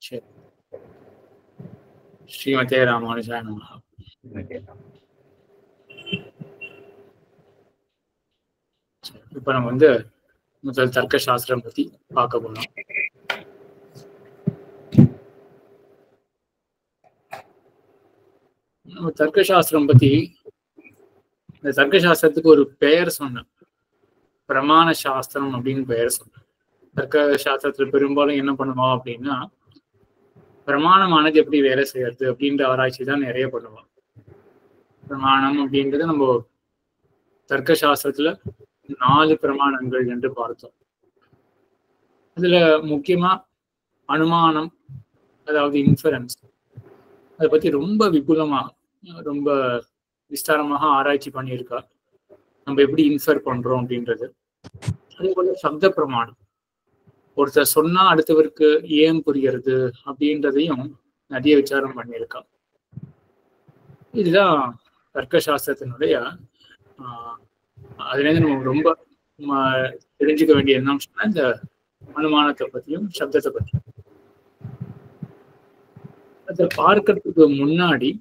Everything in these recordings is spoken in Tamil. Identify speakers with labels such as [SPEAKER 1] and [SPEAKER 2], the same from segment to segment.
[SPEAKER 1] சரி. ஸ்ரீமதே ராமானுஜாய நமஹ. இப்ப நம்ம முதல் தர்க்க சாஸ்திரம் பத்தி பார்க்க போனோம். நம்ம தர்க்க சாஸ்திரம் பத்தி இந்த தர்க்க சாஸ்திரத்துக்கு ஒரு பெயர் சொன்னேன், பிரமாண சாஸ்திரம் அப்படின்னு பெயர் சொன்னேன். தர்க்க சாஸ்திரத்துல பெரும்பாலும் என்ன பண்ணுவோம் அப்படின்னா, பிரமாணமானது எப்படி வேலை செய்யறது அப்படின்ற ஆராய்ச்சி தான் நிறைய பண்ணுவோம். பிரமாணம் அப்படின்றது நம்ம தர்க்க சாஸ்திரத்துல 4 பிரமாணங்கள் என்று பார்த்தோம். அதுல முக்கியமா அனுமானம், அதாவது இன்ஃபரன்ஸ், அதை பத்தி ரொம்ப விபுலமாக ரொம்ப விஸ்தாரமாக ஆராய்ச்சி பண்ணியிருக்கா. நம்ம எப்படி இன்ஃபர் பண்றோம் அப்படின்றது. அதே போல சப்த பிரமாணம், ஒருத்தர் சொன்னா அடுத்தவருக்கு ஏன் புரியறது அப்படின்றதையும் நிறைய விசாரம் பண்ணியிருக்கா. இதுதான் தர்க்க சாஸ்திரத்தினுடைய அதுல இருந்து நம்ம ரொம்ப தெரிஞ்சுக்க வேண்டிய என்னன்னு சொன்னா இந்த அனுமானத்தை பத்தியும் சப்தத்தை பத்தியும். அதை பார்க்கறதுக்கு முன்னாடி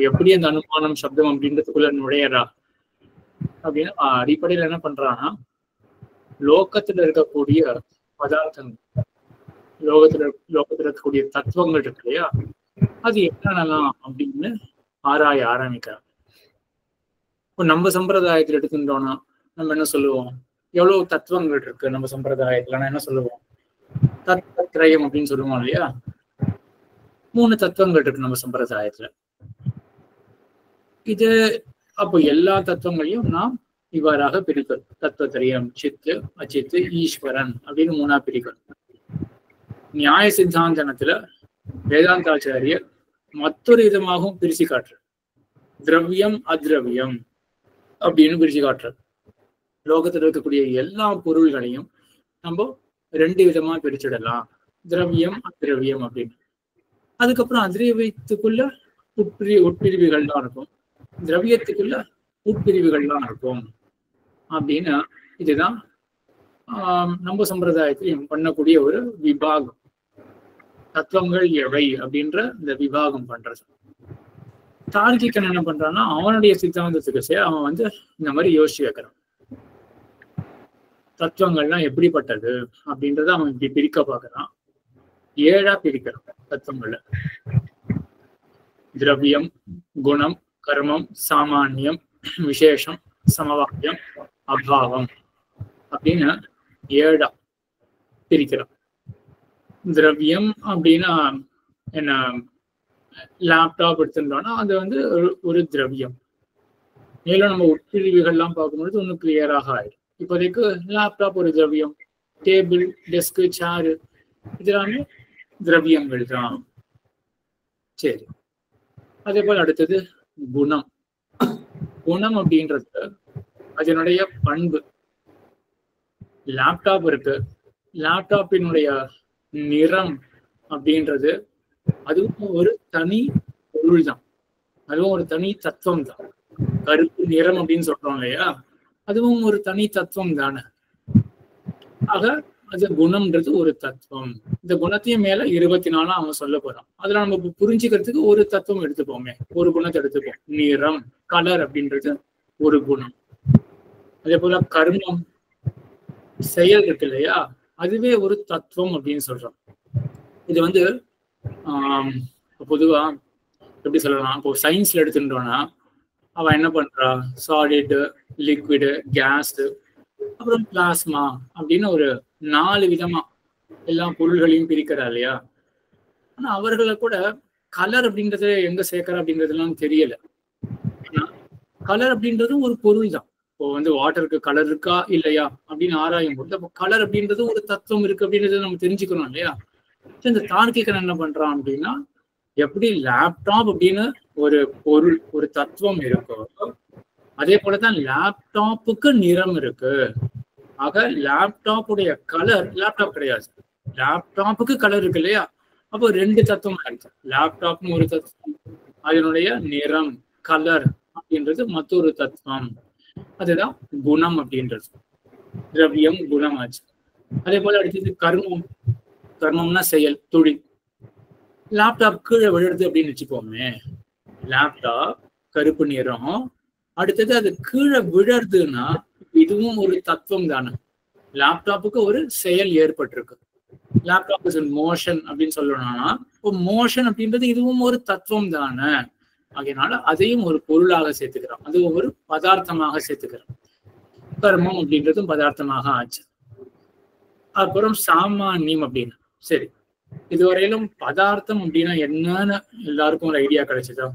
[SPEAKER 1] எப்படி அந்த அனுமானம் சப்தம் அப்படின்றதுக்குள்ள நுழையறா அப்படின்னு அடிப்படையில என்ன பண்றான்னா, லோகத்துல இருக்கக்கூடிய பதார்த்தங்கள், லோகத்துல இருக்கக்கூடிய தத்துவங்கள் இருக்கு இல்லையா, அது என்னென்னலாம் அப்படின்னு ஆராய ஆரம்பிக்கிறாங்க. இப்போ நம்ம சம்பிரதாயத்துல எடுத்துட்டோம்னா நம்ம என்ன சொல்லுவோம், எவ்வளவு தத்துவங்கள் இருக்கு நம்ம சம்பிரதாயத்துல என்ன சொல்லுவோம், தத்வத்ரயம் அப்படின்னு சொல்லுவோம் இல்லையா. 3 தத்துவங்கள் இருக்கு நம்ம சம்பிரதாயத்துல. இது அப்போ எல்லா தத்துவங்களையும் நாம் இவ்வாறாக பிரிக்கிறோம். தத்துவத்திரயம், சித்து, அச்சித்து, ஈஸ்வரன் அப்படின்னு 3ஆ பிரிக்கிறோம். நியாய சித்தாந்தனத்துல வேதாந்தாச்சாரியர் மற்றொரு விதமாகவும் பிரிச்சு காட்டுற, திரவியம் அத்ரவியம் அப்படின்னு பிரிச்சு காட்டுற. லோகத்துல இருக்கக்கூடிய எல்லா பொருள்களையும் நம்ம 2 விதமா பிரிச்சிடலாம், திரவியம் அத்ரவியம் அப்படின்னு. அதுக்கப்புறம் அத்ரவியத்துக்குள்ள உட்பிரிவுகள்லாம் இருக்கும், திரவியத்துக்குள்ள உட்பிரிவுகள்லாம் இருக்கும் அப்படின்னு. இதுதான் நம்ம சம்பிரதாயத்திலையும் பண்ணக்கூடிய ஒரு விபாகம், தத்துவங்கள் எவை அப்படின்ற இந்த விபாகம் பண்றது. தார்க்கிகன் என்ன பண்றான்னா, அவனுடைய சித்தாந்தத்துக்கு அவன் இந்த மாதிரி யோசிச்சு வைக்கிறான். தத்துவங்கள்லாம் எப்படிப்பட்டது அப்படின்றத அவன் இப்படி பிரிக்க பார்க்கறான். 7ஆ பிரிக்கிறான் தத்துவங்கள்ல. திரவியம், குணம், கர்மம், சாமானியம், விசேஷம், சமவாக்கியம், அபாவம் அப்படின்னு 7ஆ பிரிக்கிறான். திரவியம் அப்படின்னா என்ன, லேப்டாப் எடுத்துட்டோம்னா அது ஒரு திரவியம். மேலும் நம்ம உட்பிரிவுகள்லாம் பார்க்கும்பொழுது ஒன்றும் கிளியராக ஆயிடும். இப்போதைக்கு லேப்டாப் ஒரு திரவியம், டேபிள், டெஸ்க், சேரு இதெல்லாமே திரவியங்கள் தான். சரி, அதே போல அடுத்தது குணம். குணம் அப்படின்றது அதனுடைய பண்பு. லேப்டாப் இருக்கு, லேப்டாப்பினுடைய நிறம் அப்படின்றது அதுவும் ஒரு தனி பொருள் தான், அதுவும் ஒரு தனி தத்துவம் தான். கருப்பு நிறம் அப்படின்னு சொல்றோம் இல்லையா, அதுவும் ஒரு தனி தத்துவம் தானே. ஆக அது குணம்ன்றது ஒரு தத்துவம். இந்த குணத்தையும் மேல 24 அவன் சொல்ல போறான். அதுல நம்ம புரிஞ்சுக்கிறதுக்கு ஒரு தத்துவம் எடுத்துப்போமே, ஒரு குணத்தை எடுத்துப்போம். நிறம், கலர் அப்படின்றது ஒரு குணம். அதே போல கர்மம், செயல் இருக்கு இல்லையா, அதுவே ஒரு தத்துவம் அப்படின்னு சொல்றான். இது பொதுவா எப்படி சொல்லலாம், இப்போ சயின்ஸ்ல எடுத்துட்டோம்னா அவன் என்ன பண்றா, சாலிடு, லிக்விடு, கேஸ், அப்புறம் பிளாஸ்மா அப்படின்னு ஒரு 4 விதமா எல்லா பொருள்களையும் பிரிக்கிறா இல்லையா. ஆனா அவர்களை கூட கலர் அப்படின்றத எங்க சேர்க்கிற அப்படின்றதுலாம் தெரியல. ஆனா கலர் அப்படின்றது ஒரு பொருள் தான். இப்போ வாட்டருக்கு கலர் இருக்கா இல்லையா அப்படின்னு ஆராயும் போது அப்போ கலர் அப்படின்றது ஒரு தத்துவம் இருக்கு அப்படின்றத நம்ம தெரிஞ்சுக்கணும் இல்லையா. இந்த தார்க்கிகன் என்ன பண்றான் அப்படின்னா, எப்படி லேப்டாப் அப்படின்னு ஒரு பொருள், ஒரு தத்துவம் இருக்கோ, அதே போலதான் லேப்டாப்புக்கு நிறம் இருக்கு. ஆக லேப்டாப்புடைய கலர், லேப்டாப் கிடையாது, லேப்டாப்புக்கு கலர் இருக்கு இல்லையா. அப்போ 2 தத்துவம் இருக்கு. லேப்டாப்னு ஒரு தத்துவம், அதனுடைய நிறம், கலர் அப்படின்றது மற்றொரு தத்துவம். அதுதான் குணம் அப்படின்றது. திரவியம், குணம் ஆச்சு. அதே போல அடுத்தது கர்மம். கர்மம்னா செயல், தொழில். லேப்டாப் கீழே விழுறது அப்படின்னு வச்சுக்கோமே, லேப்டாப் கருப்பு நிறம், அடுத்தது அது கீழே விழறதுன்னா இதுவும் ஒரு தத்துவம் தானே. லேப்டாப்புக்கு ஒரு செயல் ஏற்பட்டிருக்கு. லேப்டாப் இஸ் இன் மோஷன் அப்படின்னு சொல்லணும்னா இப்போ மோஷன் அப்படின்றது இதுவும் ஒரு தத்துவம் தானே. அதனால அதையும் ஒரு பொருளாக சேர்த்துக்கிறோம், அதுவும் ஒரு பதார்த்தமாக சேர்த்துக்கிறோம். கர்மம் அப்படின்றதும் பதார்த்தமாக ஆச்சு. அப்புறம் சாமானியம் அப்படின்னு. சரி, இதுவரையிலும் பதார்த்தம் அப்படின்னா என்னன்னு எல்லாருக்கும் ஒரு ஐடியா கிடைச்சதா?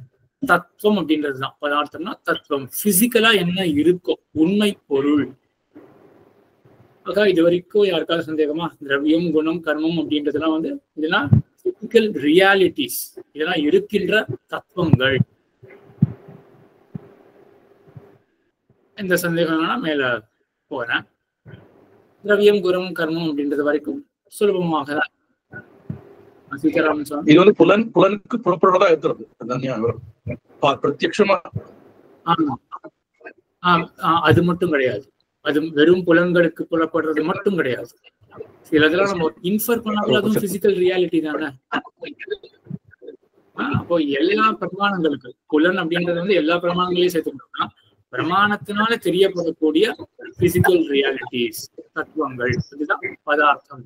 [SPEAKER 1] தத்துவம் அப்படின்றதுதான் பதார்த்தம்னா தத்துவம், பிசிக்கலா என்ன இருக்கும், உண்மை பொருள். இது வரைக்கும் யாருக்காவது சந்தேகமா? திரவியம், குணம், கர்மம் அப்படின்றதுலாம் வந்து இதெல்லாம் பிசிக்கல் ரியாலிட்டிஸ், இதெல்லாம் இருக்கின்ற தத்துவங்கள். இந்த சந்தேகம்னா மேல போறேன். திரவியம், குணம், கர்மம் அப்படின்றது வரைக்கும் சுலபமாக தான்.
[SPEAKER 2] இது வந்து புலனுக்கு புறப்படுறதா இருக்கிறது பிரத்யட்சமா.
[SPEAKER 1] ஆமா, அது மட்டும் கிடையாது. அது வெறும் புலன்களுக்கு புலப்படுறது மட்டும் கிடையாது. சிலதெல்லாம் நம்ம இன்ஃபர் பண்ணாலும் அதுவும் பிசிக்கல் ரியாலிட்டி தானே. அப்போ எல்லா பிரமாணங்களுக்கு புலன் அப்படின்றது வந்து எல்லா பிரமாணங்களையும் சேர்த்துக்கிட்டோம்னா பிரமாணத்தினால தெரியப்படக்கூடிய பிசிக்கல் ரியாலிட்டிஸ், தத்துவங்கள், இதுதான் பதார்த்தம்.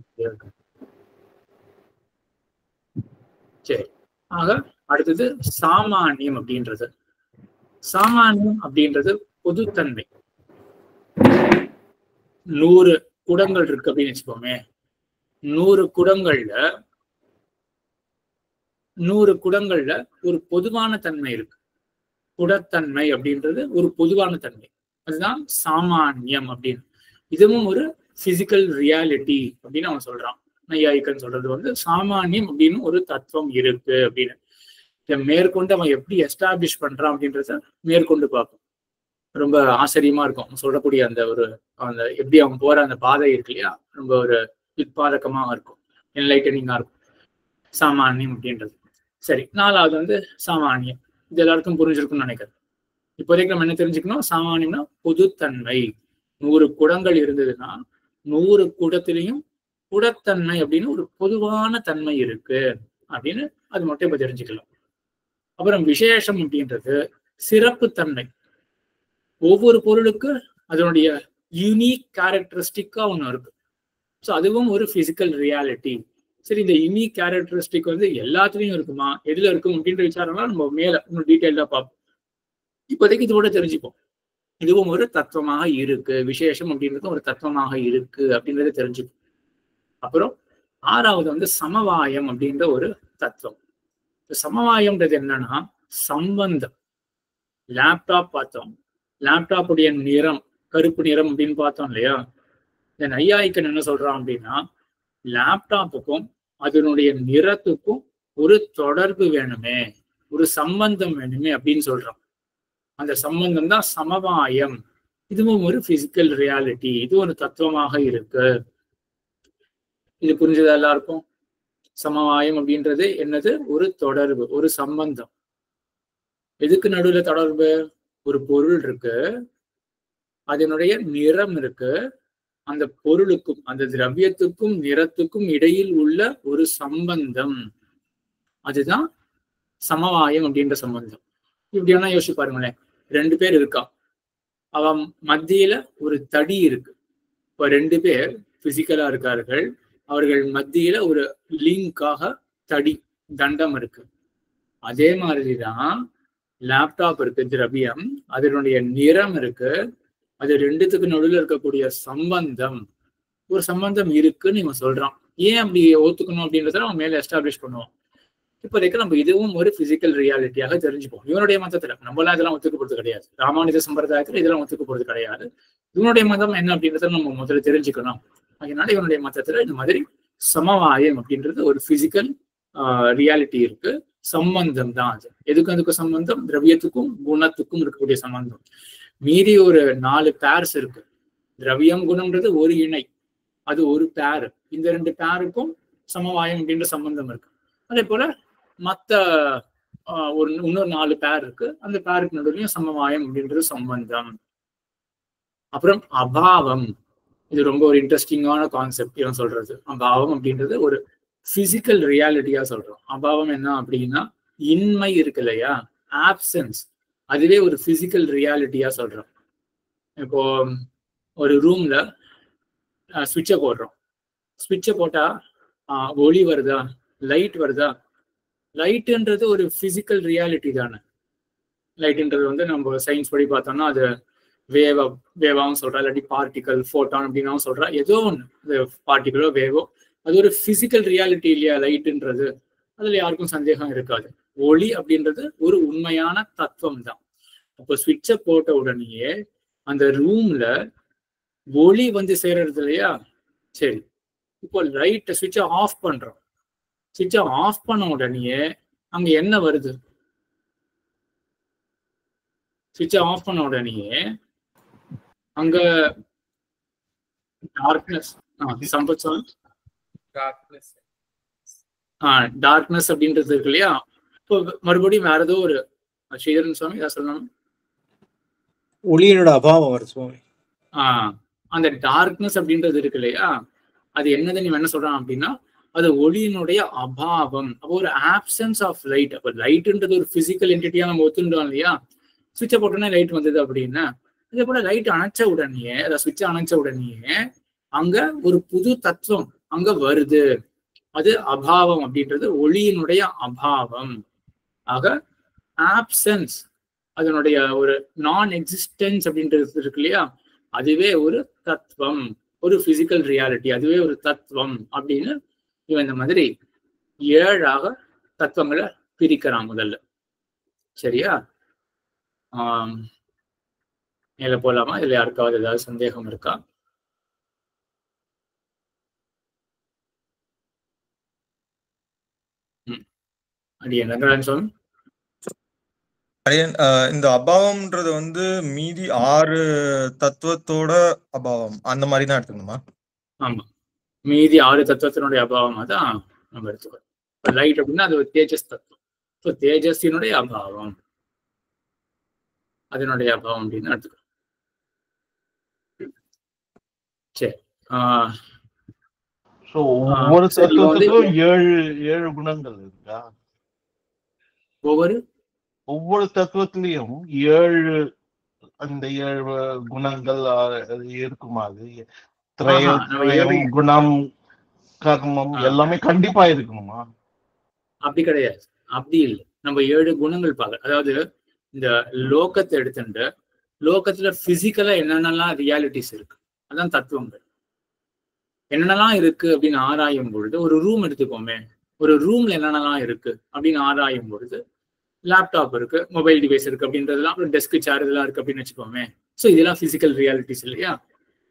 [SPEAKER 1] சரி, ஆக அடுத்தது சாமானியம் அப்படின்றது. சாமானியம் அப்படின்றது பொதுத்தன்மை. 100 குடங்கள் இருக்கு அப்படின்னு வச்சுக்கோமே, 100 குடங்கள்ல ஒரு பொதுவான தன்மை இருக்கு. குடத்தன்மை அப்படின்றது ஒரு பொதுவான தன்மை, அதுதான் சாமானியம் அப்படின்னு. இதுவும் ஒரு பிசிக்கல் ரியாலிட்டி அப்படின்னு அவன் சொல்றான். நையாயிக்கன் சொல்றது வந்து சாமானியம் அப்படின்னு ஒரு தத்துவம் இருக்கு அப்படின்னு. இதை மேற்கொண்டு அவன் எப்படி எஸ்டாப்ளிஷ் பண்றான் அப்படின்றத மேற்கொண்டு பார்ப்போம். ரொம்ப ஆச்சரியமா இருக்கும் சொல்லக்கூடிய அந்த எப்படி அவன் போற அந்த பாதை இருக்கு இல்லையா, ரொம்ப ஒரு உத்பாதகமாக இருக்கும், என்லைட்டனிங்கா இருக்கும் சாமானியம் அப்படின்றது. சரி, 4வது வந்து சாமானியம். இது எல்லாருக்கும் புரிஞ்சிருக்கும்னு நினைக்கிறேன். இப்போதைக்கு நம்ம என்ன தெரிஞ்சுக்கணும்? சாமானியம்னா பொதுத்தன்மை. 100 குடங்கள் இருந்ததுன்னா 100 குடத்திலையும் குடத்தன்மை அப்படின்னு ஒரு பொதுவான தன்மை இருக்கு அப்படின்னு அது மட்டும் இப்ப தெரிஞ்சுக்கலாம். அப்புறம் விசேஷம் அப்படின்றது சிறப்பு தன்மை. ஒவ்வொரு பொருளுக்கு அதனுடைய யூனிக் கேரக்டரிஸ்டிக்கா ஒண்ணு இருக்கு. ஸோ அதுவும் ஒரு பிசிக்கல் ரியாலிட்டி. சரி, இந்த யூனிக் கேரக்டரிஸ்டிக் வந்து எல்லாத்துலயும் இருக்குமா, எதுல இருக்கும் அப்படின்ற விசாரம்லாம் நம்ம மேல இன்னும் டீட்டெயில்டா பார்ப்போம். இப்போதைக்கு இதோட தெரிஞ்சுப்போம். இதுவும் ஒரு தத்துவமாக இருக்கு, விசேஷம் அப்படின்றது ஒரு தத்துவமாக இருக்கு அப்படின்றத தெரிஞ்சுப்போம். அப்புறம் 6வது வந்து சமவாயம் அப்படின்ற ஒரு தத்துவம். சமவாயம்ன்றது என்னன்னா சம்பந்தம். லேப்டாப் பார்த்தோம், லேப்டாப்புடைய நிறம் கருப்பு நிறம் அப்படின்னு பார்த்தோம் இல்லையா. இந்த நையாயிக்கன் என்ன சொல்றான் அப்படின்னா லேப்டாப்புக்கும் அதனுடைய நிறத்துக்கும் ஒரு தொடர்பு வேணுமே, ஒரு சம்பந்தம் வேணுமே அப்படின்னு சொல்றான். அந்த சம்பந்தம் தான் சமவாயம். இதுவும் ஒரு பிசிக்கல் ரியாலிட்டி, இது ஒரு தத்துவமாக இருக்கு. இது புரிஞ்சதா எல்லாருக்கும்? சமவாயம் அப்படின்றது என்னது? ஒரு தொடர்பு, ஒரு சம்பந்தம். எதுக்கு நடுவுல தொடர்பு? ஒரு பொருள் இருக்கு, அதனுடைய நிறம் இருக்கு, அந்த பொருளுக்கும் அந்த திரவியத்துக்கும் நிறத்துக்கும் இடையில் உள்ள ஒரு சம்பந்தம், அதுதான் சமவாயம் அப்படின்ற சம்பந்தம். இப்படி வேணா யோசிச்சு பாருங்களேன். 2 பேர் இருக்கா, அவன் மத்தியில ஒரு தடி இருக்கு. இப்ப 2 பேர் பிசிக்கலா இருக்கார்கள், அவர்கள் மத்தியில ஒரு லிங்காக தடி தண்டம் இருக்கு. அதே மாதிரிதான் லேப்டாப் இருக்கு, திரவியம், அதனுடைய நிறம் இருக்கு, அது 2த்துக்கு நடுவில் இருக்கக்கூடிய சம்பந்தம், ஒரு சம்பந்தம் இருக்குன்னு இவன் சொல்றான். ஏன் அப்படி ஒத்துக்கணும் அப்படின்றத நம்ம மேல எஸ்டாப்ளிஷ் பண்ணுவோம். இப்போதைக்கு நம்ம இதுவும் ஒரு பிசிக்கல் ரியாலிட்டியாக தெரிஞ்சுப்போம். இவனுடைய மதத்துல நம்மளாம் இதெல்லாம் ஒத்துக்க போறது கிடையாது, ராமானுஜ சம்பிரதாயத்துல இதெல்லாம் ஒத்துக்க போறது கிடையாது. இவனுடைய மதம் என்ன அப்படின்றத நம்ம முதல்ல தெரிஞ்சுக்கணும். அதனால இவனுடைய மதத்துல இந்த மாதிரி சமவாயம் அப்படின்றது ஒரு பிசிக்கல் ரியாலிட்டி இருக்கு, சம்பந்தம் தான் அது. எதுக்கும் அதுக்கு சம்பந்தம்? திரவியத்துக்கும் குணத்துக்கும் இருக்கக்கூடிய சம்பந்தம். மீறி ஒரு 4 பேர்ஸ் இருக்கு. திரவியம் குணம்ன்றது ஒரு இணை, அது ஒரு பேர். இந்த 2 பேருக்கும் சமவாயம் அப்படின்ற சம்பந்தம் இருக்கு. அதே போல மற்ற இன்னொரு 4 பேர் இருக்கு, அந்த பேருக்கு நடுவுலையும் சமவாயம் அப்படின்றது சம்பந்தம். அப்புறம் அபாவம், இது ரொம்ப ஒரு இன்ட்ரெஸ்டிங்கான கான்செப்ட் இவன் சொல்றது. அபாவம் அப்படின்றது ஒரு பிசிக்கல் ரியாலிட்டியா சொல்றோம். அபாவம் என்ன அப்படின்னா இன்மை இருக்கு இல்லையா, ஆப்சன்ஸ், அதுவே ஒரு பிசிக்கல் ரியாலிட்டியா சொல்றோம். இப்போ ஒரு ரூம்ல ஸ்விட்சை போடுறோம். ஸ்விட்சை போட்டா ஒளி வருதா, லைட் வருதா? லைட்டுன்றது ஒரு பிசிக்கல் ரியாலிட்டி தானே. லைட்ன்றது வந்து நம்ம சயின்ஸ் படி பார்த்தோம்னா அது வேவாவும் சொல்றா, இல்லாட்டி பார்ட்டிகல், ஃபோட்டான் அப்படின்னாவும் சொல்றா, ஏதோ ஒன்று பார்ட்டிகளோ வேவோ, அது ஒரு பிசிக்கல் ரியாலிட்டி இல்லையா லைட்டுன்றது. அதுல யாருக்கும் சந்தேகம் இருக்காது. ஒளி அப்படின்றது ஒரு உண்மையான தத்துவம் தான். அப்போ ஸ்விட்சை போட்ட உடனேயே அந்த ரூம்ல ஒளி வந்து சேர்றது இல்லையா. சரி, இப்போ லைட்டை ஸ்விட்சை ஆஃப் பண்றோம். ஸ்விட்சை ஆஃப் பண்ண உடனேயே அங்க என்ன வருது? ஸ்விட்சை ஆஃப் பண்ண உடனேயே அங்க டார்க்னஸ், டார்க்னஸ் அப்படின்றது இருக்கு இல்லையா. இப்போ மறுபடியும் வேற ஏதோ ஒரு ஸ்ரீதரன் சுவாமி ஏதாவது சொல்லணும்.
[SPEAKER 3] ஒளியினோட அபாவம் வருது சுவாமி.
[SPEAKER 1] அந்த டார்க்னஸ் அப்படின்றது இருக்கு இல்லையா, அது என்னது நீ என்ன சொல்றான் அப்படின்னா அது ஒளியினுடைய அபாவம். அப்போ ஒரு ஆப்சன்ஸ் ஆஃப் லைட். அப்போ லைட்ன்றது ஒரு பிசிக்கல் என்டிட்டியா நம்ம ஒத்துண்டோம் இல்லையா. சுவிட்சை போட்டோன்னே லைட் வந்தது அப்படின்னா, அதே போல லைட் அணைச்ச உடனே, அதாவது சுவிட்சை அணைச்ச உடனே அங்க ஒரு புது தத்துவம் அங்க வருது. அது அபாவம் அப்படின்றது ஒளியினுடைய அபாவம். ஆக ஆப்சன்ஸ், அதனுடைய ஒரு நான் எக்ஸிஸ்டன்ஸ் அப்படின்றது இருக்கு இல்லையா, அதுவே ஒரு தத்துவம், ஒரு பிசிக்கல் ரியாலிட்டி, அதுவே ஒரு தத்துவம் அப்படின்னு இவன் இந்த மாதிரி 7 தத்துவங்களை பிரிக்கிறான் முதல்ல. சரியா? மேல போலாமா? இதுல யாருக்காவது ஏதாவது சந்தேகம் இருக்கா? அடியன் ரங்கராஜன் சுவாமி.
[SPEAKER 4] இந்த அபாவம்ன்றது வந்து மீதி 6 தத்துவத்தோட அபாவம் அந்த மாதிரி தான் எடுத்துக்கணுமா?
[SPEAKER 1] ஆமா, மீதி 6 தத்துவத்தினுடைய அபாவமா தான் நம்ம எடுத்துக்கணும். லைட் அப்படின்னா அது ஒரு தேஜஸ் தத்துவம். ஸோ தேஜஸினுடைய அபாவம், அதனுடைய அபாவம் அப்படின்னு எடுத்துக்கணும். சரி,
[SPEAKER 5] ஒவ்வொரு தத்துவத்துக்கும் 7 குணங்கள் இருக்கா? ஒவ்வொரு தத்துவத்திலையும் 7 அந்த 7 குணங்கள் இருக்குமா? அது குணம், கர்மம் எல்லாமே கண்டிப்பா இருக்கணுமா?
[SPEAKER 1] அப்படி கிடையாது, அப்படி இல்லை. நம்ம 7 குணங்கள் பார்க்க, அதாவது இந்த லோகத்தை எடுத்துட்டு லோகத்துல பிசிக்கலா என்னென்னலாம் ரியாலிட்டிஸ் இருக்கு, அதான் தத்துவங்கள். என்னென்னலாம் இருக்கு அப்படின்னு ஆராயும் பொழுது, ஒரு ரூம் எடுத்துக்கோமே, ஒரு ரூம்ல என்னென்னலாம் இருக்கு அப்படின்னு ஆராயும் பொழுது லேப்டாப் இருக்கு, மொபைல் டிவைஸ் இருக்கு அப்படின்றதுலாம், அப்புறம் டெஸ்க் சேர் இதெல்லாம் இருக்கு அப்படின்னு வச்சுக்கோமே. ஸோ இதெல்லாம் பிசிக்கல் ரியாலிட்டிஸ் இல்லையா.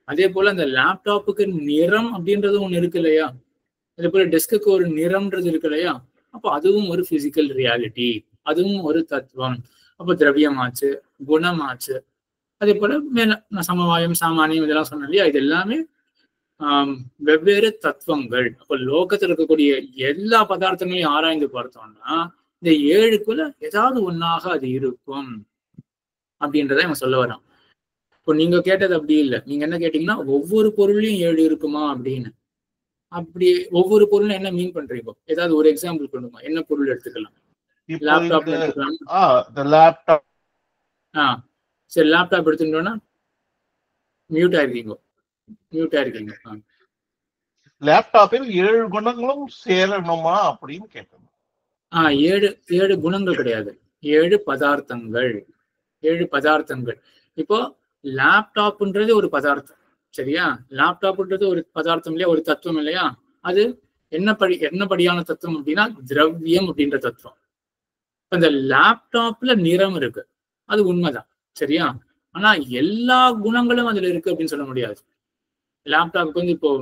[SPEAKER 1] அதே போல அந்த லேப்டாப்புக்கு நிறம் அப்படின்றது ஒண்ணு இருக்கு இல்லையா, அதே போல டெஸ்க்கு ஒரு நிறம்ன்றது இருக்கு இல்லையா. அப்போ அதுவும் ஒரு பிசிக்கல் ரியாலிட்டி, அதுவும் ஒரு தத்துவம். அப்போ திரவியமாச்சு, குணமாச்சு. அதே போல மேல சமவாயம், சாமானியம் இதெல்லாம் சொன்னேன் இல்லையா, இது எல்லாமே வெவ்வேறு தத்துவங்கள். அப்போ லோகத்தில் இருக்கக்கூடிய எல்லா பதார்த்தங்களையும் ஆராய்ந்து பார்த்தோம்னா இந்த 7க்குள்ள ஏதாவது ஒன்னாக அது இருக்கும் அப்படின்றத இவன் சொல்ல வரான். இப்போ நீங்க கேட்டது அப்படி இல்லை. நீங்க என்ன கேட்டீங்கன்னா ஒவ்வொரு பொருளையும் 7 இருக்குமா அப்படின்னு. அப்படி ஒவ்வொரு பொருளும் என்ன மீன் பண்றீங்க? ஏதாவது ஒரு எக்ஸாம்பிள் கொடுங்க. என்ன பொருள் எடுத்துக்கலாம்? லேப்டாப் எடுத்துக்கலாம். சரி, லேப்டாப் எடுத்துட்டோம்னா மியூட் ஆயிருக்கீங்க.
[SPEAKER 5] லேப்டாப்பில் 7 குணங்களும் சேரணுமா அப்படின்னு கேட்கணும்.
[SPEAKER 1] 7 குணங்கள் கிடையாது, 7 பதார்த்தங்கள். 7 பதார்த்தங்கள். இப்போ லேப்டாப்ன்றது ஒரு பதார்த்தம், சரியா? லேப்டாப்ன்றது ஒரு பதார்த்தம் இல்லையா, ஒரு தத்துவம் இல்லையா. அது என்னபடியான தத்துவம் அப்படின்னா திரவியம் அப்படின்ற தத்துவம். இந்த லேப்டாப்ல நிறம் இருக்கு, அது உண்மைதான், சரியா? ஆனா எல்லா குணங்களும் அதுல இருக்கு அப்படின்னு சொல்ல முடியாது. லேப்டாப்புக்கு வந்து இப்போ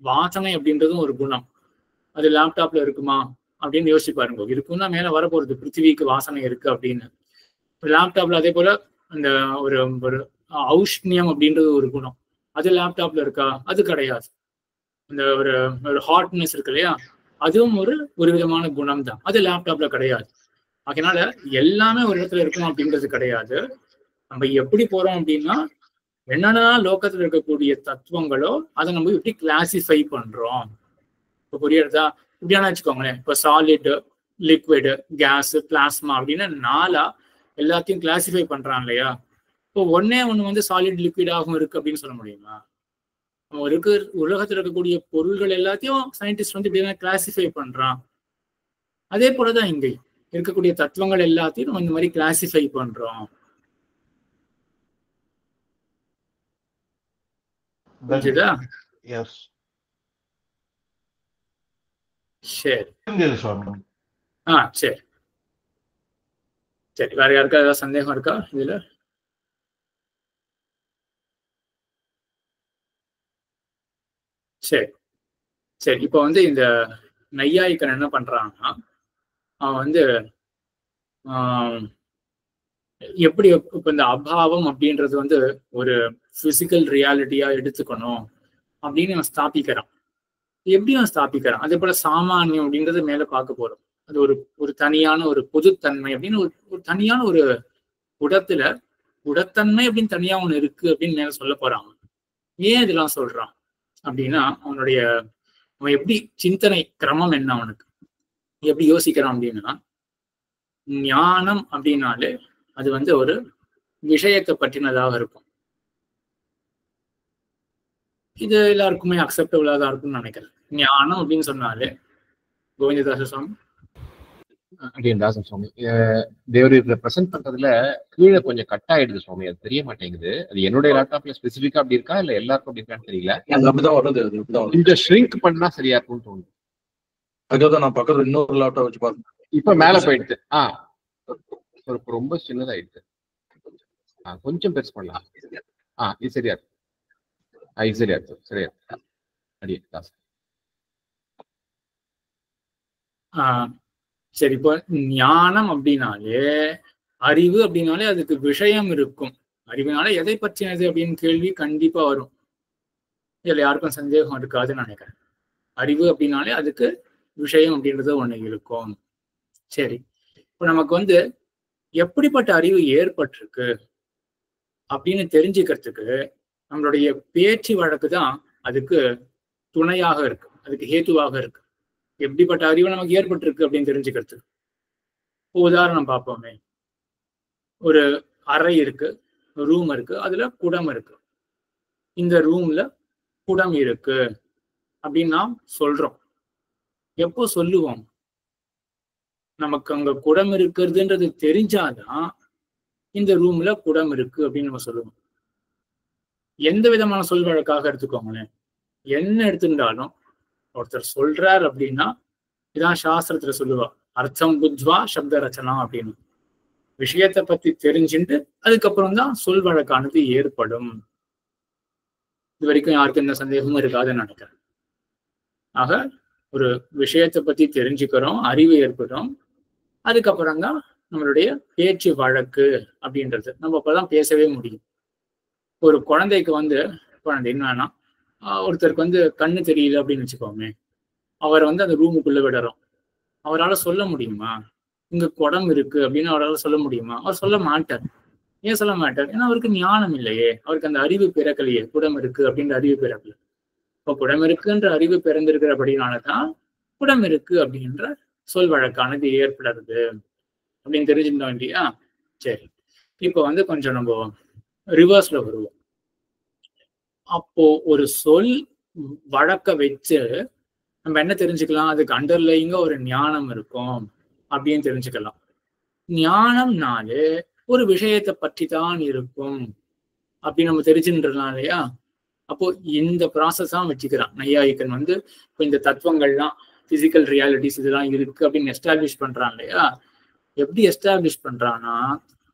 [SPEAKER 1] வாசனை அப்படின்றதும் ஒரு குணம், அது லேப்டாப்ல இருக்குமா அப்படின்னு யோசிச்சு பாருங்க. இருக்குன்னா மேல வரப்போறது, பிருத்திவிக்கு வாசனை இருக்கு அப்படின்னு. லேப்டாப்ல அதே போல அந்த ஒரு ஔஷ்ணியம் அப்படின்றது ஒரு குணம், அது லேப்டாப்ல இருக்கா? அது கிடையாது. இந்த ஒரு ஹாட்னஸ் இருக்கு இல்லையா, அதுவும் ஒரு விதமான குணம் தான், அது லேப்டாப்ல கிடையாது. அதனால எல்லாமே ஒரு இடத்துல இருக்கணும் அப்படின்றது கிடையாது. நம்ம எப்படி போறோம் அப்படின்னா என்னென்ன லோகத்துல இருக்கக்கூடிய தத்துவங்களோ அதை நம்ம எப்படி கிளாசிஃபை பண்றோம். இப்போ புரியுறதா? இப்படியான வச்சுக்கோங்களேன், இப்போ சாலிட், லிக்விடு, கேஸ், பிளாஸ்மா அப்படின்னு 4 எல்லாத்தையும் கிளாசிஃபை பண்றான் இல்லையா? இப்போ ஒன்னே ஒண்ணு வந்து சாலிட் லிக்விடாகவும் இருக்கு அப்படின்னு சொல்ல முடியுமா? உலகத்துல இருக்கக்கூடிய பொருள்கள் எல்லாத்தையும் சயின்டிஸ்ட் வந்து இப்படிதான் கிளாசிஃபை பண்றான். அதே போலதான் இங்க இருக்கக்கூடிய தத்துவங்கள் எல்லாத்தையும் நம்ம இந்த மாதிரி கிளாசிஃபை பண்றோம். புரிஞ்சுதா? சரி. சரி சரி, வேற யாருக்கா ஏதாவது சந்தேகம் இருக்கா இதுல? சரி சரி, இப்போ வந்து இந்த நையாயிக்கன் என்ன பண்றான்னா, அவன் வந்து எப்படி இப்ப இந்த அபாவம் அப்படின்றது வந்து ஒரு பிசிக்கல் ரியாலிட்டியா எடுத்துக்கணும் அப்படின்னு அவன் ஸ்தாபிக்கிறான். எப்படி அவன் ஸ்தாபிக்கிறான்? அதே போல சாமானியம் அப்படின்றது மேல பார்க்க போறோம். அது ஒரு தனியான ஒரு பொதுத்தன்மை அப்படின்னு ஒரு தனியான ஒரு உடத்தன்மை அப்படின்னு தனியா ஒண்ணு இருக்கு அப்படின்னு மேல சொல்ல போறான். ஏன் இதெல்லாம் சொல்றான் அப்படின்னா, அவன் எப்படி சிந்தனை கிரமம் என்ன, அவனுக்கு எப்படி யோசிக்கிறான் அப்படின்னா, ஞானம் அப்படின்னாலே அது வந்து ஒரு விஷயத்தை பற்றினதாக இருக்கும். இது எல்லாருக்குமே அக்செப்டபிளா தான் இருக்கும்னு நினைக்கிறேன். ஞானம் அப்படின்னு சொன்னாலே கோவிந்ததாச சுவாமி
[SPEAKER 6] தாசன் சுவாமி தேவர் இதுல பிரசன்ட் பண்றதுல கீழே கொஞ்சம் கட் ஆயிடுது சுவாமி, அது தெரிய மாட்டேங்குது. அது என்னுடைய லேப்டாப்ல ஸ்பெசிபிக்கா அப்படி இருக்கா இல்ல எல்லாருக்கும் அப்படி இருக்கான்னு தெரியல.
[SPEAKER 2] அப்படிதான் வருது.
[SPEAKER 6] கொஞ்சம் ஷ்ரிங்க் பண்ணா சரியா இருக்கும்னு தோணுது.
[SPEAKER 2] அதுதான் நான் பக்கத்துல இன்னொரு லேப்டாப் வச்சு பாருங்க.
[SPEAKER 6] இப்ப மேல போயிடுது. ரொம்ப சின்னதாயிடுது. கொஞ்சம் பெருசு பண்ணலாம். இது சரியா இருக்கு. இது சரியா இருக்கு. சரியா இருக்கு. அடியே தாசன்.
[SPEAKER 1] சரி, இப்போ ஞானம் அப்படின்னாலே, அறிவு அப்படின்னாலே அதுக்கு விஷயம் இருக்கும். அறிவுனால எதை பற்றினது அப்படின்னு கேள்வி கண்டிப்பா வரும். இதுல யாருக்கும் சந்தேகம் இருக்காதுன்னு நினைக்கிறேன். அறிவு அப்படின்னாலே அதுக்கு விஷயம் அப்படின்றது ஒண்ணு இருக்கும். சரி, இப்போ நமக்கு வந்து எப்படிப்பட்ட அறிவு ஏற்பட்டிருக்கு அப்படின்னு தெரிஞ்சுக்கிறதுக்கு நம்மளுடைய பேச்சு வழக்கு தான் அதுக்கு துணையாக இருக்கு, அதுக்கு ஹேத்துவாக இருக்கு. எப்படிப்பட்ட அறிவு நமக்கு ஏற்பட்டிருக்கு அப்படின்னு தெரிஞ்சுக்கிறதுக்கு உதாரணம் பார்ப்போமே. ஒரு அறை இருக்கு, ரூம் இருக்கு, அதுல குடம் இருக்கு. இந்த ரூம்ல குடம் இருக்கு அப்படின்னு நாம் சொல்றோம். எப்போ சொல்லுவோம்? நமக்கு அங்க குடம் இருக்கிறதுன்றது தெரிஞ்சாதான் இந்த ரூம்ல குடம் இருக்கு அப்படின்னு நம்ம சொல்லுவோம். எந்த விதமான சொல் வழக்காக எடுத்துக்கோங்களேன், என்ன எடுத்துட்டாலும் ஒருத்தர் சொல்றார் அப்படின்னா, இதான் சாஸ்திரத்துல சொல்லுவா, அர்த்தம் புத்வா சப்த ரச்சனா அப்படின்னு. விஷயத்தை பத்தி தெரிஞ்சுட்டு அதுக்கப்புறம் தான் சொல் வழக்கானது ஏற்படும். இது வரைக்கும் யாருக்கும் எந்த சந்தேகமும் இருக்காதுன்னு நினைக்கிறேன். ஆக ஒரு விஷயத்தை பத்தி தெரிஞ்சுக்கிறோம், அறிவு ஏற்படும், அதுக்கப்புறம் தான் நம்மளுடைய பேச்சு வழக்கு அப்படின்றது. நம்ம அப்பதான் பேசவே முடியும். ஒரு குழந்தைக்கு வந்து என்னன்னா, ஒருத்தருக்கு வந்து கண்ணு தெரியல அப்படின்னு வச்சுக்கோமே, அவரை வந்து அந்த ரூமுக்குள்ள விடுறோம். அவரால் சொல்ல முடியுமா இங்க குடம் இருக்கு அப்படின்னு? அவரால் சொல்ல முடியுமா? அவர் சொல்ல மாட்டார். ஏன் சொல்ல மாட்டார்? ஏன்னா அவருக்கு ஞானம் இல்லையே, அவருக்கு அந்த அறிவு பிறக்கலையே, குடம் இருக்கு அப்படின்ற அறிவு பிறக்கல. இப்போ குடம் இருக்குன்ற அறிவு பிறந்திருக்கிறபடினாலதான் குடம் இருக்கு அப்படின்ற சொல் வழக்கானது ஏற்படுறது அப்படின்னு தெரிஞ்சுட்டோம் இல்லையா? சரி, இப்போ வந்து கொஞ்சம் நம்ம ரிவர்ஸ்ல வருவோம். அப்போ ஒரு சொல் வழக்க வச்சு நம்ம என்ன தெரிஞ்சுக்கலாம்? அதுக்கு அண்டர்லைங்க ஒரு ஞானம் இருக்கும் அப்படின்னு தெரிஞ்சுக்கலாம். ஞானம்னாலே ஒரு விஷயத்தை பற்றி தான் இருக்கும் அப்படின்னு நம்ம தெரிஞ்சுன்றலாம் இல்லையா? அப்போ இந்த ப்ராசஸ் தான் வச்சுக்கிறான் நையாயிக்கன் வந்து. இப்போ இந்த தத்துவங்கள்லாம் பிசிக்கல் ரியாலிட்டிஸ் இதெல்லாம் இருக்கு அப்படின்னு எஸ்டாப்ளிஷ் பண்றான் இல்லையா? எப்படி எஸ்டாப்ளிஷ் பண்றான்னா,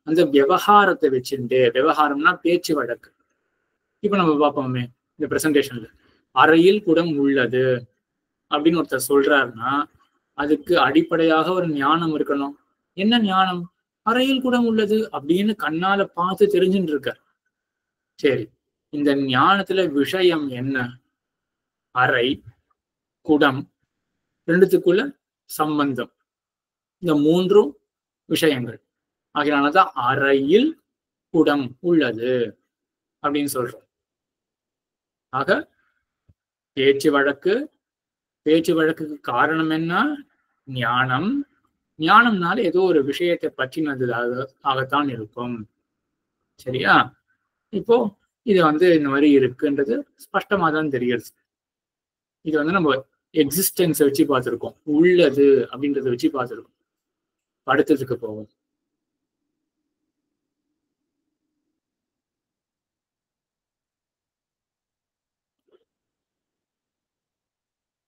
[SPEAKER 1] அந்த விவகாரத்தை வச்சுட்டு, விவகாரம்னா பேச்சு வழக்கு. இப்ப நம்ம பார்ப்போமே இந்த பிரசன்டேஷன்ல, அறையில் குடம் உள்ளது அப்படின்னு ஒருத்தர் சொல்றாருன்னா அதுக்கு அடிப்படையாக ஒரு ஞானம் இருக்கணும். என்ன ஞானம்? அறையில் குடம் உள்ளது அப்படின்னு கண்ணால பார்த்து தெரிஞ்சுட்டு இருக்க. சரி, இந்த ஞானத்துல விஷயம் என்ன? அறை, குடம், ரெண்டுத்துக்குள்ள சம்பந்தம், இந்த மூன்றும் விஷயங்கள். ஆகினாலதான் அறையில் குடம் உள்ளது அப்படின்னு சொல்றோம். ஆக பேச்சு வழக்கு, பேச்சு வழக்குக்கு காரணம் என்ன? ஞானம். ஞானம்னால ஏதோ ஒரு விஷயத்தை பற்றினது ஆகத்தான் இருக்கும். சரியா? இப்போ இது இந்த மாதிரி இருக்குன்றது ஸ்பஷ்டமா தான் தெரியுது. இது நம்ம எக்ஸிஸ்டன்ஸை வச்சு பார்த்துருக்கோம், உள்ளது அப்படின்றத வச்சு பார்த்துருக்கோம். அடுத்ததுக்கு போவோம்.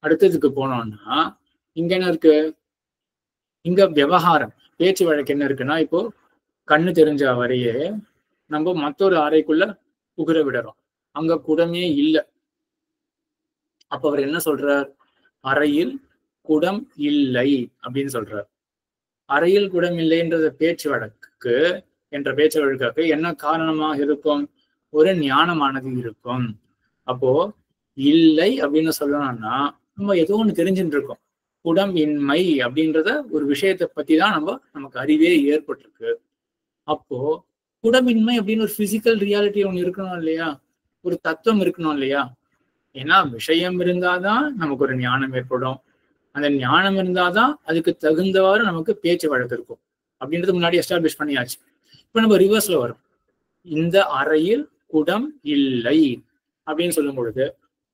[SPEAKER 1] அடுத்ததுக்கு போனோம்னா இங்க என்ன இருக்கு? இங்க விவகாரம், பேச்சு வழக்கு என்ன இருக்குன்னா, இப்போ கண்ணு தெரிஞ்ச வரையே நம்ம மற்றொரு அறைக்குள்ள புகுற விடுறோம். அங்க குடமே இல்லை. அப்ப அவர் என்ன சொல்றார்? அறையில் குடம் இல்லை அப்படின்னு சொல்றார். அறையில் குடம் இல்லைன்றது பேச்சு வழக்குக்கு என்ன காரணமாக இருக்கும்? ஒரு ஞானமானது இருக்கும். அப்போ இல்லை அப்படின்னு சொல்லணும்னா நம்ம ஏதோ ஒண்ணு தெரிஞ்சுட்டு இருக்கோம். குடம் இன்மை அப்படின்றத ஒரு விஷயத்தை பத்தி தான் நமக்கு அறிவே ஏற்பட்டிருக்கு. அப்போ குடமின்மை அப்படின்னு ஒரு பிசிக்கல் ரியாலிட்டி ஒண்ணு இருக்கணும் இல்லையா? ஒரு தத்துவம் இருக்கணும் இல்லையா? ஏன்னா விஷயம் இருந்தாதான் நமக்கு ஒரு ஞானம் ஏற்படும். அந்த ஞானம் இருந்தாதான் அதுக்கு தகுந்தவாறு நமக்கு பேச்சு வழக்கு இருக்கும் அப்படின்றது முன்னாடி எஸ்டாப்ளிஷ் பண்ணியாச்சு. இப்ப நம்ம ரிவர்ஸ்ல வரும். இந்த அறையில் குடம் இல்லை அப்படின்னு சொல்லும் பொழுது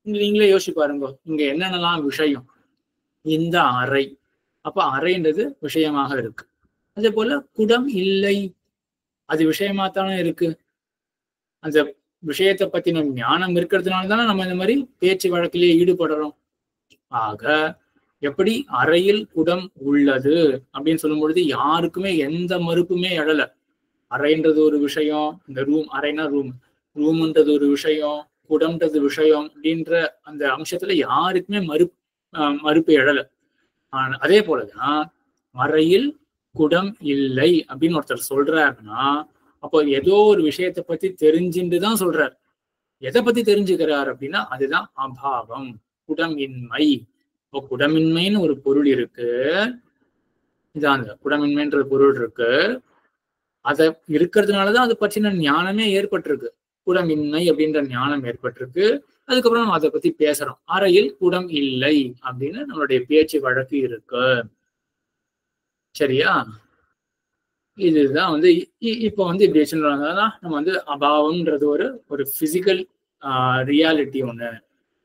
[SPEAKER 1] நீங்களே யோசிச்சு பாருங்க, இங்க என்னென்னலாம் விஷயம்? இந்த அறை, அப்ப அறைன்றது விஷயமாக இருக்கு. அதே போல குடம் இல்லை, அது விஷயமாத்தானே இருக்கு. அந்த விஷயத்தை பத்தின ஞானம் இருக்கிறதுனால தானே நம்ம இந்த மாதிரி பேச்சு வழக்கிலேயே ஈடுபடுறோம். ஆக எப்படி அறையில் குடம் உள்ளது அப்படின்னு சொல்லும் பொழுது யாருக்குமே எந்த மறுப்புமே எழல. அறைன்றது ஒரு விஷயம், இந்த அறைனா ரூம்ன்றது ஒரு விஷயம், குடம்ன்றது விஷயம் அப்படின்ற அந்த அம்சத்துல யாருக்குமே மறுப்பு எழல. அதே போலதான் அறையில் குடம் இல்லை அப்படின்னு ஒருத்தர் சொல்றாருன்னா அப்போ ஏதோ ஒரு விஷயத்தை பத்தி தெரிஞ்சுட்டுதான் சொல்றாரு. எதை பத்தி தெரிஞ்சுக்கிறார் அப்படின்னா அதுதான் அபாவம், குடமின்மை. இப்போ குடமின்மைன்னு ஒரு பொருள் இருக்கு, இதான் அந்த குடமின்மைன்ற பொருள் இருக்கு. அதை இருக்கிறதுனாலதான் அதை பற்றின ஞானமே ஏற்பட்டிருக்கு. குடமின்மை அப்படின்ற ஞானம் ஏற்பட்டிருக்கு. அதுக்கப்புறம் நம்ம அதை பத்தி பேசுறோம். அறையில் குடம் இல்லை அப்படின்னு நம்மளுடைய பேச்சு வழக்கு இருக்கு. சரியா? இதுதான் இப்போ இப்படி வச்சுருந்தாங்கன்னா நம்ம அபாவம்ன்றது ஒரு பிசிக்கல் ரியாலிட்டி ஒண்ணு,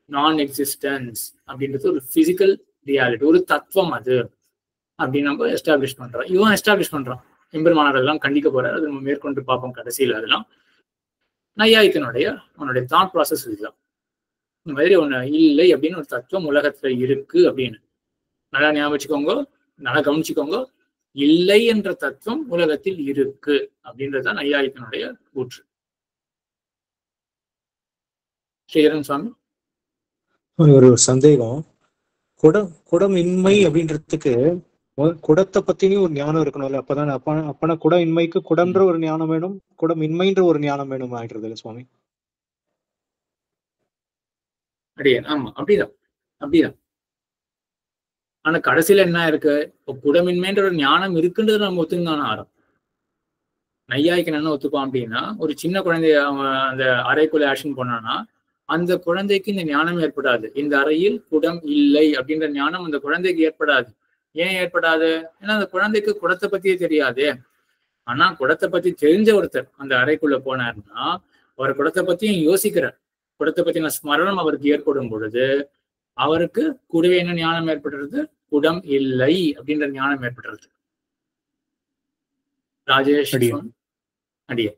[SPEAKER 1] நான் எக்ஸிஸ்டன்ஸ் அப்படின்றது ஒரு பிசிக்கல் ரியாலிட்டி, ஒரு தத்துவம் அது அப்படின்னு நம்ம எஸ்டாப்ளிஷ் பண்றோம். இவன் எஸ்டாப்ளிஷ் பண்றான், எம்பெருமானார் எல்லாம் கண்டிக்க போறாரு. அது நம்ம மேற்கொண்டு பார்ப்போம் கடைசியில். அதெல்லாம் நையாயிக்கனுடைய அவனுடைய தாட் ப்ராசஸ் இதுதான். இந்த மாதிரி ஒண்ணு இல்லை அப்படின்னு ஒரு தத்துவம் உலகத்துல இருக்கு அப்படின்னு நல்லா ஞாபகம் வச்சுக்கோங்க, நல்லா கவனிச்சுக்கோங்க. இல்லை என்ற தத்துவம் உலகத்தில் இருக்கு அப்படின்றதுதான் நையாயிக்கனுடைய கூற்று. ஸ்ரீதரன் சுவாமி,
[SPEAKER 3] ஒரு சந்தேகம். குடமின்மை அப்படின்றதுக்கு குடத்தை பத்தினே ஒரு ஞானம் இருக்கணும்ல? அப்பதானே அப்பனா குடம் இன்மைக்கு குடம்ன்ற ஒரு ஞானம் வேணும், குடமின்மைன்ற ஒரு ஞானம் வேணும் ஆயிடுறது இல்ல சுவாமி?
[SPEAKER 1] ஆமா, அப்படிதான். ஆனா கடைசியில என்ன இருக்கு? இப்போ குடமின்மைன்ற ஒரு ஞானம் இருக்குன்றது நம்ம ஒத்துந்தான ஆரம். நையாய்க்கு என்ன ஒத்துப்பான் அப்படின்னா, ஒரு சின்ன குழந்தைய அவன் அந்த அறைக்குள்ள ஆக்ஷன் பண்ணானா அந்த குழந்தைக்கு இந்த ஞானம் ஏற்படாது. இந்த அறையில் குடம் இல்லை அப்படின்ற ஞானம் அந்த குழந்தைக்கு ஏற்படாது. ஏன் ஏற்படாது? ஏன்னா அந்த குழந்தைக்கு குடத்தை பத்தியே தெரியாது. ஆனா குடத்தை பத்தி தெரிஞ்ச ஒருத்தர் அந்த அறைக்குள்ள போனாருன்னா அவர் குடத்தை பத்தியும் யோசிக்கிறார். குடத்தை பத்தின ஸ்மரணம் அவருக்கு ஏற்படும் பொழுது அவருக்கு கூடவே என்ன ஞானம் ஏற்படுறது? குடம் இல்லை அப்படின்ற ஞானம் ஏற்படுறது. ராஜேஷ் அடியே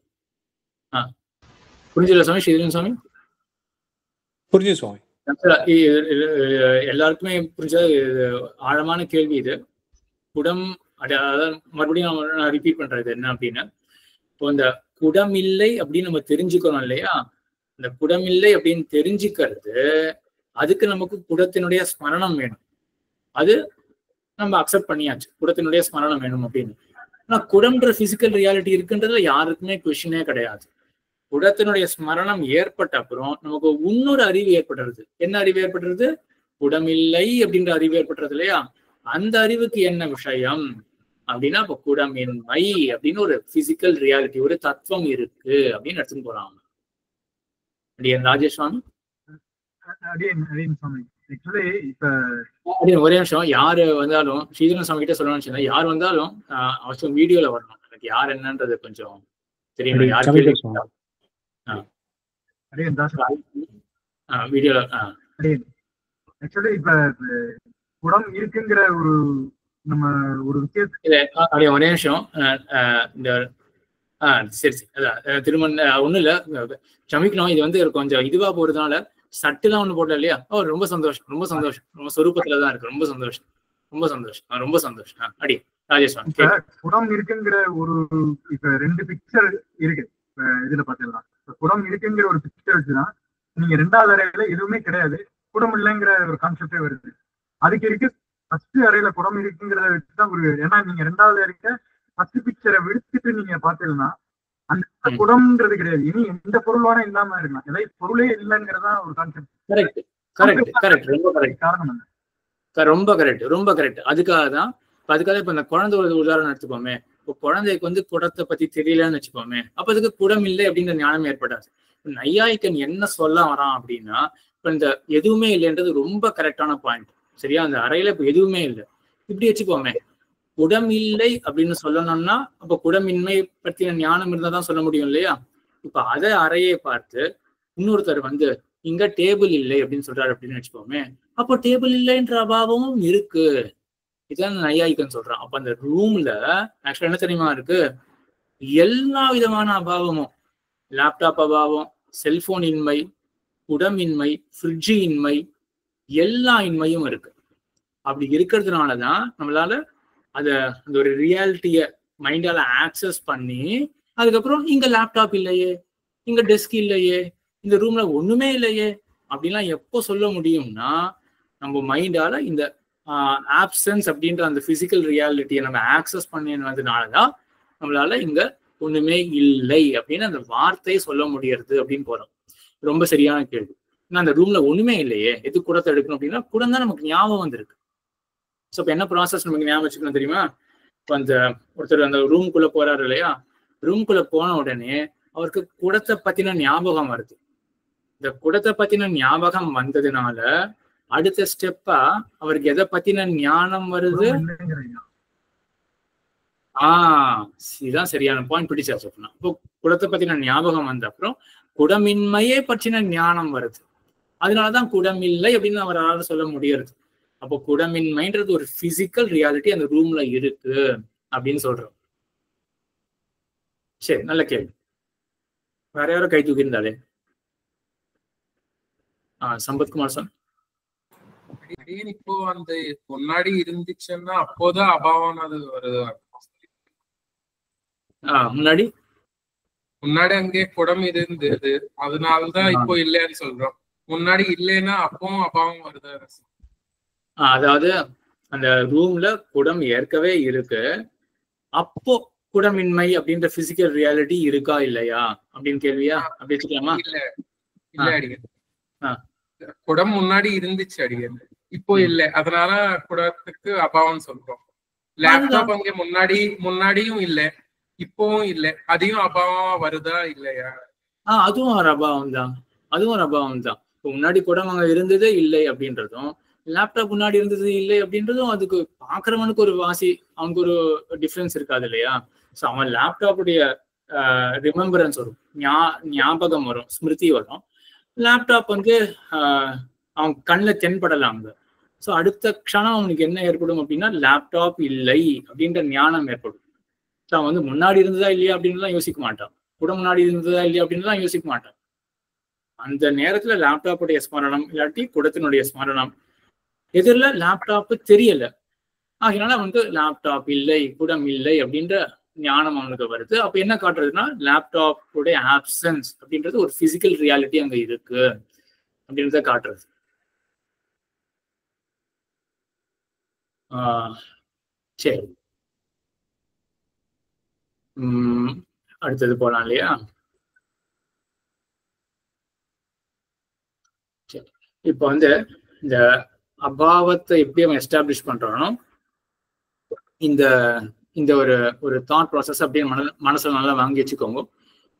[SPEAKER 1] புரிஞ்சல சுவாமி? ஸ்ரீதரன் சுவாமி
[SPEAKER 3] புரிஞ்சு சுவாமி.
[SPEAKER 1] எல்லாருக்குமே புரிஞ்ச ஆழமான கேள்வி இது. குடம் அதாவது மறுபடியும் நான் ரிப்பீட் பண்றது என்ன அப்படின்னா, இப்போ இந்த குடம் இல்லை அப்படின்னு நம்ம தெரிஞ்சுக்கணும் இல்லையா? இந்த குடம் இல்லை அப்படின்னு தெரிஞ்சுக்கிறது, அதுக்கு நமக்கு குடத்தினுடைய ஸ்மரணம் வேணும். அது நம்ம அக்செப்ட் பண்ணியாச்சு, குடத்தினுடைய ஸ்மரணம் வேணும் அப்படின்னு. ஆனா குடம்ன்ற பிசிக்கல் ரியாலிட்டி இருக்குன்றதுல யாருக்குமே கொஸ்டினே கிடையாது. குடத்தினுடைய ஸ்மரணம் ஏற்பட்ட அப்புறம் நமக்கு இன்னொரு அறிவு ஏற்படுறது. என்ன அறிவு ஏற்படுறது? குடமில்லை அப்படின்ற அறிவு ஏற்படுறது இல்லையா? அந்த அறிவுக்கு என்ன விஷயம் அப்படின்னா, இப்போ குடமின்மை அப்படின்னு ஒரு பிசிக்கல் ரியாலிட்டி, ஒரு தத்துவம் இருக்கு அப்படின்னு எடுத்துன்னு போறாங்க. அடியன் ராஜேஷ் சுவாமி.
[SPEAKER 7] அடியன் சுவாமி, ஆக்சுவலி இப்ப
[SPEAKER 1] ஒரே நிமிஷம், யாரு வந்தாலும் ஸ்ரீதரன் சாமி கிட்ட சொல்லணும்னு யார் வந்தாலும் அவசியம் வீடியோல வரணும். எனக்கு யார் என்னன்றது கொஞ்சம் தெரியணும். யார்
[SPEAKER 3] சாமி
[SPEAKER 1] கேள்வி
[SPEAKER 3] பேசுவோம்.
[SPEAKER 1] வீடியோல
[SPEAKER 7] ஆக்சுவலி இப்ப குடம் இருக்குங்கிற ஒரு நம்ம ஒரு விஷயத்தை
[SPEAKER 1] அப்படியே ஒரே நிமிஷம். இந்த சரி சரி, அதான் திருமண ஒண்ணும் இல்ல, சமிக்கணும். இது வந்து கொஞ்சம் இதுவா போறதுனால சட்டுலாம் ஒண்ணு போட்டல இல்லையா? ரொம்ப சந்தோஷம், ரொம்ப சந்தோஷம். ரொம்ப சொரூபத்துலதான் இருக்கு. ரொம்ப சந்தோஷம், ரொம்ப சந்தோஷம், ரொம்ப சந்தோஷம். அடி ராஜேஷ்
[SPEAKER 7] குடம் இருக்குங்கிற ஒரு இப்ப 2 பிக்சர் இருக்கு இதுல பாத்தீங்கன்னா. குடம் இருக்குங்கிற ஒரு பிக்சர் வச்சுதான் நீங்க 2வது அறையில எதுவுமே கிடையாது, குடம் இல்லைங்கிற ஒரு கான்செப்டே வருது. அதுக்கு இருக்கு ஃபர்ஸ்ட் அறையில குடம் இருக்குங்கிறத வச்சுதான் ஒரு, ஏன்னா நீங்க 2வது அறைக்கு ஃபர்ஸ்ட் பிக்சரை விடுத்துட்டு நீங்க பாத்தீங்கன்னா அந்த குடம்ன்றது கிடையாது. இனி எந்த பொருளான இல்லாம இருக்கலாம், ஏதாவது பொருளே இல்லைங்கிறதா ஒரு கான்செப்ட்.
[SPEAKER 1] கரெக்ட் கரெக்ட் கரெக்ட், ரொம்ப கரெக்ட்.
[SPEAKER 7] காரணம் என்ன?
[SPEAKER 1] ரொம்ப கரெக்ட், ரொம்ப கரெக்ட். அதுக்காக தான் இப்ப இந்த குழந்தை ஒரு உதாரணம் எடுத்துப்போமே. இப்போ குழந்தைக்கு வந்து குடத்தை பத்தி தெரியலன்னு வச்சுப்போமே, அப்ப அதுக்கு குடம் இல்லை அப்படின்ற ஞானம் ஏற்படாது. நையாயிக்கன் என்ன சொல்ல வரான் அப்படின்னா, இப்ப இந்த எதுவுமே இல்லைன்றது ரொம்ப கரெக்டான பாயிண்ட். சரியா? அந்த அறையில இப்ப எதுவுமே இல்லை இப்படி வச்சுப்போமே, குடம் இல்லை அப்படின்னு சொல்லணும்னா அப்ப குடமின்மை பற்றின ஞானம் இருந்தா தான் சொல்ல முடியும் இல்லையா? இப்ப அதை அறையை பார்த்து இன்னொருத்தர் வந்து இங்க டேபிள் இல்லை அப்படின்னு சொல்றாரு அப்படின்னு வச்சுப்போமே, அப்போ டேபிள் இல்லைன்ற அபாவமும் இருக்கு. இதான் நையாயிக்கன் சொல்றான். அப்ப அந்த ரூம்ல ஆக்சுவலா என்ன தெரியுமா இருக்கு? எல்லா விதமான அபாவமும், லேப்டாப் அபாவம், செல்போன் இன்மை, குடமின்மை, ஃப்ரிட்ஜு இன்மை, எல்லா இன்மையும் இருக்கு. அப்படி இருக்கிறதுனாலதான் நம்மளால அந்த ஒரு ரியாலிட்டிய மைண்டால ஆக்சஸ் பண்ணி அதுக்கப்புறம் இங்க லேப்டாப் இல்லையே, இங்க டெஸ்க் இல்லையே, இந்த ரூம்ல ஒண்ணுமே இல்லையே அப்படின்லாம் எப்போ சொல்ல முடியும்னா, நம்ம மைண்டால இந்த ஆப்சன்ஸ் அப்படின்ற அந்த பிசிக்கல் ரியாலிட்டியை நம்ம ஆக்சஸ் பண்ணதுனாலதான் நம்மளால இங்க ஒண்ணுமே இல்லை அப்படின்னு அந்த வார்த்தையை சொல்ல முடியறது அப்படின்னு போறோம். ரொம்ப சரியான கேள்வி. ஏன்னா அந்த ரூம்ல ஒண்ணுமே இல்லையே, எது குடத்தை எடுக்கணும் அப்படின்னா குடம் தான் நமக்கு ஞாபகம் வந்திருக்கு. ஸோ இப்போ என்ன ப்ராசஸ் நமக்கு ஞாபகம் வச்சுக்கணும் தெரியுமா? இப்போ அந்த ஒருத்தர் அந்த ரூம்குள்ள போறாரு இல்லையா, ரூம்குள்ள போன உடனே அவருக்கு குடத்தை பத்தின ஞாபகம் வருது. இந்த குடத்தை பத்தின ஞாபகம் வந்ததுனால அடுத்த ஸ்டெப்பா அவருக்கு எதை பத்தின ஞானம் வருது? இதுதான் சரியான பாயிண்ட், பிடிச்சா சொல்லணும். இப்போ குடத்தை பத்தின ஞாபகம் வந்த அப்புறம் குடமின்மையே பற்றின ஞானம் வருது. அதனாலதான் குடமில்லை அப்படின்னு அவரால் சொல்ல முடியறது. அப்போ குடமின்மைன்றது ஒரு பிசிக்கல் ரியாலிட்டி அந்த ரூம்ல இருக்கு அப்படின்னு சொல்றோம். சரி, நல்ல கேள்வி. வேற யாரோ கை தூக்கியிருந்தாலே? சம்பத்குமார் சார்.
[SPEAKER 8] இப்போ அந்த முன்னாடி இருந்துச்சுன்னா அப்போதான் அபாவம் அது வருது. முன்னாடி அங்கே குடம் இருந்தது, அதனாலதான் இப்போ இல்லைன்னு சொல்றோம். முன்னாடி இல்லைன்னா அப்பவும் அபாவம் வருது.
[SPEAKER 1] அதாவது அந்த ரூம்ல குடம் ஏற்கவே இருக்கு, அப்போ குடமின்மை அப்படின்ற பிசிக்கல் ரியாலிட்டி இருக்கா இல்லையா அப்படின்னு கேள்வியா? அப்படி வச்சுக்கலாமா?
[SPEAKER 8] இல்ல இல்ல அடிக்க, குடம் முன்னாடி இருந்துச்சு அடிக்க, இப்போ இல்ல, அதனால குடத்துக்கு அபாவம் சொல்றோம். லேப்டாப் அங்கே முன்னாடியும் இல்ல, இப்பவும் இல்ல, அதையும் அபாவமா வருதா இல்லையா?
[SPEAKER 1] அதுவும் ஒரு அபாவம் தான், அதுவும் ஒரு அபாவம் தான். இப்போ முன்னாடி குடம் அங்க இருந்ததே இல்லை அப்படின்றதும், லேப்டாப் முன்னாடி இருந்தது இல்லை அப்படின்றதும் அதுக்கு பாக்குறவனுக்கு ஒரு வாசி, அவனுக்கு ஒரு டிஃபரன்ஸ் இருக்காது இல்லையா? ஸோ அவன் லேப்டாப்புடைய ரிமெம்பரன்ஸ் வரும், ஞாபகம் வரும், ஸ்மிருதி வரும். லேப்டாப் வந்து அவன் கண்ணில் தென்படலாம். ஸோ அடுத்த க்ஷணம் அவனுக்கு என்ன ஏற்படும் அப்படின்னா லேப்டாப் இல்லை அப்படின்ற ஞானம் ஏற்படும். ஸோ அவன் வந்து முன்னாடி இருந்ததா இல்லையா அப்படின்லாம் யோசிக்க மாட்டான், கூட முன்னாடி இருந்ததா இல்லையா அப்படின்லாம் யோசிக்க மாட்டான். அந்த நேரத்துல லேப்டாப்புடைய ஸ்மரணம் இல்லாட்டி குடத்தினுடைய ஸ்மரணம், எதிரில் லேப்டாப்பு தெரியல, அதனால வந்து லேப்டாப் இல்லை குடம் இல்லை அப்படின்ற ஞானம் அவனுக்கு வருது. அப்ப என்ன காட்டுறதுன்னா லேப்டாப்புடைய ஆப்சன்ஸ் அப்படின்றது ஒரு பிசிக்கல் ரியாலிட்டி அங்க இருக்கு அப்படின்றத காட்டுறது. சரி, அடுத்தது போலாம் இல்லையா? சரி, இப்ப வந்து இந்த அபாவத்தை எப்படி அவன் எஸ்டாப்ளிஷ் பண்றானோ இந்த இந்த ஒரு தாட் ப்ராசஸ் அப்படியே மனசுல நல்லா வாங்கி வச்சுக்கோங்க.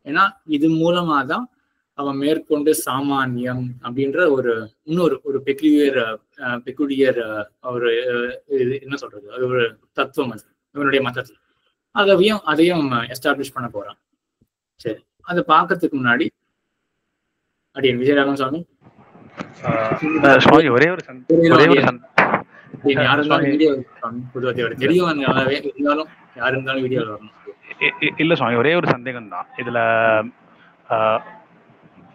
[SPEAKER 1] ஏன்னா இது மூலமா தான் அவன் மேற்கொண்டு சாமானியம் அப்படின்ற இன்னொரு பெக்குலியர் ஒரு என்ன சொல்றது, அது ஒரு தத்துவம், அது இவனுடைய மதத்தில் அதையும் எஸ்டாப்ளிஷ் பண்ண போறான். சரி, அதை பார்க்கறதுக்கு முன்னாடி அடியன் விஜயராகவன் சுவாமி
[SPEAKER 9] சுவாமி ஒரே ஒரு
[SPEAKER 1] யார் இருந்தாலும் வீடியோ தெரியும், இருந்தாலும் யார் இருந்தாலும் வீடியோவில் வரணும்.
[SPEAKER 9] இல்ல சுவாமி, ஒரே ஒரு சந்தேகம் தான். இதுல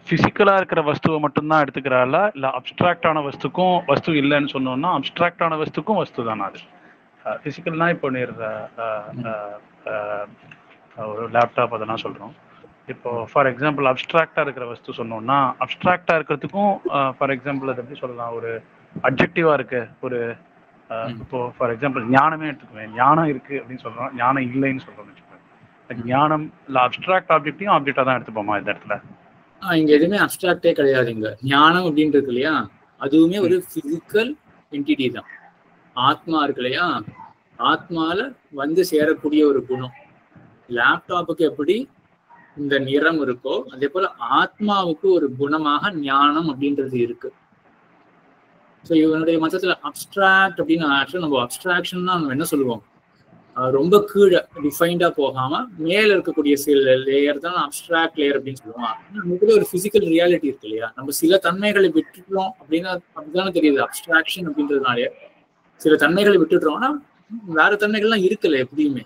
[SPEAKER 9] பிசிக்கலா இருக்கிற வஸ்துவை மட்டும்தான் எடுத்துக்கிறாளா, இல்ல அப்டிராக்டான வஸ்துக்கும் வஸ்து இல்லைன்னு சொன்னோம்னா அப்டிராக்டான வஸ்துக்கும் வஸ்து தானா? அது பிசிக்கல்னா இப்போ ஒரு லேப்டாப் அதெல்லாம் சொல்றோம். இப்போ ஃபார் எக்ஸாம்பிள் அப்டிராக்டா இருக்கிற வஸ்து சொன்னோம்னா அப்டிராக்டா இருக்கிறதுக்கும் ஃபார் எக்ஸாம்பிள் அது எப்படி சொல்லலாம், ஒரு அப்ஜெக்டிவா இருக்கு. ஒரு இப்போ ஃபார் எக்ஸாம்பிள் ஞானமே எடுத்துக்குவேன், ஞானம் இருக்கு அப்படின்னு சொல்றோம், ஞானம் இல்லைன்னு சொல்றோம்னு வச்சுக்கோங்க. ஞானம் இல்ல அப்டிராக்ட் ஆப்ஜெக்டையும் ஆப்ஜெக்டா தான் எடுத்துப்போமா இந்த இடத்துல?
[SPEAKER 1] இங்க எதுவுமே அப்டிராக்டே கிடையாதுங்க. ஞானம் அப்படின்னு இருக்கு இல்லையா, அதுவுமே ஒரு பிசிக்கல் என்டிட்டி தான். ஆத்மா இருக்கு இல்லையா, ஆத்மால வந்து சேரக்கூடிய ஒரு குணம். லேப்டாப்புக்கு எப்படி இந்த நிறம் இருக்கோ அதே போல ஆத்மாவுக்கு ஒரு குணமாக ஞானம் அப்படின்றது இருக்கு. ஸோ இவனுடைய மதத்துல அப்டிராக்ட் அப்படின்னு ஆக்சுவலாக நம்ம அப்டிராக்ஷன் தான் நம்ம என்ன சொல்லுவோம், ரொம்ப கீழே டிஃபைன்டா போகாம மேல இருக்கக்கூடிய சில லேயர் தான் அப்டிராக்ட் லேயர் அப்படின்னு சொல்லுவோம். நமக்கு ஒரு பிசிக்கல் ரியாலிட்டி இருக்கு இல்லையா, நம்ம சில தன்மைகளை விட்டுட்டோம் அப்படின்னா அப்படிதானே தெரியுது. அப்டிராக்ஷன் அப்படின்றதுனாலே சில தன்மைகளை விட்டுடுறோம், ஆனா வேற தன்மைகள்லாம் இருக்குல்ல எப்படியுமே.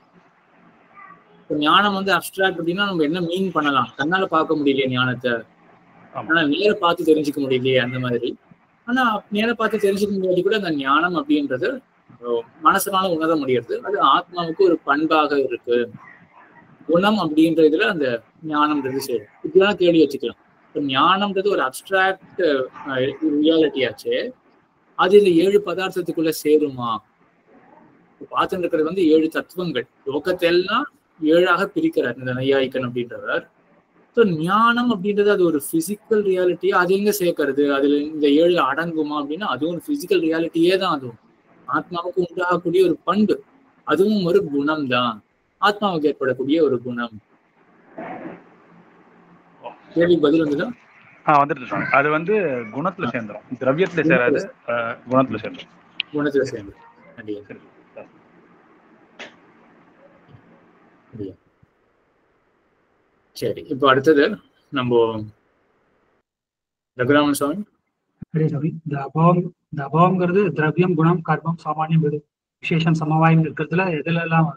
[SPEAKER 1] இப்போ ஞானம் வந்து அப்டிராக்ட் அப்படின்னா நம்ம என்ன மீன் பண்ணலாம், கண்ணால பார்க்க முடியலையே ஞானத்தை, ஆனா நேர பார்த்து தெரிஞ்சுக்க முடியலையே அந்த மாதிரி. ஆனா நேர பார்த்து தெரிஞ்சுக்க முடியாது கூட அந்த ஞானம் அப்படின்றது மனசனால உணர முடியாது. அது ஆத்மாவுக்கு ஒரு பண்பாக இருக்கு. குணம் அப்படின்ற இதுல அந்த ஞானம்ன்றது சேரும். இப்படிலாம் கேள்வி வச்சுக்கலாம். இப்போ ஞானம்ன்றது ஒரு அப்டிராக்ட் ரியாலிட்டியாச்சு, அது இந்த 7 பதார்த்தத்துக்குள்ள சேருமா? பார்த்துட்டு இருக்கிறது வந்து 7 தத்துவங்கள். லோகத்தெல்லாம் 7ஆக பிரிக்கிறார் இந்த நையாயிக்கன் அப்படின்றவர். ஸோ ஞானம் அப்படின்றது அது ஒரு பிசிக்கல் ரியாலிட்டியா, அது எங்க சேர்க்கறது, அதுல இந்த 7 அடங்குமா அப்படின்னா அதுவும் ஒரு பிசிக்கல் ரியாலிட்டியே தான். அதுவும் ஆத்மாவுக்கு உண்டாகக்கூடிய ஒரு பண்பு, அதுவும் ஒரு குணம் தான், ஆத்மாவுக்கு ஏற்படக்கூடிய ஒரு குணம். கேள்வி பதில் வந்துதான்
[SPEAKER 9] வந்துட்டு அது வந்து குணத்துல சேர்ந்துரும், திரவியத்துல சேராது, குணத்துல சேர்ந்துரும்.
[SPEAKER 1] குணத்துல சேர்ந்துரும். சரி, இப்போ அடுத்தது நம்ம ரகுராமன் சுவாமி.
[SPEAKER 10] அபாவம்ங்கிறது திரவியம், குணம், கர்மம், சாமானியம், விசேஷம், சமவாயம் இருக்கிறதுல எதுல எல்லாம்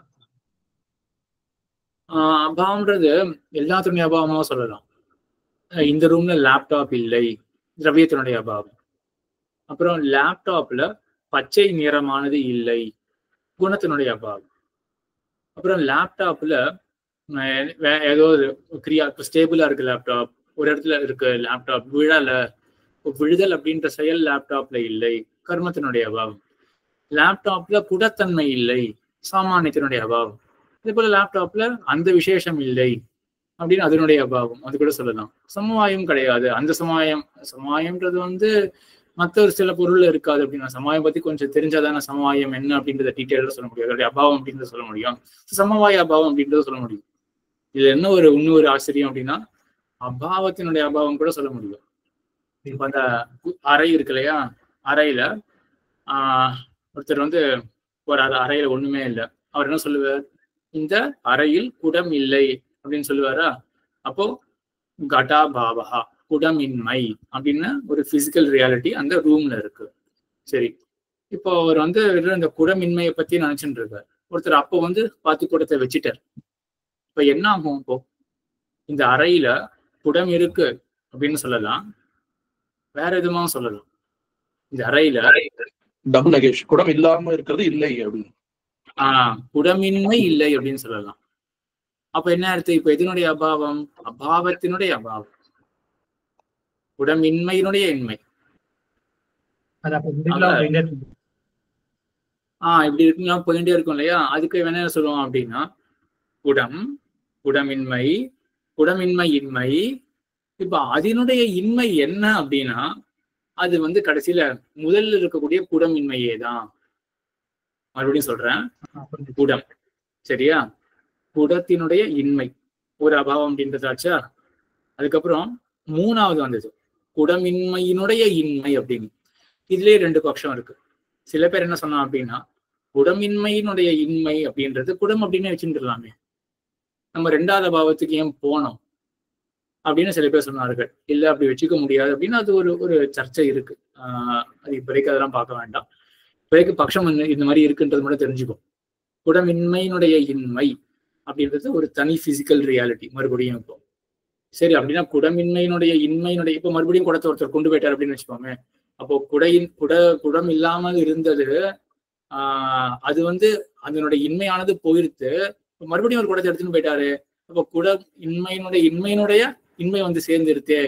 [SPEAKER 1] அபாவம்ன்றது எல்லாத்துடைய அபாவமாக சொல்லலாம். இந்த ரூம்ல லேப்டாப் இல்லை, திரவியத்தினுடைய அபாவம். அப்புறம் லேப்டாப்ல பச்சை நிறமானது இல்லை, குணத்தினுடைய அபாவம். அப்புறம் லேப்டாப்ல ஏதோ ஸ்டேபிளா இருக்கு லேப்டாப், ஒரு இடத்துல இருக்கு லேப்டாப் விழுதல் அப்படின்ற செயல் லேப்டாப்ல இல்லை, கர்மத்தினுடைய அபாவம். லேப்டாப்ல குடத்தன்மை இல்லை, சாமானியத்தினுடைய அபாவம். அதே போல லேப்டாப்ல அந்த விசேஷம் இல்லை அப்படின்னு அதனுடைய அபாவம், அது கூட சொல்லலாம். சமவாயம் கிடையாது. அந்த சமவாயம்ன்றது வந்து மற்ற ஒரு சில பொருள்ல இருக்காது அப்படின்னா, சமவாயம் பத்தி கொஞ்சம் தெரிஞ்சாதானே சமவாயம் என்ன அப்படின்றத டீட்டெயிலாக சொல்ல முடியும், அதோடைய அபாவம் அப்படின்றத சொல்ல முடியும், சமவாய அபாவம் அப்படின்றத சொல்ல முடியும். இதுல என்ன இன்னொரு ஆச்சரியம் அப்படின்னா அபாவத்தினுடைய அபாவம் கூட சொல்ல முடியும். இப்ப அந்த அறை இருக்கு இல்லையா, அறையில ஒருத்தர் வந்து ஒரு அறையில ஒண்ணுமே இல்லை, அவர் என்ன சொல்லுவார், இந்த அறையில் குடம் இல்லை அப்படின்னு சொல்லுவாரா. அப்போ கடா பாவகா, குடமின்மை அப்படின்னு ஒரு பிசிக்கல் ரியாலிட்டி அந்த ரூம்ல இருக்கு. சரி, இப்போ அவர் வந்து இந்த குடமின்மையை பத்தி நினைச்சுட்டு இருக்கார். ஒருத்தர் அப்போ வந்து பார்த்து குடத்தை வச்சுட்டார். இப்ப என்ன ஆகும், இப்போ இந்த அறையில குடம் இருக்கு அப்படின்னு சொல்லலாம், வேற எதுமா சொல்லலாம். இந்த அறையில
[SPEAKER 2] குடம் இல்லாம இருக்கிறது இல்லை அப்படின்னு,
[SPEAKER 1] குடமின்மை இல்லை அப்படின்னு சொல்லலாம். அப்ப என்ன அர்த்தம், இப்ப எதனுடைய அபாவம், அபாவத்தினுடைய அபாவம், குடமின்மையினுடைய இன்மை. இப்படி இருக்குன்னா போயிட்டே இருக்கும் இல்லையா. அதுக்கு என்ன சொல்லுவோம் அப்படின்னா குடமின்மை, குடமின்மை இன்மை. இப்ப அதனுடைய இன்மை என்ன அப்படின்னா அது வந்து கடைசியில முதல்ல இருக்கக்கூடிய குடமின்மையே தான். மறுபடியும் சொல்றேன், குடம் சரியா, குடத்தினுடைய இன்மை ஒரு அபாவம் அப்படின்றதாச்சா. அதுக்கப்புறம் மூணாவது வந்தது குடமின்மையினுடைய இன்மை அப்படின்னு. இதுலயே 2 பட்சம் இருக்கு. சில பேர் என்ன சொன்னா அப்படின்னா குடமின்மையினுடைய இன்மை அப்படின்றது குடம் அப்படின்னு வச்சுட்டுலாமே, நம்ம 2வது பாவத்துக்கு ஏன் போனோம் அப்படின்னு சில பேர் சொன்னார்கள். இல்ல அப்படி வச்சுக்க முடியாது அப்படின்னு அது ஒரு சர்ச்சை இருக்கு. அது இப்போதைக்கு அதெல்லாம் பார்க்க வேண்டாம். இப்போதைக்கு பட்சம் இந்த மாதிரி இருக்குன்றது மட்டும் தெரிஞ்சுக்கும். குடமின்மையினுடைய இன்மை அப்படின்றது ஒரு தனி பிசிக்கல் ரியாலிட்டி. மறுபடியும் இப்போ சரி அப்படின்னா குடமின்மையினுடைய இன்மையினுடைய இப்போ மறுபடியும் குடத்தை ஒருத்தர் கொண்டு போயிட்டார் அப்படின்னு வச்சுக்கோங்க. அப்போ குடம் இல்லாமல் இருந்தது, அது வந்து அதனுடைய இன்மையானது போயிருத்து, மறுபடியும் ஒரு குடத்தை எடுத்துன்னு போயிட்டாரு. அப்போ இன்மையினுடைய இன்மை வந்து சேர்ந்துருத்தே.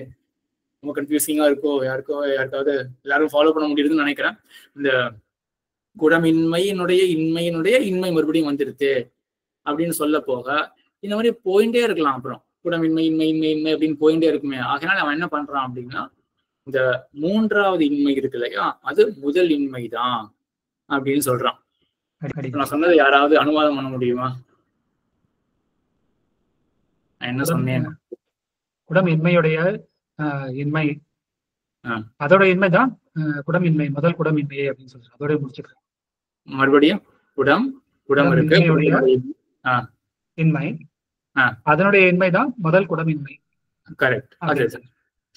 [SPEAKER 1] ரொம்ப கன்ஃபியூசிங்கா இருக்கோ யாருக்காவது எல்லாரும் ஃபாலோ பண்ண முடியுதுன்னு நினைக்கிறேன். இந்த குடமின்மையினுடைய இன்மை மறுபடியும் வந்துருது அப்படின்னு சொல்ல போக இந்த மாதிரி போயிட்டே இருக்கலாம். அப்புறம் குடமின்மை இன்மை அப்படின்னு போயிட்டே இருக்குமே. ஆகையினால அவன் என்ன பண்றான் அப்படின்னா இந்த 3வது இன்மை இருக்கு இல்லையா, அது முதல் இன்மைதான் அப்படின்னு சொல்றான். நான் சொன்னதை யாராவது அனுவாதம் பண்ண முடியுமா? என்ன சொன்னேன்?
[SPEAKER 10] குடமின்மையுடைய இன்மை, அதோட இன்மைதான் குடமின்மை, முதல் குடமின்மையை அப்படின்னு சொல்றேன். அதோட முடிச்சுக்கிறேன். மறுபடியும் குடம் இருக்கு, இன்மை, அதனுடைய இன்மைதான் முதல் குடமின்மை. கரெக்ட். அது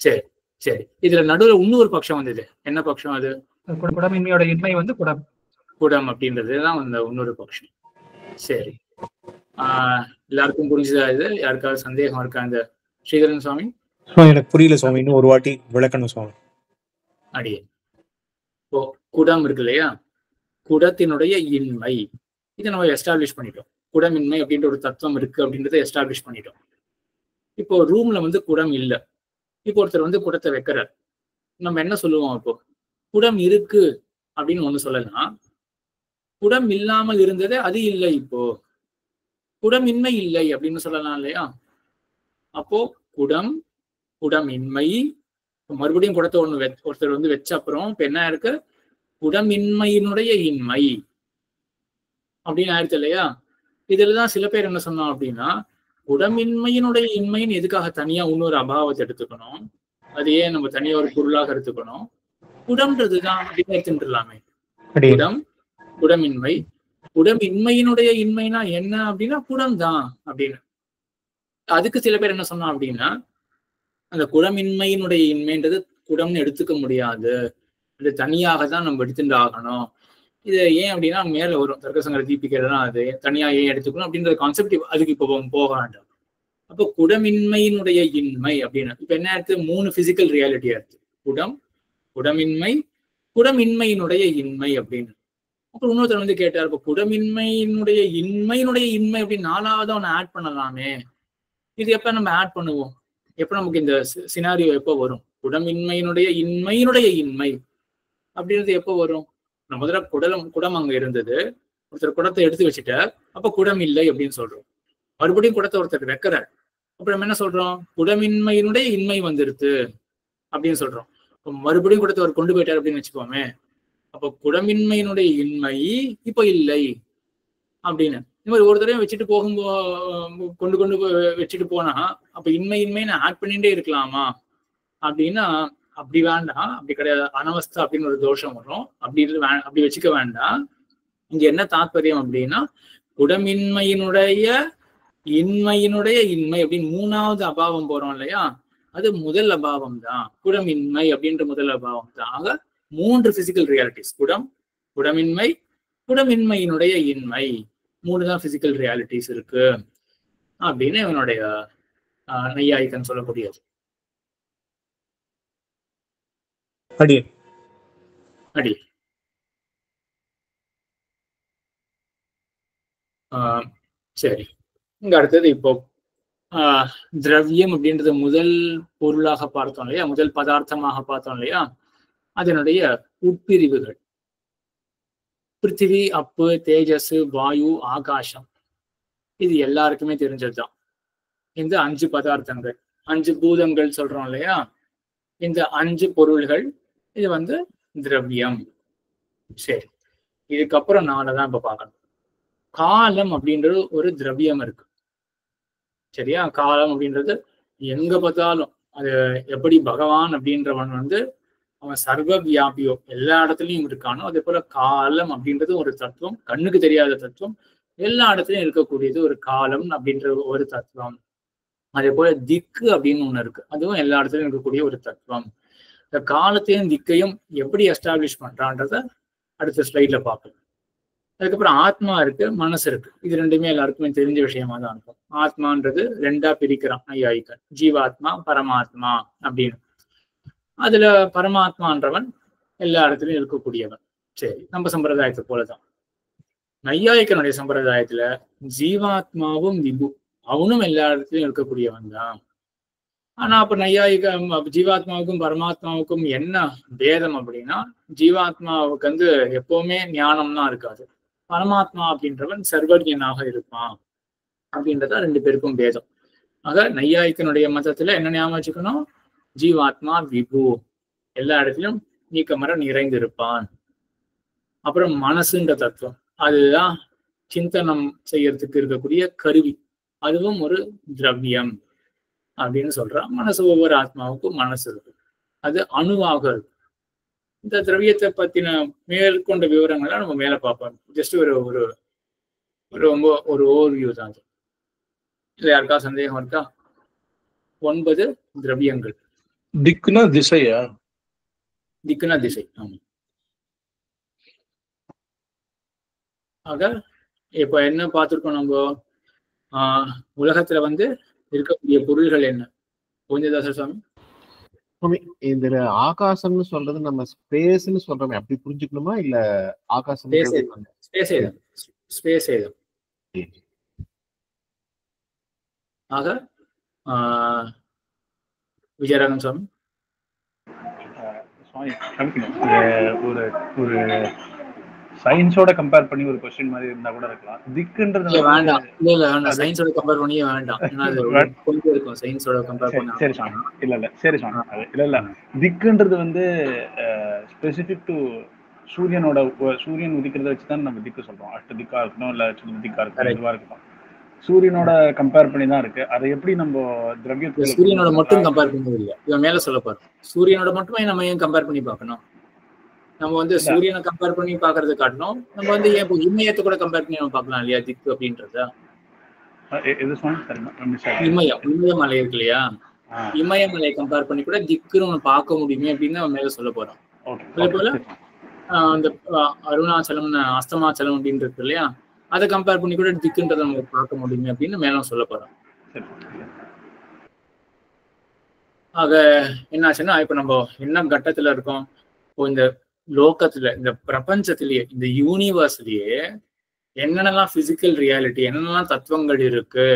[SPEAKER 10] சரி சரி. இதுல நடுவுல இன்னொரு பட்சம் வந்தது. என்ன பட்சம் அது? குடமின்மையோட இன்மை வந்து குடம் அப்படின்றதுதான் அந்த இன்னொரு பட்சம். சரி, எல்லாருக்கும் புரிஞ்சுதா? இது யாருக்காவது சந்தேகம் இருக்கா? அந்த ஸ்ரீதரன் சுவாமி
[SPEAKER 3] எனக்கு புரியல சுவாமி, இன்னும் ஒரு வாட்டி விளக்கணும் சுவாமி.
[SPEAKER 1] அடியே, இப்போ குடம் இருக்கு இல்லையா, குடத்தினுடைய இன்மை இதை நம்ம எஸ்டாப்ளிஷ் பண்ணிட்டோம். குடமின்மை அப்படின்ற ஒரு தத்துவம் இருக்கு அப்படின்றத எஸ்டாப்ளிஷ் பண்ணிட்டோம். இப்போ ரூம்ல வந்து குடம் இல்லை. இப்போ ஒருத்தர் வந்து குடத்தை வைக்கிறார். நம்ம என்ன சொல்லுவோம்? இப்போ குடம் இருக்கு அப்படின்னு ஒண்ணு சொல்லலாம். குடம் இல்லாமல் இருந்ததே அது இல்லை. இப்போ குடமின்மை இல்லை அப்படின்னு சொல்லலாம் இல்லையா? அப்போ குடமின்மை மறுபடியும் குடத்தை ஒருத்தர் வந்து வச்ச அப்புறம் இப்ப என்ன இருக்கு? குடமின்மையினுடைய இன்மை அப்படின்னு ஆயிடுச்சு இல்லையா? இதுலதான் சில பேர் என்ன சொன்னோம் அப்படின்னா குடமின்மையினுடைய இன்மைன்னு எதுக்காக தனியா இன்னொரு அபாவத்தை எடுத்துக்கணும்? அது ஏன் நம்ம தனியா ஒரு பொருளாக எடுத்துக்கணும்? குடம்ன்றதுதான் அப்படின்னு எடுத்துட்டுலாமே. குடமின்மையினுடைய இன்மைனா என்ன அப்படின்னா குடம் தான் அப்படின்னு. அதுக்கு சில பேர் என்ன சொன்னோம் அப்படின்னா அந்த குடமின்மையினுடைய இன்மைன்றது குடம்னு எடுத்துக்க முடியாது, அது தனியாக தான் நம்ம எடுத்துட்டு ஆகணும். இது ஏன் அப்படின்னா மேல வரும் தர்க்கசங்கர தீபிக்கைதான் அது தனியா ஏன் எடுத்துக்கணும் அப்படின்ற கான்செப்ட். அதுக்கு இப்போ போக வேண்டாம். அப்போ குடமின்மையினுடைய இன்மை அப்படின்னு இப்ப என்ன இருக்கு? 3 பிசிக்கல் ரியாலிட்டியா இருக்கு. குடமின்மையினுடைய இன்மை அப்படின்னு. அப்புறம் இன்னொருத்தர் வந்து கேட்டார், இப்போ குடமின்மையினுடைய இன்மை அப்படின்னு 4வது அவனை ஆட் பண்ணலாமே. இது எப்ப நம்ம ஆட் பண்ணுவோம்? எப்ப நமக்கு இந்த சினாரியோ எப்போ வரும்? குடமின்மையினுடைய இன்மை அப்படின்றது எப்போ வரும்? முதல்ல குடம் அங்க இருந்தது, ஒருத்தர் குடத்தை எடுத்து வச்சுட்டார், அப்ப குடம் இல்லை அப்படின்னு சொல்றோம். மறுபடியும் குடத்தை ஒருத்தர் வைக்கிறார், அப்புறம் என்ன சொல்றோம்? குடமின்மையினுடைய இன்மை வந்துருது அப்படின்னு சொல்றோம். மறுபடியும் குடத்தை அவர் கொண்டு போயிட்டார் அப்படின்னு வச்சுக்கோமே. அப்போ குடமின்மையினுடைய இன்மை இப்போ இல்லை அப்படின்னு இந்த மாதிரி ஒரு தடவை வச்சுட்டு கொண்டு வச்சுட்டு போனா அப்ப இன்மை நான் ஆட் பண்ணிட்டே இருக்கலாமா அப்படின்னா அப்படி வேண்டாம். அப்படி கிடையாது. அனவஸ்தா அப்படின்னு ஒரு தோஷம் வரும். அப்படி வச்சுக்க வேண்டாம். இங்க என்ன தாற்பயம் அப்படின்னா குடமின்மையினுடைய இன்மை அப்படின்னு 3வது அபாவம் போறோம் இல்லையா, அது முதல் அபாவம் தான். குடமின்மை அப்படின்ற முதல் அபாவம் தான். ஆக 3 பிசிக்கல் ரியாலிட்டிஸ், குடமின்மையினுடைய இன்மை, 3 தான் பிசிக்கல் ரியாலிட்டிஸ் இருக்கு அப்படின்னு இவனுடைய நையாயிக்கன் சொல்லக்கூடியது. அடி சரி. இங்க அடுத்தது இப்போ திரவியம் அப்படின்றது முதல் பொருளாக பார்த்தோம் இல்லையா, முதல் பதார்த்தமாக பார்த்தோம் இல்லையா, அதனுடைய உட்பிரிவுகள் பிருத்திவி, அப்பு, தேஜஸ், வாயு, ஆகாசம். இது எல்லாருக்குமே தெரிஞ்சதுதான். இந்த 5 பதார்த்தங்கள், 5 பூதங்கள் சொல்றோம் இல்லையா, இந்த 5 பொருள்கள் இது வந்து திரவியம். சரி, இதுக்கப்புறம் 4 தான் இப்ப பார்க்கணும். காலம் அப்படின்றது ஒரு திரவியம் இருக்கு. சரியா? காலம் அப்படின்றது எங்க பார்த்தாலும் அது எப்படி பகவான் அப்படின்றவன் வந்து அவன் சர்வ வியாபியோ எல்லா இடத்துலயும் இருக்கானோ, அதே போல காலம் அப்படின்றது ஒரு தத்துவம், கண்ணுக்கு தெரியாத தத்துவம், எல்லா இடத்துலயும் இருக்கக்கூடியது ஒரு காலம் அப்படின்ற ஒரு தத்துவம். அதே போல திக்கு அப்படின்னு ஒண்ணு இருக்கு, அதுவும் எல்லா இடத்துலயும் இருக்கக்கூடிய ஒரு தத்துவம். இந்த காலத்தையும் திக்கையும் எப்படி எஸ்டாப்ளிஷ் பண்றான்றத அடுத்த ஸ்லைட்ல பார்ப்போம். அதுக்கப்புறம் ஆத்மா இருக்கு, மனசு இருக்கு. இது ரெண்டுமே எல்லாருக்குமே தெரிஞ்ச விஷயமா தான் இருக்கும். ஆத்மான்றது ரெண்டா பிரிக்கிறான் நையாயிகன், ஜீவாத்மா பரமாத்மா அப்படின்னு. அதுல பரமாத்மான்றவன் எல்லா இடத்துலயும் இருக்கக்கூடியவன். சரி, நம்ம சம்பிரதாயத்தை போலதான் நையாயிக்கனுடைய சம்பிரதாயத்துல ஜீவாத்மாவும் விபு, அவனும் எல்லா இடத்துலயும் இருக்கக்கூடியவன் தான். ஆனா அப்ப நையாயிக ஜீவாத்மாவுக்கும் பரமாத்மாவுக்கும் என்ன பேதம் அப்படின்னா, ஜீவாத்மாவுக்கு வந்து எப்பவுமே ஞானம்லாம் இருக்காது, பரமாத்மா அப்படின்றவன் சர்வஜனாக இருப்பான் அப்படின்றத ரெண்டு பேருக்கும் பேதம். ஆக நையாயிக்கனுடைய மதத்துல என்ன ஞாபகம் வச்சுக்கணும், ஜீவாத்மா விபு, எல்லா இடத்திலும் நீக்கமர நிறைந்து இருப்பான். அப்புறம் மனசுன்ற தத்துவம், அதுதான் சிந்தனம் செய்யறதுக்கு இருக்கக்கூடிய கருவி, அதுவும் ஒரு திரவியம் அப்படின்னு சொல்றான். மனசு ஒவ்வொரு ஆத்மாவுக்கும் மனசு இருக்கு, அது அணுவாக இருக்கு. இந்த திரவியத்தை பத்தின மேற்கொண்ட விவரங்கள்லாம் நம்ம மேல பார்ப்போம். ஜஸ்ட் ஒரு ஒரு ரொம்ப ஒரு ஓவர்வியூ தான் அது. இல்ல யாருக்கா சந்தேகம் இருக்கா? 9 திரவியங்கள்.
[SPEAKER 2] திக்குனா திசையா?
[SPEAKER 1] திக்குனா திசை, ஆமா. ஆக இப்ப என்ன பார்த்திருக்கோம் நம்ம, உலகத்துல வந்து இருக்கக்கூடிய பொருள்கள் என்ன? கோவிந்ததாசர் சுவாமி,
[SPEAKER 6] இந்த ஆகாசம்னு சொல்றது நம்ம ஸ்பேஸ்னு சொல்றோமே, அப்படி புரிஞ்சுக்கணுமா இல்ல ஆகாசம்?
[SPEAKER 1] ஸ்பேஸ் ஏதம். ஆக விஜயராகவன் சுவாமி,
[SPEAKER 9] ஒரு ஒரு சயின்ஸோட கம்பேர் பண்ணி ஒரு क्वेश्चन மாதிரி இருந்தா கூட இருக்கலாம். திக்குன்றது
[SPEAKER 1] வேண்டாம். இல்ல வேண்டாம், சயின்ஸோட கம்பேர் பண்ணியே வேண்டாம். ஏன்னா அது கொஞ்சம் இருக்கும் சயின்ஸோட கம்பேர் பண்ணா.
[SPEAKER 9] சரி சாமி, இல்ல சரி சாமி, இல்ல திக்குன்றது வந்து ஸ்பெசிபிக் டு சூரியன் உதிக்கிறத வச்சு தான் நம்ம திக்கு சொல்றோம். அஷ்ட திக்கா இருக்கணும், இல்ல சுத்த திக்கா இருக்கணும், இதுவா இருக்கணும். சூரியனோட கம்பேர் பண்ணி தான் இருக்கு. அதை எப்படி நம்ம திரவியத்துல
[SPEAKER 1] சூரியனோட மட்டும் கம்பேர் பண்ணது இல்லை, இவன் மேல சொல்ல பாரு. சூரியனோட மட்டுமே நம்ம ஏன் கம்பேர் பண்ணி பார்க்கணும்? நம்ம வந்து சூரியனை கம்பேர் பண்ணி பாக்குறது காட்டணும். நம்ம வந்து ஏன் இமயத்தை கூட கம்பேர் பண்ணி நம்ம பார்க்கலாம் இல்லையா திக்கு அப்படின்றத? இமயமலை இருக்கு இல்லையா, இமயமலையை கம்பேர் பண்ணி கூட திக்குன்னு ஒண்ணு பார்க்க முடியுமே அப்படின்னு நம்ம மேல சொல்ல போறோம். அதே போல அந்த அருணாச்சலம் அஸ்தமாச்சலம் அப்படின்னு இருக்கு இல்லையா, அதை கம்பேர் பண்ணி கூட திக்குன்றதை நம்ம பார்க்க முடியுமே அப்படின்னு மேலும் சொல்ல போறோம். ஆக என்னாச்சுன்னா, இப்ப நம்ம என்ன கட்டத்துல இருக்கோம், இந்த லோகத்துல, இந்த பிரபஞ்சத்திலேயே, இந்த யூனிவர்ஸ்லயே என்னென்னலாம் பிசிக்கல் ரியாலிட்டி, என்னென்னலாம் தத்துவங்கள் இருக்கு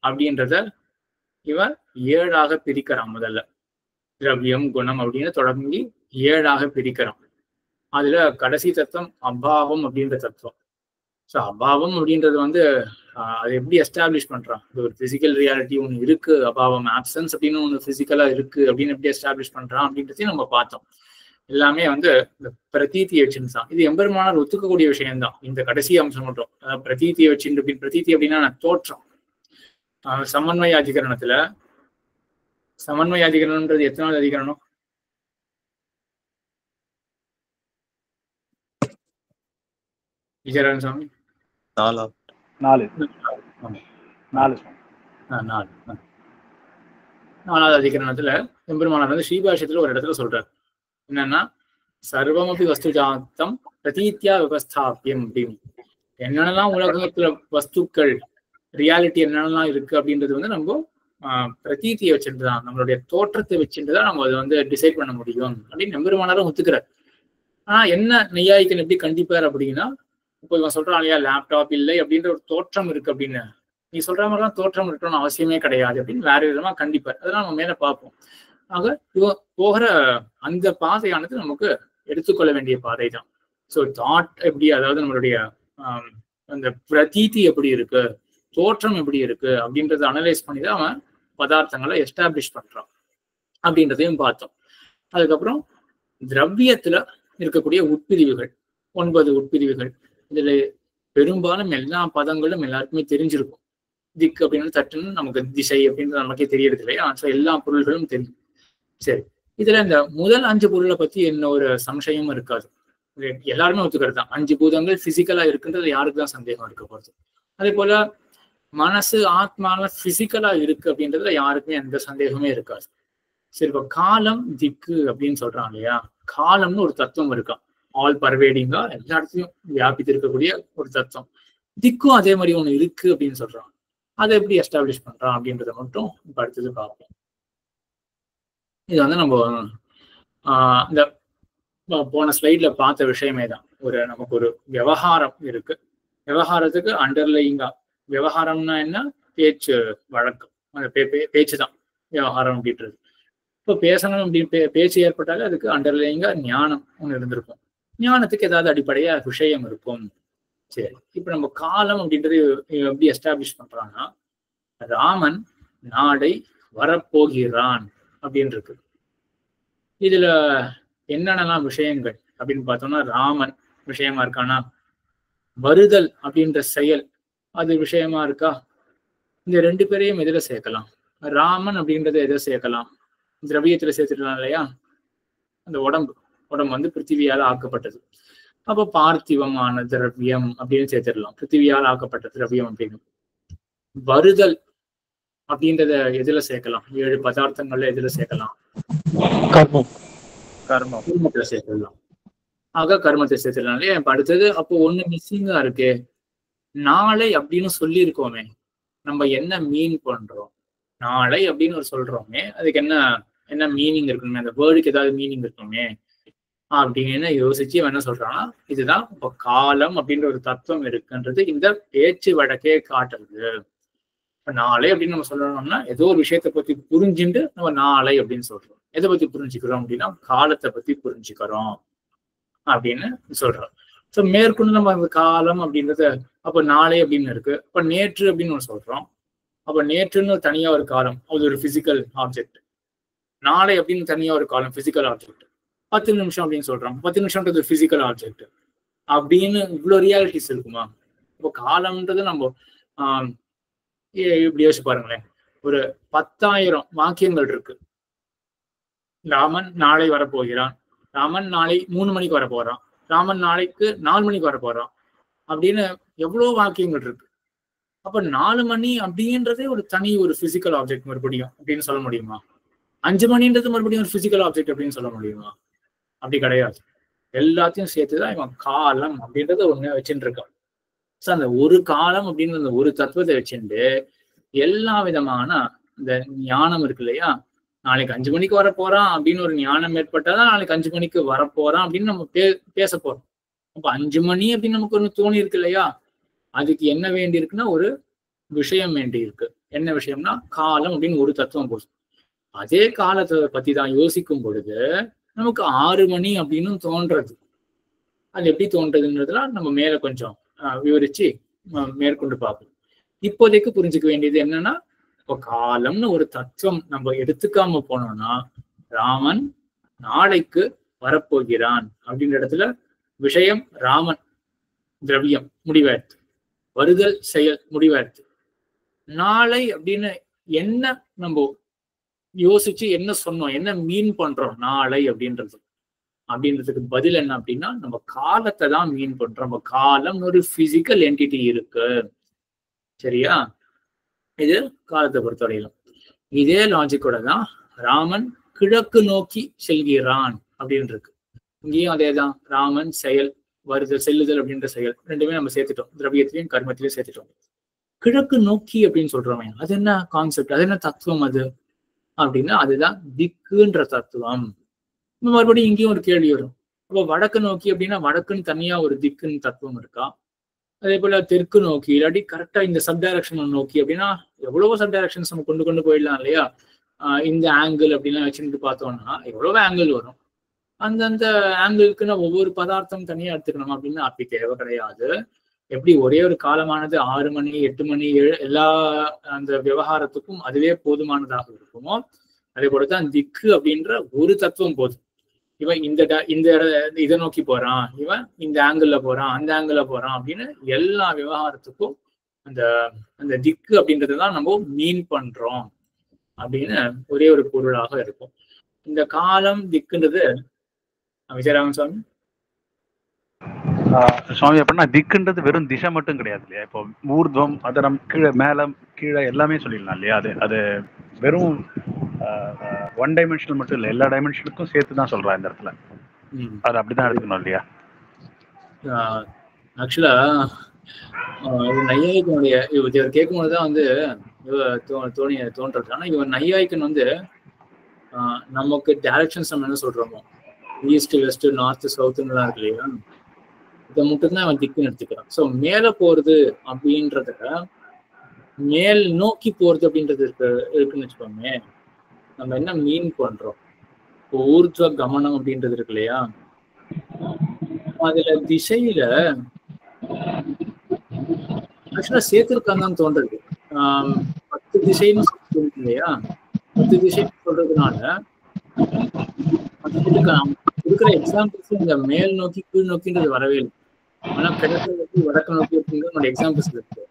[SPEAKER 1] அப்படின்றத இவன் 7ஆக பிரிக்கிறான். முதல்ல திரவியம் குணம் அப்படின்னு தொடங்கி 7ஆக பிரிக்கிறான். அதுல கடைசி தத்துவம் அபாவம் அப்படின்ற தத்துவம். ஸோ அபாவம் அப்படின்றது வந்து அதை எப்படி எஸ்டாப்ளிஷ் பண்றான், இது ஒரு பிசிக்கல் ரியாலிட்டி ஒன்று இருக்கு, அபாவம் ஆப்சன்ஸ் அப்படின்னு ஒன்று பிசிக்கலா இருக்கு அப்படின்னு எப்படி எஸ்டாப்ளிஷ் பண்றான் அப்படின்றதையும் நம்ம பார்த்தோம். எல்லாமே வந்து இந்த பிரதீத்தியை வச்சுன்னு தான். இது எம்பெருமானார் ஒத்துக்கக்கூடிய விஷயம்தான் இந்த கடைசி அம்சம் மட்டும். பிரதீத்தியை வச்சுட்டு அப்படின்னு, பிரதீத்தி அப்படின்னா தோற்றம். சமன்வய அதிகரணத்துல, சமன்வய அதிகரணம்ன்றது எத்தனாவது அதிகரணம்? விஜயராகவன் சுவாமி, 4வது அதிகரணத்துல எம்பெருமானார் வந்து ஸ்ரீபாஷ்யத்துல ஒரு இடத்துல சொல்றாரு என்னன்னா, சர்வமபி வஸ்து ஜாத்தம் பிரதீத்தியா விவஸ்தாபியம் அப்படின்னு. என்னென்னலாம் உலகத்துல வஸ்துக்கள் ரியாலிட்டி என்னென்னலாம் இருக்கு அப்படின்றது வந்து நம்ம பிரதீத்தியை வச்சுட்டுதான், நம்மளுடைய தோற்றத்தை வச்சுட்டுதான் நம்ம அதை வந்து டிசைட் பண்ண முடியும் அப்படின்னு எம்பெருமானாரும் ஒத்துக்கிறார். ஆனா என்ன நெய்யாயிக்கன் எப்படி கண்டிப்பார் அப்படின்னா, இப்போ இவன் சொல்றான் இல்லையா லேப்டாப் இல்லை அப்படின்ற ஒரு தோற்றம் இருக்கு அப்படின்னு, நீ சொல்ற மாதிரிலாம் தோற்றம் இருக்கணும்னு அவசியமே கிடையாது அப்படின்னு வேற விதமா கண்டிப்பார். அதெல்லாம் நம்ம மேல பார்ப்போம். ஆக இவன் போகிற அந்த பாதையானது நமக்கு எடுத்துக்கொள்ள வேண்டிய பாதை தான். ஸோ தாட் எப்படி, அதாவது நம்மளுடைய அந்த பிரதீதி எப்படி இருக்கு, தோற்றம் எப்படி இருக்கு அப்படின்றத அனலைஸ் பண்ணி தான் அவன் பதார்த்தங்களை எஸ்டாப்ளிஷ் பண்றான் அப்படின்றதையும் பார்த்தோம். அதுக்கப்புறம் திரவியத்துல இருக்கக்கூடிய உட்பிரிவுகள், 9 உட்பிரிவுகள். இதுல பெரும்பாலும் எல்லா பதங்களும் எல்லாருக்குமே தெரிஞ்சிருக்கும். திக்கு அப்படின்னு தட்டுன்னு நமக்கு திசை அப்படின்றது நமக்கே தெரியறது இல்லையா? ஸோ எல்லா பொருள்களும் தெரியும். சரி, இதுல இந்த முதல் 5 பொருளை பத்தி என்ன ஒரு சம்சயமும் இருக்காது. எல்லாருமே ஒத்துக்கிறது தான். 5 பூதங்கள் பிசிக்கலா இருக்குன்றது யாருக்கு தான் சந்தேகம் இருக்க போறது. அதே போல மனசு ஆத்மால பிசிக்கலா இருக்கு அப்படின்றதுல யாருக்குமே எந்த சந்தேகமே இருக்காது. சரி, இப்போ காலம் திக்கு அப்படின்னு சொல்றாங்க இல்லையா? காலம்னு ஒரு தத்துவம் இருக்கா, ஆல் பர்வேடிங்கா எல்லா இடத்துலயும் வியாபித்து இருக்கக்கூடிய ஒரு தத்துவம். திக்கும் அதே மாதிரி ஒண்ணு இருக்கு அப்படின்னு சொல்றான். அதை எப்படி எஸ்டாப்ளிஷ் பண்றான் அப்படின்றத மட்டும் இப்ப அடுத்தது பார்ப்போம். இது வந்து நம்ம இந்த போன ஸ்லைட்ல பார்த்த விஷயமே தான். நமக்கு ஒரு விவகாரம் இருக்கு. விவகாரத்துக்கு அண்டர்லைங்கா, விவகாரம்னா என்ன? பேச்சு வழக்கம், அந்த பேச்சு தான் விவகாரம் அப்படின்றது. இப்போ பேசணும் அப்படின்னு பேச்சு ஏற்பட்டாலே அதுக்கு அண்டர்லைங்கா ஞானம் ஒன்று இருந்திருக்கும். ஞானத்துக்கு ஏதாவது அடிப்படையா விஷயம் இருக்கும். சரி, இப்ப நம்ம காலம் அப்படின்றது எப்படி எஸ்டாப்ளிஷ் பண்றாங்கன்னா, ராமன் நாளை வரப்போகிறான் அப்படின்னு இருக்கு. இதுல என்னென்னலாம் விஷயங்கள் அப்படின்னு பார்த்தோம்னா, ராமன் விஷயமா இருக்கானா? வருதல் அப்படின்ற செயல் அது விஷயமா இருக்கா? இந்த 2 பேரையும் எதுல சேர்க்கலாம்? ராமன் அப்படின்றத எதை சேர்க்கலாம்? திரவியத்துல சேர்த்துக்கலாம் இல்லையா? அந்த உடம்பு வந்து பிருத்திவியால் ஆக்கப்பட்டது. அப்போ பார்த்திவமான திரவியம் அப்படின்னு சேர்த்துடலாம். பிருத்திவியால் ஆக்கப்பட்ட திரவியம் அப்படின்னு. வருதல் அப்படின்றத எதுல சேர்க்கலாம்? 7 பதார்த்தங்கள்ல எதுல சேர்க்கலாம்? கர்மத்துல சேர்த்துடலாம். ஆக கர்மத்தை சேர்த்துடலாம் இல்லையா? இப்ப அடுத்தது அப்போ ஒண்ணு மிஸ்ஸிங்கா இருக்கு. நாளை அப்படின்னு சொல்லி இருக்கோமே, நம்ம என்ன மீன் பண்றோம்? நாளை அப்படின்னு ஒரு சொல்றோமே, அதுக்கு என்ன மீனிங் இருக்கணுமே, அந்த வேர்டுக்கு ஏதாவது மீனிங் இருக்கணுமே அப்படின்னு யோசிச்சு என்ன சொல்றான்னா, இதுதான் இப்போ காலம் அப்படின்ற ஒரு தத்துவம் இருக்குன்றது இந்த பேச்சு வழக்கே காட்டுறது. இப்ப நாளை அப்படின்னு நம்ம சொல்லணும்னா ஏதோ ஒரு விஷயத்தை பத்தி புரிஞ்சுட்டு நம்ம நாளை அப்படின்னு சொல்றோம். எதை பத்தி புரிஞ்சுக்கிறோம் அப்படின்னா காலத்தை பத்தி புரிஞ்சுக்கிறோம் அப்படின்னு சொல்றோம். ஸோ மேற்கொண்டு நம்ம அந்த காலம் அப்படின்றத அப்போ நாளை அப்படின்னு இருக்கு. அப்ப நேற்று அப்படின்னு ஒன்று சொல்றோம். அப்ப நேற்றுன்னு தனியா ஒரு காலம், அது ஒரு பிசிக்கல் ஆப்ஜெக்ட். நாளை அப்படின்னு தனியா ஒரு காலம், பிசிக்கல் ஆப்ஜெக்ட். 10 நிமிஷம் அப்படின்னு சொல்றோம், 10 நிமிஷம்ன்றது ஒரு பிசிக்கல் ஆப்ஜெக்ட் அப்படின்னு இவ்வளவு ரியாலிட்டிஸ் இருக்குமா? இப்போ காலம்ன்றது நம்ம இப்படி யோசிச்சு பாருங்களேன். ஒரு 10,000 வாக்கியங்கள் இருக்கு. ராமன் நாளை வரப்போகிறான், ராமன் நாளை 3 மணிக்கு வரப்போறான், ராமன் நாளைக்கு 4 மணிக்கு வரப்போறான் அப்படின்னு எவ்வளவு வாக்கியங்கள் இருக்கு. அப்ப 4 மணி அப்படின்றதே ஒரு தனி ஒரு பிசிக்கல் ஆப்ஜெக்ட் மறுபடியும் அப்படின்னு சொல்ல முடியுமா? 5 மணின்றது மறுபடியும் ஒரு பிசிக்கல் ஆப்ஜெக்ட் அப்படின்னு சொல்ல முடியுமா? அப்படி கிடையாது. எல்லாத்தையும் சேர்த்துதான் இவன் காலம் அப்படின்றத ஒண்ணு வச்சுட்டு இருக்கான். ஸோ அந்த ஒரு காலம் அப்படின்னு அந்த ஒரு தத்துவத்தை வச்சுட்டு எல்லா விதமான இந்த ஞானம் இருக்கு இல்லையா? நாளைக்கு 5 மணிக்கு வரப்போறான் அப்படின்னு ஒரு ஞானம் ஏற்பட்டாதான் நாளைக்கு 5 மணிக்கு வரப்போறான் அப்படின்னு நம்ம பேச போறோம். அப்ப 5 மணி அப்படின்னு நமக்கு ஒண்ணு தோணி இருக்கு இல்லையா? அதுக்கு என்ன வேண்டி இருக்குன்னா ஒரு விஷயம் வேண்டி இருக்கு. என்ன விஷயம்னா காலம் அப்படின்னு ஒரு தத்துவம் போதும். அதே காலத்தை பத்தி தான் யோசிக்கும் பொழுது நமக்கு 6 மணி அப்படின்னு தோன்றது. அது எப்படி தோன்றதுன்றதுலாம் நம்ம மேல கொஞ்சம் விவரிச்சு மேற்கொண்டு பார்ப்போம். இப்போதைக்கு புரிஞ்சுக்க வேண்டியது என்னன்னா, இப்போ காலம்னு ஒரு தத்துவம் நம்ம எடுத்துக்காம போனோம்னா, ராமன் நாளைக்கு வரப்போகிறான் அப்படின்ற இடத்துல விஷயம் ராமன் திரவியம் முடிவாயிடுது, வருதல் செயல் முடிவாயிடுது. நாளை அப்படின்னு என்ன நம்ம யோசிச்சு என்ன சொன்னோம், என்ன மீன் பண்றோம் நாளை அப்படின்றதுக்கு பதில் என்ன அப்படின்னா, நம்ம காலத்தை தான் மீன் பண்றோம். நம்ம காலம் ஒரு பிசிக்கல் என்டிட்டி இருக்கு, சரியா? இது காலத்தை பொறுத்தவரையிலும் இதே லாஜிக்கோட தான் ராமன் கிழக்கு நோக்கி செல்கிறான் அப்படின்னு இருக்கு. இங்கேயும் அதே தான். ராமன் செயல், வருதல், செல்லுதல் அப்படின்ற செயல் ரெண்டுமே நம்ம சேர்த்துட்டோம், திரவியத்திலையும் கர்மத்திலையும் சேர்த்துட்டோம். கிழக்கு நோக்கி அப்படின்னு சொல்றோமே, அது என்ன கான்செப்ட், அது என்ன தத்துவம் அது அப்படின்னா, அதுதான் திக்குன்ற தத்துவம். மறுபடியும் இங்கேயும் ஒரு கேள்வி வரும். அப்போ வடக்கு நோக்கி அப்படின்னா வடக்குன்னு தனியா ஒரு திக்குன்னு தத்துவம் இருக்கா? அதே போல தெற்கு நோக்கி இல்லாட்டி கரெக்டா இந்த சப் டைரக்ஷன் நோக்கி அப்படின்னா எவ்வளவோ சப் டைரக்ஷன்ஸ் நம்ம கொண்டு போயிடலாம் இல்லையா? இந்த ஆங்கிள் அப்படின்லாம் வச்சுட்டு பார்த்தோம்னா எவ்வளவோ ஆங்கிள் வரும். அந்தந்த ஆங்கிளுக்கு நான் ஒவ்வொரு பதார்த்தம் தனியா எடுத்துக்கணும் அப்படின்னு அப்படி தேவை கிடையாது. எப்படி ஒரே ஒரு காலமானது 6 மணி 8 மணி 7 எல்லா அந்த விவகாரத்துக்கும் அதுவே போதுமானதாக இருக்குமோ, அதே போலதான் திக்கு அப்படின்ற ஒரு தத்துவம் போதும். இவன் இந்த இதை நோக்கி போறான், இவன் இந்த ஆங்கிள் போறான், அந்த ஆங்கிள் போறான் அப்படின்னு எல்லா விவகாரத்துக்கும் அந்த அந்த திக்கு அப்படின்றதுதான் நம்ம மீன் பண்றோம் அப்படின்னு ஒரே ஒரு பொருளாக இருக்கும். இந்த காலம் திக்குன்றது விஜயராமன் சுவாமி
[SPEAKER 9] சுவாமி அப்படின்னா திக்குன்றது வெறும் திசை மட்டும் கிடையாது இல்லையா? இப்போ ஊர்துவம், அதரம், கீழே, மேலே, கீழே எல்லாமே சொல்லிடலாம் இல்லையா? அது வெறும் ஒன் டைமென்ஷனல் மட்டும் இல்லை, எல்லா டைமென்ஷனுக்கும் சேர்த்து தான் சொல்றா இந்த இடத்துல. அது அப்படிதான் எடுத்துக்கணும் இல்லையா?
[SPEAKER 1] ஆக்சுவலா நையாயிக்கனுடைய இவர் கேட்கும்போதுதான் வந்து தோன்றது. ஆனா இவன் நையாயிக்கன் வந்து நமக்கு டைரக்ஷன்ஸ் நம்ம என்ன சொல்றோமோ, ஈஸ்ட், வெஸ்ட், நார்த், சவுத்துன்னு இருக்கு இல்லையா, இதை மட்டும்தான் அவன் திக்குன்னு எடுத்துக்கிறான். ஸோ மேல போறது அப்படின்றத மேல் நோக்கி போறது அப்படின்றது இருக்குன்னு வச்சுக்கோங்க. நம்ம என்ன மீன் பண்றோம்? இப்போ ஊர்துவ கமனம் அப்படின்றது இருக்கு இல்லையா, அதுல திசையில ஆக்சுவலா சேர்த்திருக்காங்கன்னு தோன்றது. 10 திசைன்னு சொல்லிருக்கு இல்லையா, 10 திசைன்னு சொல்றதுனால இருக்கிற எக்ஸாம்பிள்ஸ் இந்த மேல் நோக்கி கீழ் நோக்கின்றது வரவே இல்லை. ஆனா கிழக்கு நோக்கி வடக்கு நோக்கி அப்படின்றது எக்ஸாம்பிள்ஸ் இருக்கு.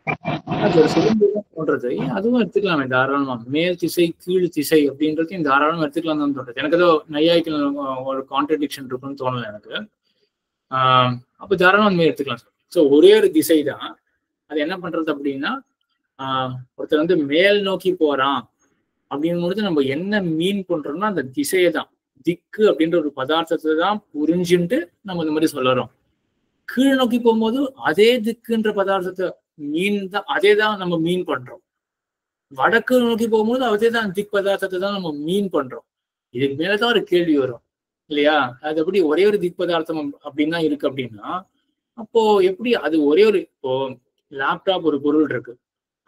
[SPEAKER 1] அது ஒரு சுதந்திரம் தோன்றது. அதுவும் எடுத்துக்கலாமே தாராளமா. மேல் திசை கீழ் திசை அப்படின்றதையும் தாராளமா எடுத்துக்கலாம் தான் தோன்றது. எனக்கு ஏதோ நையாய்க்கு ஒரு கான்ட்ரடிக்ஷன் இருக்குன்னு தோணல எனக்கு. அப்போ தாராளமா அந்த மாதிரி எடுத்துக்கலாம். ஸோ ஒரே ஒரு திசை தான். அது என்ன பண்றது அப்படின்னா, ஒருத்தர் வந்து மேல் நோக்கி போறான் அப்படிங்கும்போது நம்ம என்ன மீன் பண்றோம்னா அந்த திசையை தான், திக்கு அப்படின்ற ஒரு பதார்த்தத்தை தான் புரிஞ்சுட்டு நம்ம இந்த மாதிரி சொல்லுறோம். கீழ் நோக்கி போகும்போது அதே திக்குன்ற பதார்த்தத்தை அதே தான் நம்ம மீன் பண்றோம். வடக்கு நோக்கி போகும்போது அதே தான் திக் பதார்த்தத்தை தான் நம்ம மீன் பண்றோம். இதுக்கு மேலதான் ஒரு கேள்வி வரும் இல்லையா, அது எப்படி ஒரே ஒரு திக் பதார்த்தம் அப்படின்னா இருக்கு அப்படின்னா, அப்போ எப்படி அது ஒரே ஒரு, இப்போ லேப்டாப் ஒரு பொருள் இருக்கு,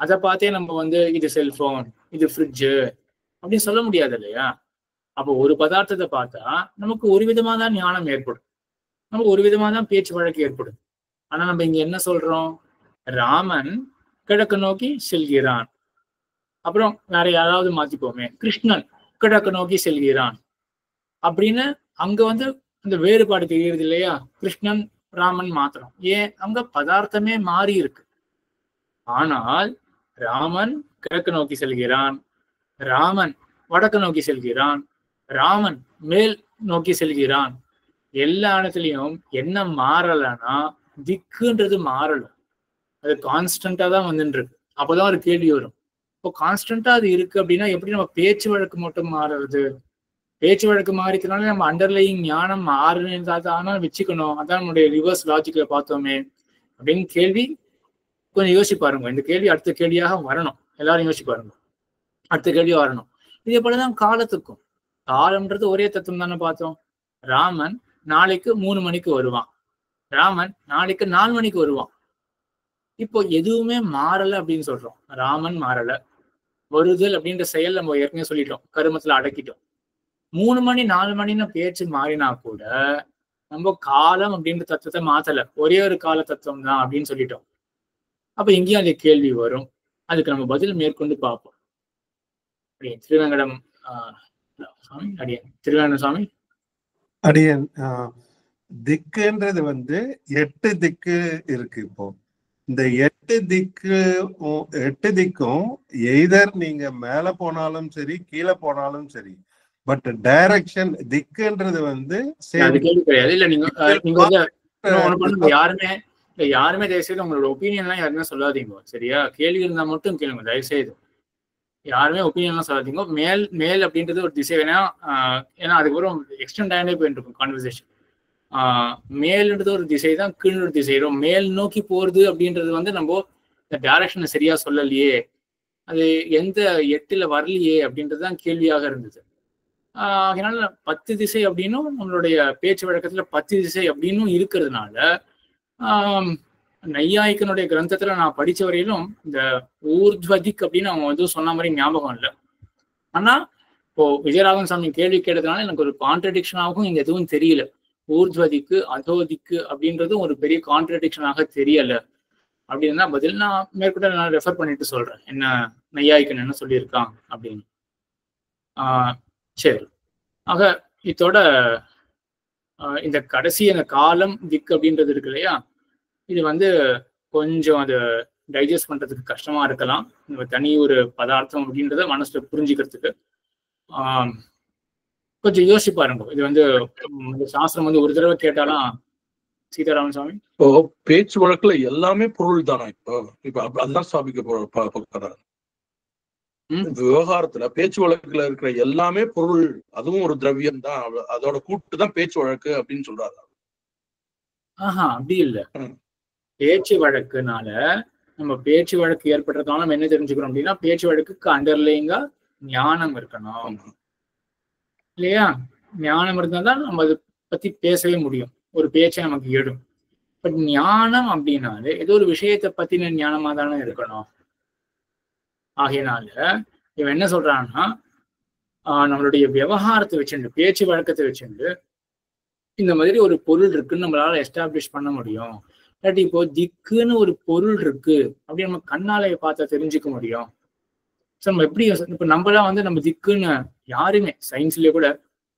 [SPEAKER 1] அதை பார்த்தே நம்ம வந்து இது செல்போன், இது ஃப்ரிட்ஜு அப்படின்னு சொல்ல முடியாது இல்லையா. அப்போ ஒரு பதார்த்தத்தை பார்த்தா நமக்கு ஒரு விதமா தான் ஞானம் ஏற்படும், நமக்கு ஒரு விதமா தான் பேச்சு வழக்கு ஏற்படும். ஆனா நம்ம இங்க என்ன சொல்றோம், ராமன் கிழக்கு நோக்கி செல்கிறான், அப்புறம் வேற யாராவது மாத்திப்போமே, கிருஷ்ணன் கிழக்கு நோக்கி செல்கிறான் அப்படின்னு அங்க வந்து அந்த வேறுபாடு தெரிகிறது இல்லையா. கிருஷ்ணன் ராமன் மாத்திரம் ஏன், அங்க பதார்த்தமே மாறி இருக்கு. ஆனால் ராமன் கிழக்கு நோக்கி செல்கிறான், ராமன் வடக்கு நோக்கி செல்கிறான், ராமன் மேல் நோக்கி செல்கிறான். எல்லா இடத்துலயும் என்ன மாறலன்னா திக்குன்றது மாறல, அது கான்ஸ்டன்டா தான் வந்துட்டு இருக்கு. அப்போதான் ஒரு கேள்வி வரும், இப்போ கான்ஸ்டன்டா அது இருக்கு அப்படின்னா எப்படி நம்ம பேச்சு வழக்கு மட்டும் மாறுறது? பேச்சு வழக்கு மாறிக்கிறனால நம்ம அண்டர்லையிங் ஞானம் மாறுதானா வச்சுக்கணும். அதான் நம்மளுடைய ரிவர்ஸ் லாஜிக்ல பார்த்தோமே அப்படின்னு கேள்வி கொஞ்சம் யோசிச்சு பாருங்க. இந்த கேள்வி அடுத்த கேள்வியாக வரணும், எல்லாரும் யோசிச்சு பாருங்க, அடுத்த கேள்வி வரணும். இதே போலதான் காலத்துக்கும், காலம்ன்றது ஒரே தத்துவம் தானே பார்த்தோம். ராமன் நாளைக்கு 3 மணிக்கு வருவான், ராமன் நாளைக்கு 4 மணிக்கு வருவான். இப்போ எதுவுமே மாறல அப்படின்னு சொல்றோம். ராமன் மாறல, வருதல் அப்படின்ற செயல் நம்ம ஏற்கனவே சொல்லிட்டோம், கருமத்துல அடக்கிட்டோம். 3 மணி 4 மணின்னு பேச்சு மாறினா கூட நம்ம காலம் அப்படின்ற தத்துவத்தை மாத்தல, ஒரே ஒரு கால தத்துவம் தான் அப்படின்னு சொல்லிட்டோம். அப்ப இங்கேயும் அந்த கேள்வி வரும், அதுக்கு நம்ம பதில் மேற்கொண்டு பார்ப்போம். திருவேங்கடம் சாமி, அடியன் திருவேங்கடம் சாமி.
[SPEAKER 11] அடியன் திக்குன்றது வந்து 8 திக்கு இருக்கு. இப்போ இந்த 8 திக்கும் எய்தர் நீங்க மேல போனாலும் சரி கீழே போனாலும் சரி, பட் டைரக்ஷன் திக்குன்றது வந்து
[SPEAKER 1] கிடையாது. இல்ல நீங்க யாருமே தயவுசெய்து உங்களோட ஒப்பீனியன்லாம் யாருமே சொல்லாதீங்க சரியா. கேள்வி இருந்தா மட்டும் கேளுங்க தயவுசெய்து, யாருமே ஒப்பீனியன்லாம் சொல்லாதீங்க. மேல் அப்படின்றது ஒரு திசை வேணா, ஏன்னா அதுக்கப்புறம் எக்ஸ்டெண்ட் ஆகிட்டே போயிட்டு இருக்கும் கான்வர்சேஷன். மேல்ன்றது ஒரு திசை தான், கீழ் ஒரு திசை. மேல் நோக்கி போறது அப்படின்றது வந்து நம்ம இந்த டைரக்ஷனை சரியா சொல்லலையே, அது எந்த 8ல வரலையே அப்படின்றதுதான் கேள்வியாக இருந்தது. அதனால 10 திசை அப்படின்னும் நம்மளுடைய பேச்சு வழக்கத்துல 10 திசை அப்படின்னும் இருக்கிறதுனால நையாயிக்கனுடைய கிரந்தத்துல நான் படிச்ச வரையிலும் இந்த ஊர்த்வதிக் அப்படின்னு அவங்க வந்து சொன்ன மாதிரி ஞாபகம் இல்லை. ஆனா இப்போ விஜயராகவன் சாமி கேள்வி கேட்டதுனால எனக்கு ஒரு கான்ட்ரடிக்ஷனாகவும் இங்க எதுவும் தெரியல. ஊர்த்வதிக்கு அதோதிக்கு அப்படின்றதும் ஒரு பெரிய கான்ட்ரடிக்ஷனாக தெரியல அப்படின்னா பதில் நான் மேற்கொண்டு நான் ரெஃபர் பண்ணிட்டு சொல்றேன் என்ன நையாயிக்கன் என்ன சொல்லியிருக்கான் அப்படின்னு. சரி, ஆக இதோட இந்த கடைசி அந்த காலம் திக் அப்படின்றது இருக்கு இல்லையா, இது வந்து கொஞ்சம் அது டைஜஸ்ட் பண்றதுக்கு கஷ்டமா இருக்கலாம். நம்ம தனி ஒரு பதார்த்தம் அப்படின்றத மனசுல புரிஞ்சுக்கிறதுக்கு கொஞ்சம் யோசிச்சு பாருங்க. இது வந்து சாஸ்திரம் வந்து ஒரு தடவை கேட்டாலும் சீதாராமன் சுவாமி
[SPEAKER 2] இப்போ பேச்சு வழக்குல எல்லாமே பொருள் தானா? இப்ப அதுதான் ஸ்தாபிக்க விவகாரத்துல பேச்சு வழக்குல இருக்கிற எல்லாமே பொருள், அதுவும் ஒரு திரவியம் தான், அதோட கூட்டு தான் பேச்சு வழக்கு அப்படின்னு சொல்றாரு.
[SPEAKER 1] அப்படி இல்லை. பேச்சு வழக்குனால நம்ம பேச்சு வழக்கு ஏற்படுறதுனால நம்ம என்ன தெரிஞ்சுக்கிறோம் அப்படின்னா, பேச்சு வழக்குக்கு அண்டர்லைங்கா ஞானம் இருக்கணும் இல்லையா? ஞானம் இருந்தா தான் நம்ம அதை பத்தி பேசவே முடியும், ஒரு பேச்சை நமக்கு எழும். பட் ஞானம் அப்படின்னாலே ஏதோ ஒரு விஷயத்தை பத்தின ஞானமா தானே இருக்கணும். ஆகையினால இவன் என்ன சொல்றான்னா, நம்மளுடைய விவகாரத்தை வச்சுட்டு பேச்சு வழக்கத்தை வச்சுட்டு இந்த மாதிரி ஒரு பொருள் இருக்குன்னு நம்மளால எஸ்டாப்ளிஷ் பண்ண முடியும். இல்லாட்டி இப்போ திக்குன்னு ஒரு பொருள் இருக்கு அப்படி நம்ம கண்ணாலைய பார்த்தா தெரிஞ்சுக்க முடியும். ஸோ நம்ம எப்படி இப்ப நம்மளாம் வந்து நம்ம திக்குன்னு யாருமே சயின்ஸ்லயே கூட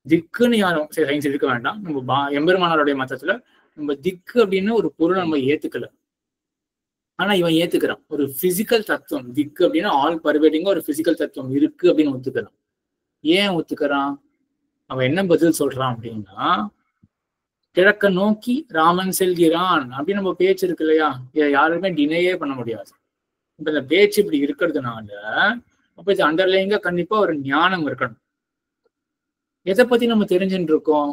[SPEAKER 1] திக்குன்னு யாரும் சரி சயின்ஸ் இருக்க வேண்டாம், நம்ம எம்பெருமானாருடைய மதத்துல நம்ம திக்கு அப்படின்னு ஒரு பொருள் நம்ம ஏத்துக்கல. ஆனா இவன் ஏத்துக்கிறான், ஒரு பிசிக்கல் தத்துவம் திக்கு அப்படின்னா ஆல் பர்வேடிங்கா ஒரு பிசிக்கல் தத்துவம் இருக்கு அப்படின்னு ஒத்துக்கிறான். ஏன் ஒத்துக்கிறான்? அவன் என்ன பதில் சொல்றான் அப்படின்னா, கிழக்க நோக்கி ராமன் செல்கிறான் அப்படின்னு நம்ம பேச்சு இருக்கு இல்லையா, இதை யாருமே டினையே பண்ண முடியாது. இப்ப இந்த பேச்சு இப்படி இருக்கிறதுனால அப்ப இது அண்டர்லைங்க கண்டிப்பா ஒரு ஞானம் இருக்கணும். எதை பத்தி நம்ம தெரிஞ்சுட்டு இருக்கோம்?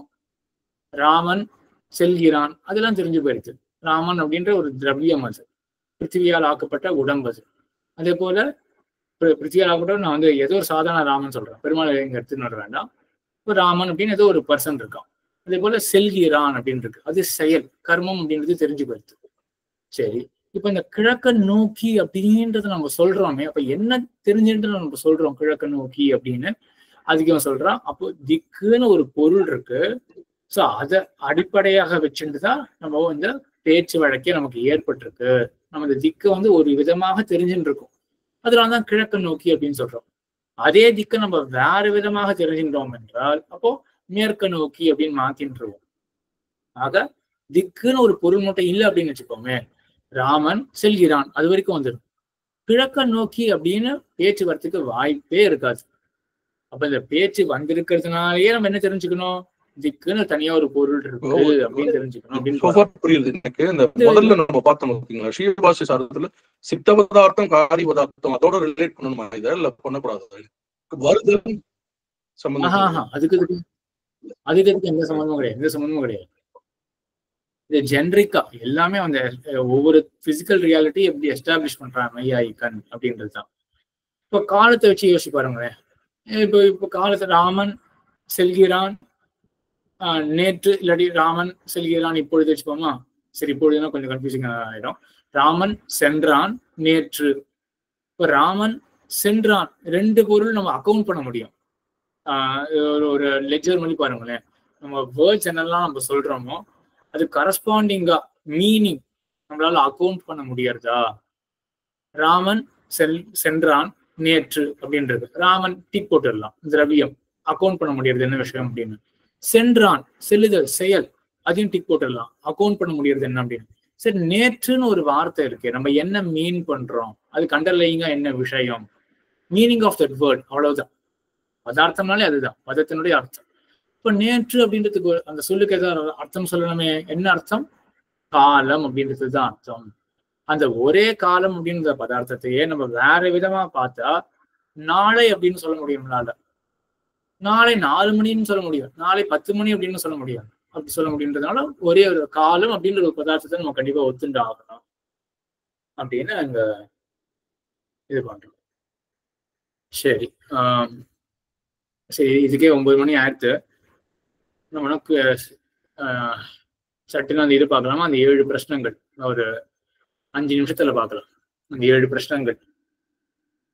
[SPEAKER 1] ராமன் செல்கிறான், அதெல்லாம் தெரிஞ்சு போயிடுது. ராமன் அப்படின்ற ஒரு திரவியம், அது பிருத்திவியால் ஆக்கப்பட்ட உடம்பு. அது அதே போல பிருத்திவியால் ஆக்கப்பட்ட நான் வந்து ஏதோ ஒரு சாதாரண ராமன் சொல்றேன், பெருமாள் எங்க எடுத்துன்னு வர வேண்டாம். இப்போ ராமன் அப்படின்னு ஏதோ ஒரு பர்சன் இருக்கான். அதே போல செல்கிறான் அப்படின்னு இருக்கு, அது செயல் கர்மம் அப்படின்றது தெரிஞ்சு போயிடுது. சரி, இப்ப இந்த கிழக்க நோக்கி அப்படின்றது நம்ம சொல்றோமே, அப்ப என்ன தெரிஞ்சுட்டு நம்ம சொல்றோம் கிழக்க நோக்கி அப்படின்னு? அதிகம் சொல்றான். அப்போ திக்குன்னு ஒரு பொருள் இருக்கு. ஸோ அதை அடிப்படையாக வச்சுட்டுதான் நம்ம இந்த பேச்சு வழக்கே நமக்கு ஏற்பட்டிருக்கு. நம்ம இந்த திக்கை வந்து ஒரு விதமாக தெரிஞ்சுட்டு இருக்கோம், அதனாலதான் கிழக்க நோக்கி அப்படின்னு சொல்றோம். அதே திக்கை நம்ம வேற விதமாக தெரிஞ்சுட்டோம் என்றால் அப்போ மேற்க நோக்கி அப்படின்னு மாத்தின்றுவோம். ஆக திக்குன்னு ஒரு பொருள் மட்டும் இல்லை அப்படின்னு வச்சுக்கோமே, ராமன் செல்கிறான் அது வரைக்கும் வந்துடும். கிழக்க நோக்கி அப்படின்னு பேச்சு வரத்துக்கு வாய்ப்பே இருக்காது. அப்ப இந்த பேச்சு வந்திருக்கிறதுனாலயே நம்ம என்ன தெரிஞ்சுக்கணும்? திக்குன்னு தனியா ஒரு பொருள் இருக்கு அப்படின்னு தெரிஞ்சுக்கணும் அப்படின்னு
[SPEAKER 2] புரியுது எனக்கு. இந்த முதல்ல நம்ம பார்த்தோம் ஓகேங்களா, ஸ்ரீபாஷ சாரத்துல சித்த பதார்த்தம் காரி பதார்த்தம் அதோட ரிலேட் பண்ணணுமா இதை இல்ல பண்ணக்கூடாது? வருதல் சம்பந்தம்
[SPEAKER 1] அதுக்கு எந்த சம்பந்தமும் கிடையாது, எந்த சம்பந்தமும் கிடையாது. இது ஜென்ரிக்கா எல்லாமே அந்த ஒவ்வொரு பிசிக்கல் ரியாலிட்டி எப்படி எஸ்டாப்ளிஷ் பண்றாங்க மையாயிக்கன் அப்படின்றதுதான். இப்போ காலத்தை வச்சு யோசிச்சு பாருங்களேன். இப்போ காலத்தை ராமன் செல்கிறான் நேற்று, இல்லாட்டி ராமன் செல்கிறான் இப்பொழுது வச்சுப்போமா. சரி, இப்பொழுதுனா கொஞ்சம் கன்ஃபியூசிங் ஆயிடும். ராமன் சென்றான் நேற்று. இப்போ ராமன் சென்றான் ரெண்டு பொருள் நம்ம அக்கௌண்ட் பண்ண முடியும். ஒரு லெட்ஜர் மாதிரி பாருங்களேன், நம்ம வேர்ட்ஸ் என்னெல்லாம் நம்ம சொல்றோமோ அது கரஸ்பாண்டிங்கா மீனிங் நம்மளால அக்கௌண்ட் பண்ண முடியறதா? ராமன் சென்றான் நேற்று அப்படின்றது ராமன் டிக் போட்டுடலாம், திரவியம் அக்கௌண்ட் பண்ண முடியறது என்ன விஷயம் அப்படின்னு. சென்றான் செல்லுதல் செயல், அதையும் டிக் போட்டுடலாம், அக்கௌண்ட் பண்ண முடியறது என்ன அப்படின்னு. சரி, நேற்றுன்னு ஒரு வார்த்தை இருக்கு, நம்ம என்ன மீன் பண்றோம், அதுக்கு அண்டர்லைங்கா என்ன விஷயம், மீனிங் ஆஃப் தட் வேர்ட், அவ்வளவுதான். பதார்த்தம்னாலே அதுதான் பதத்தினுடைய அர்த்தம். இப்ப நேற்று அப்படின்றதுக்கு அந்த சொல்லுக்கு ஏதாவது அர்த்தம் சொல்லணுமே. என்ன அர்த்தம்? காலம் அப்படின்றது தான் அர்த்தம். அந்த ஒரே காலம் அப்படின்ற பதார்த்தத்தையே நம்ம வேற விதமா பார்த்தா நாளை அப்படின்னு சொல்ல முடியும். நாளை 4 மணின்னு சொல்ல முடியும், நாளை 10 மணி அப்படின்னு சொல்ல முடியும். அப்படி சொல்ல முடியுன்றதுனால ஒரே ஒரு காலம் அப்படின்ற ஒரு பதார்த்தத்தை நம்ம கண்டிப்பா ஒத்துண்டு ஆகணும் அப்படின்னு அங்க இது பண்றோம். சரி, சரி, இதுக்கே 9 மணி ஆயிடுத்து. நமக்கு சட்டுன்னு அந்த இது பார்க்கலாமா? அந்த 7 பிரச்சனைகள் ஒரு 5 நிமிஷத்துல பார்க்கலாம். அந்த 7 பிரச்சனைகள்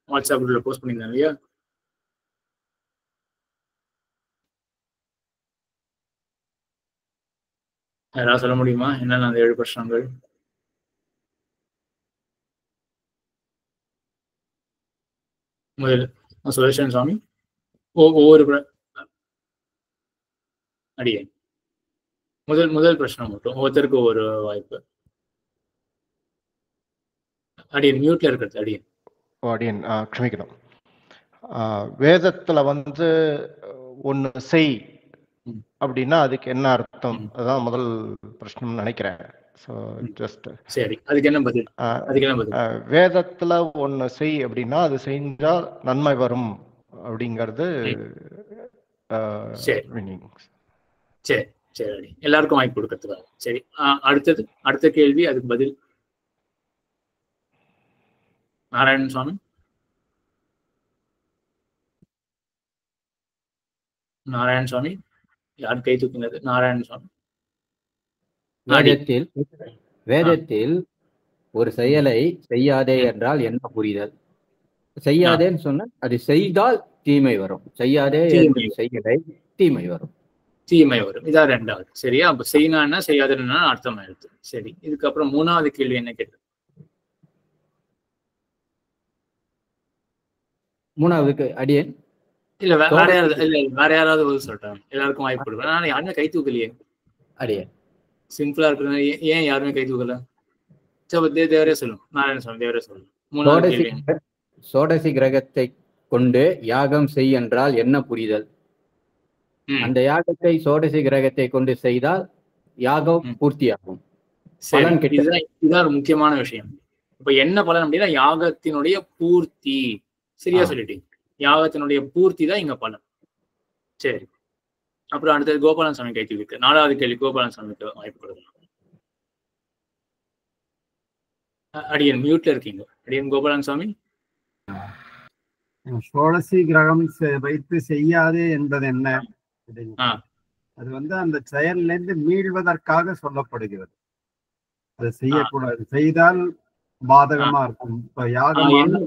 [SPEAKER 1] வாட்ஸ்அப் குரூப்ல போஸ்ட் பண்ணியிருந்தேன் இல்லையா? யாராவது சொல்ல முடியுமா என்னென்ன அந்த 7 பிரச்சனைகள்? முதல் சுதர்ஷன் சுவாமி ஒவ்வொரு அடியே முதல் பிரச்சனை மட்டும் ஒவ்வொருத்தருக்கு ஒரு வாய்ப்பு. அடியன் மியூட்ல இருக்கிறது அடியன்.
[SPEAKER 12] அடியன் க்ஷமிக்கணும். வேதத்துல வந்து ஒண்ணு செய் அப்படின்னா அதுக்கு என்ன அர்த்தம்? அதுதான் முதல் பிரச்சனை நினைக்கிறேன்.
[SPEAKER 1] சரி, அதுக்கு என்ன பதில்?
[SPEAKER 12] வேதத்துல ஒண்ணு செய் அப்படின்னா அது செஞ்சா நன்மை வரும் அப்படிங்கிறது.
[SPEAKER 1] சரி சரி, எல்லாருக்கும் வாய்ப்பு கொடுக்கறதுக்காக. சரி, அடுத்த கேள்வி, அதுக்கு பதில் நாராயணன் சுவாமி. நாராயண சுவாமி யார் கை தூக்கினது? நாராயண சுவாமி.
[SPEAKER 13] வேதத்தில் ஒரு செயலை செய்யாதே என்றால் என்ன புரிதல்? செய்யாதேன்னு சொன்ன அது செய்தால் தீமை வரும், செய்யாதே என்று செயலை தீமை வரும்.
[SPEAKER 1] இதான் ரெண்டாவது. சரியா? அப்ப செய்யணும்னா செய்யாதுன்னா அர்த்தம் ஆயிடுது. சரி, இதுக்கப்புறம் மூணாவது கேள்வி என்ன கேட்டு?
[SPEAKER 13] மூணாவதுக்கு அடியேன்
[SPEAKER 1] இல்ல வேற யாராவது பதில் சொல்றாங்க. எல்லாருக்கும் வாய்ப்பு கொடுப்பேன். நான் யாருமே கை தூக்கலையே.
[SPEAKER 13] அடியேன்
[SPEAKER 1] சிம்பிளா இருக்கிறது. ஏன் யாருமே கை தூக்கல? தேவரே சொல்லும். நாராயண சுவாமி தேவரே சொல்லும். மூணாவது கேள்வி.
[SPEAKER 13] சோடசி கிரகத்தை கொண்டு யாகம் செய் என்றால் என்ன புரிதல்? அந்த யாகத்தை சோடசி கிரகத்தை கொண்டு செய்தால் யாகம் பூர்த்தியாகும்.
[SPEAKER 1] இதுதான் முக்கியமான விஷயம். இப்ப என்ன பலன் அப்படின்னா யாகத்தினுடைய பூர்த்தி. சரியா சொல்லிட்டீங்க. யாகத்தினுடைய பூர்த்தி தான் இங்க பலன். சரி, அப்புறம் அடுத்தது கோபாலன் சாமி கை தூக்கிட்டு நாலாவது கேள்வி கோபாலன் சாமிக்கு வாய்ப்பு கொடுக்கலாம். அடியன் மியூட்ல இருக்கீங்க. அடியன் கோபாலன் சாமி.
[SPEAKER 14] சோடசி கிரகம் வைத்து செய்யாது என்பது என்ன? அது வந்து அந்த செயல்ல இருந்து மீள்வதற்காக சொல்லப்படுகிறது. அது செய்யக்கூடாது, செய்தால் பாதகமா இருக்கும். இப்ப யாகம் யாகம்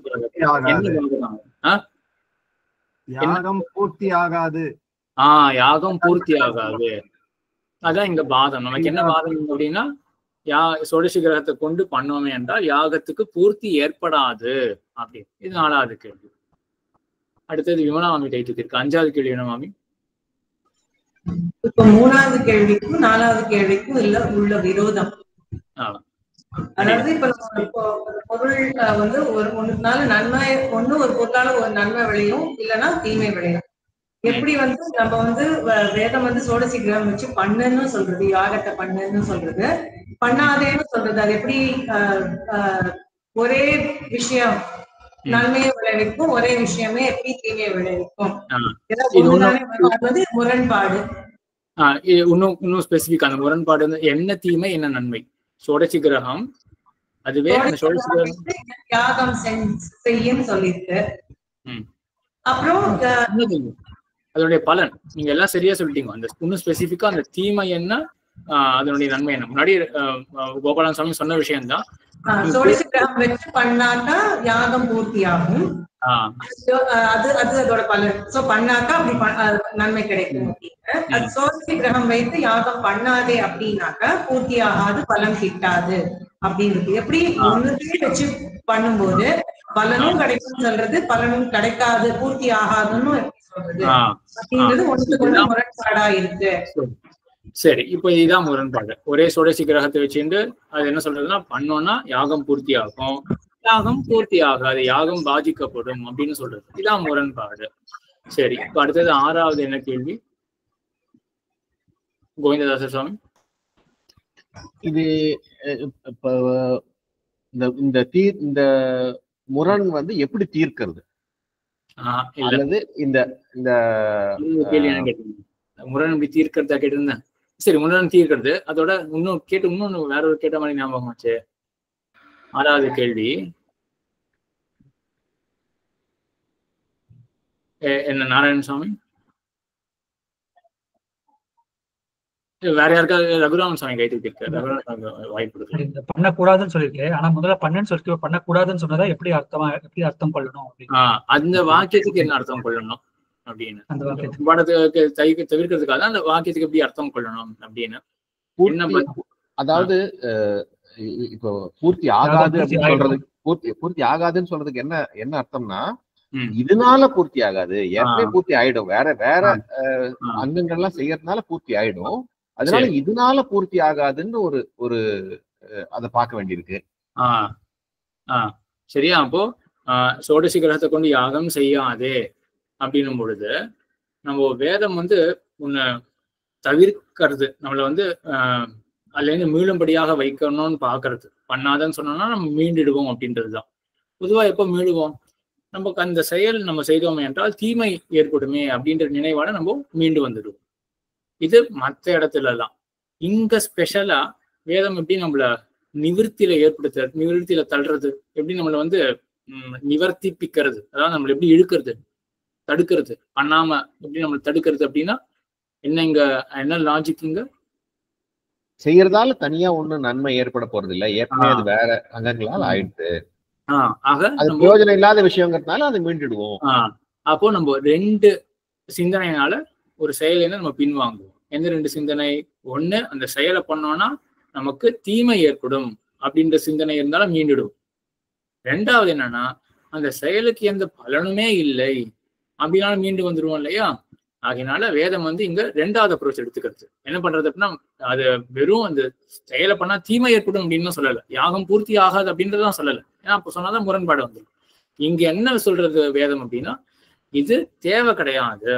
[SPEAKER 14] பூர்த்தி ஆகாது.
[SPEAKER 1] யாகம் பூர்த்தி ஆகாது, அதான் இங்க பாதம். நமக்கு என்ன பாதம் அப்படின்னா சோடசி கிரகத்தை கொண்டு பண்ணோமே என்றால் யாகத்துக்கு பூர்த்தி ஏற்படாது அப்படின்னு. இது நாலாவது கேள்வி. அடுத்தது விமலா மாமி கை தூக்கிருக்கு. அஞ்சாவது கேள்வி விமலா மாமி.
[SPEAKER 15] இப்ப மூணாவது கேள்விக்கும் நாலாவது கேள்விக்கும் உள்ள விரோதம். அதாவது இப்ப பொருள் வந்து ஒண்ணுனால நன்மை, ஒரு பொருளால ஒரு நன்மை விளையும், இல்லைன்னா தீமை விளையும். எப்படி வந்து நம்ம வந்து வேதம் வந்து சோடசி கிரகம் வச்சு பண்ணுன்னு சொல்றது, யாகத்தை பண்ணுன்னு சொல்றது, பண்ணாதேன்னு சொல்றது. அது எப்படி ஒரே விஷயம் நன்மையை விளைவிக்கும், ஒரே விஷயமே எப்படி தீமையை விளைவிக்கும்? முரண்பாடு.
[SPEAKER 1] இன்னும் ஸ்பெசிபிக் அந்த முரண்பாடு வந்து என்ன தீமை என்ன நன்மை? சோடசி கிரகம் அதுவே
[SPEAKER 15] யாகம் செய்யும் சொல்லிருக்கு. அப்புறம்
[SPEAKER 1] அதனுடைய பலன் நீங்க எல்லாம் சரியா சொல்லிட்டீங்க. அந்த இன்னும் ஸ்பெசிபிக்கா அந்த தீமை என்ன, அதனுடைய நன்மை என்ன? முன்னாடி கோபாலன் சாமி சொன்ன விஷயம் தான்.
[SPEAKER 15] சோடசி கிரகம் வச்சு பண்ணாக்கா யாகம் பூர்த்தி ஆகும். அது அதோட பலன். சோ பண்ணாக்கா அப்படி நன்மை கிடைக்கும் அப்படின்னு. சோடசி கிரகம் வைத்து யாகம் பண்ணாதே அப்படின்னாக்கா பூர்த்தி ஆகாது, பலன் கிட்டாது அப்படின்னு. எப்படி ஒண்ணுத்தையே வச்சு பண்ணும்போது பலனும் கிடைக்கும் சொல்றது, பலனும் கிடைக்காது, பூர்த்தி ஆகாதுன்னு சொல்றது அப்படின்றது ஒன்றுக்கு ஒண்ணு முரண்பாடா இருக்கு.
[SPEAKER 1] சரி, இப்ப இதுதான் முரண்பாடு. ஒரே சோடசி கிரகத்தை வச்சுட்டு அது என்ன சொல்றதுன்னா பண்ணோம்னா யாகம் பூர்த்தி ஆகும், யாகம் பூர்த்தி ஆகாது, யாகம் பாதிக்கப்படும் அப்படின்னு சொல்றது. இதான் முரண்பாடு. சரி, இப்ப அடுத்தது ஆறாவது என்ன கேள்வி கோவிந்ததாச சுவாமி?
[SPEAKER 12] இது இப்ப இந்த முரண் வந்து எப்படி தீர்க்கிறது? அல்லது இந்த
[SPEAKER 1] கேள்வி என்ன கேட்டீங்க? முரண் எப்படி தீர்க்கிறதா கேட்டிருந்தேன். சரி, முரண் தீர்க்கிறது. அதோட இன்னொன்னு வேற ஒரு கேட்ட மாதிரி ஞாபகம் ஆச்சு. ஆறாவது கேள்வி என்ன நாராயண சுவாமி? வேற யாருக்காவது? ரகுராமன் சுவாமி கை தூக்கி இருக்காரு. ரகுராமன் வாய்ப்பு இருக்கு.
[SPEAKER 10] பண்ணக்கூடாதுன்னு சொல்லிருக்கேன். ஆனா முதல்ல பண்ணன்னு சொல்லிட்டு பண்ணக்கூடாதுன்னு சொன்னதா எப்படி அர்த்தம் கொள்ளணும்?
[SPEAKER 1] அந்த வாக்கியத்துக்கு என்ன அர்த்தம் கொள்ளணும் அப்படின்னு தவிர்க்கிறதுக்காக அந்த வாக்கியத்துக்கு எப்படி அர்த்தம் கொள்ளணும் அப்படின்னு.
[SPEAKER 6] அதாவது இப்போ பூர்த்தி ஆகாது அப்படின்னு சொல்றது, பூர்த்தி ஆகாதுன்னு சொல்றதுக்கு என்ன அர்த்தம்னா இதனால பூர்த்தி ஆகாது, ஏற்கனவே பூர்த்தி ஆயிடும், வேற அங்கங்கள்லாம் செய்யறதுனால பூர்த்தி ஆயிடும், அதனால இதனால பூர்த்தி ஆகாதுன்னு ஒரு அதை பார்க்க வேண்டியிருக்கு.
[SPEAKER 1] சரியா? அப்போ சோடசி கிரகத்தை கொண்டு யாகம் செய்யாதே அப்படின்னும் பொழுது நம்ம வேதம் வந்து உன்னை தவிர்க்கிறது, நம்மளை வந்து அதுலேருந்து மீளும்படியாக வைக்கணும்னு பாக்குறது. பண்ணாதன்னு சொன்னோம்னா நம்ம மீண்டிடுவோம் அப்படின்றதுதான். பொதுவா எப்போ மீளுவோம்? நமக்கு அந்த செயல் நம்ம செய்தோம் என்றால் தீமை ஏற்படுமே அப்படின்ற நினைவால நம்ம மீண்டு வந்துடுவோம். இது மற்ற இடத்துல எல்லாம். இங்க ஸ்பெஷலா வேதம் எப்படி நம்மள நிவர்த்தியில தள்ளுறது, எப்படி நம்மளை வந்து நிவர்த்திப்பிக்கிறது, அதாவது நம்மளை எப்படி இழுக்கிறது, தடுக்கிறது, பண்ணாம எப்படி நம்மளை தடுக்கிறது அப்படின்னா என்ன லாஜிக் இங்க?
[SPEAKER 6] செய்யறதால தனியா ஒண்ணும் நன்மை ஏற்பட போறது இல்ல, ஏற்கனவே அது வேற அங்கங்களால் ஆயிடுது. அது பிரயோஜனம் இல்லாத விஷயங்கிறதுனால அதை மீண்டுடுவோம்.
[SPEAKER 1] அப்போ நம்ம 2 சிந்தனையினால ஒரு செயலை நம்ம பின்வாங்குவோம். எந்த 2 சிந்தனை? ஒண்ணு, அந்த செயலை பண்ணோம்னா நமக்கு தீமை ஏற்படும் அப்படின்ற சிந்தனை இருந்தாலும் மீண்டுடும். 2வது என்னன்னா, அந்த செயலுக்கு எந்த பலனுமே இல்லை அப்படின்னாலும் மீண்டு வந்துருவோம் இல்லையா? ஆகையினால வேதம் வந்து இங்க 2வது அப்ரோச் எடுத்துக்கிறது. என்ன பண்றது அப்படின்னா, அது வெறும் அந்த செயலை பண்ணா தீமை ஏற்படும் அப்படின்னு சொல்லல, யாகம் பூர்த்தி ஆகாது அப்படின்றதான் சொல்லல. ஏன்னா அப்ப சொன்னாதான் முரண்பாடு வந்துடும். இங்க என்ன சொல்றது வேதம் அப்படின்னா, இது தேவை கிடையாது,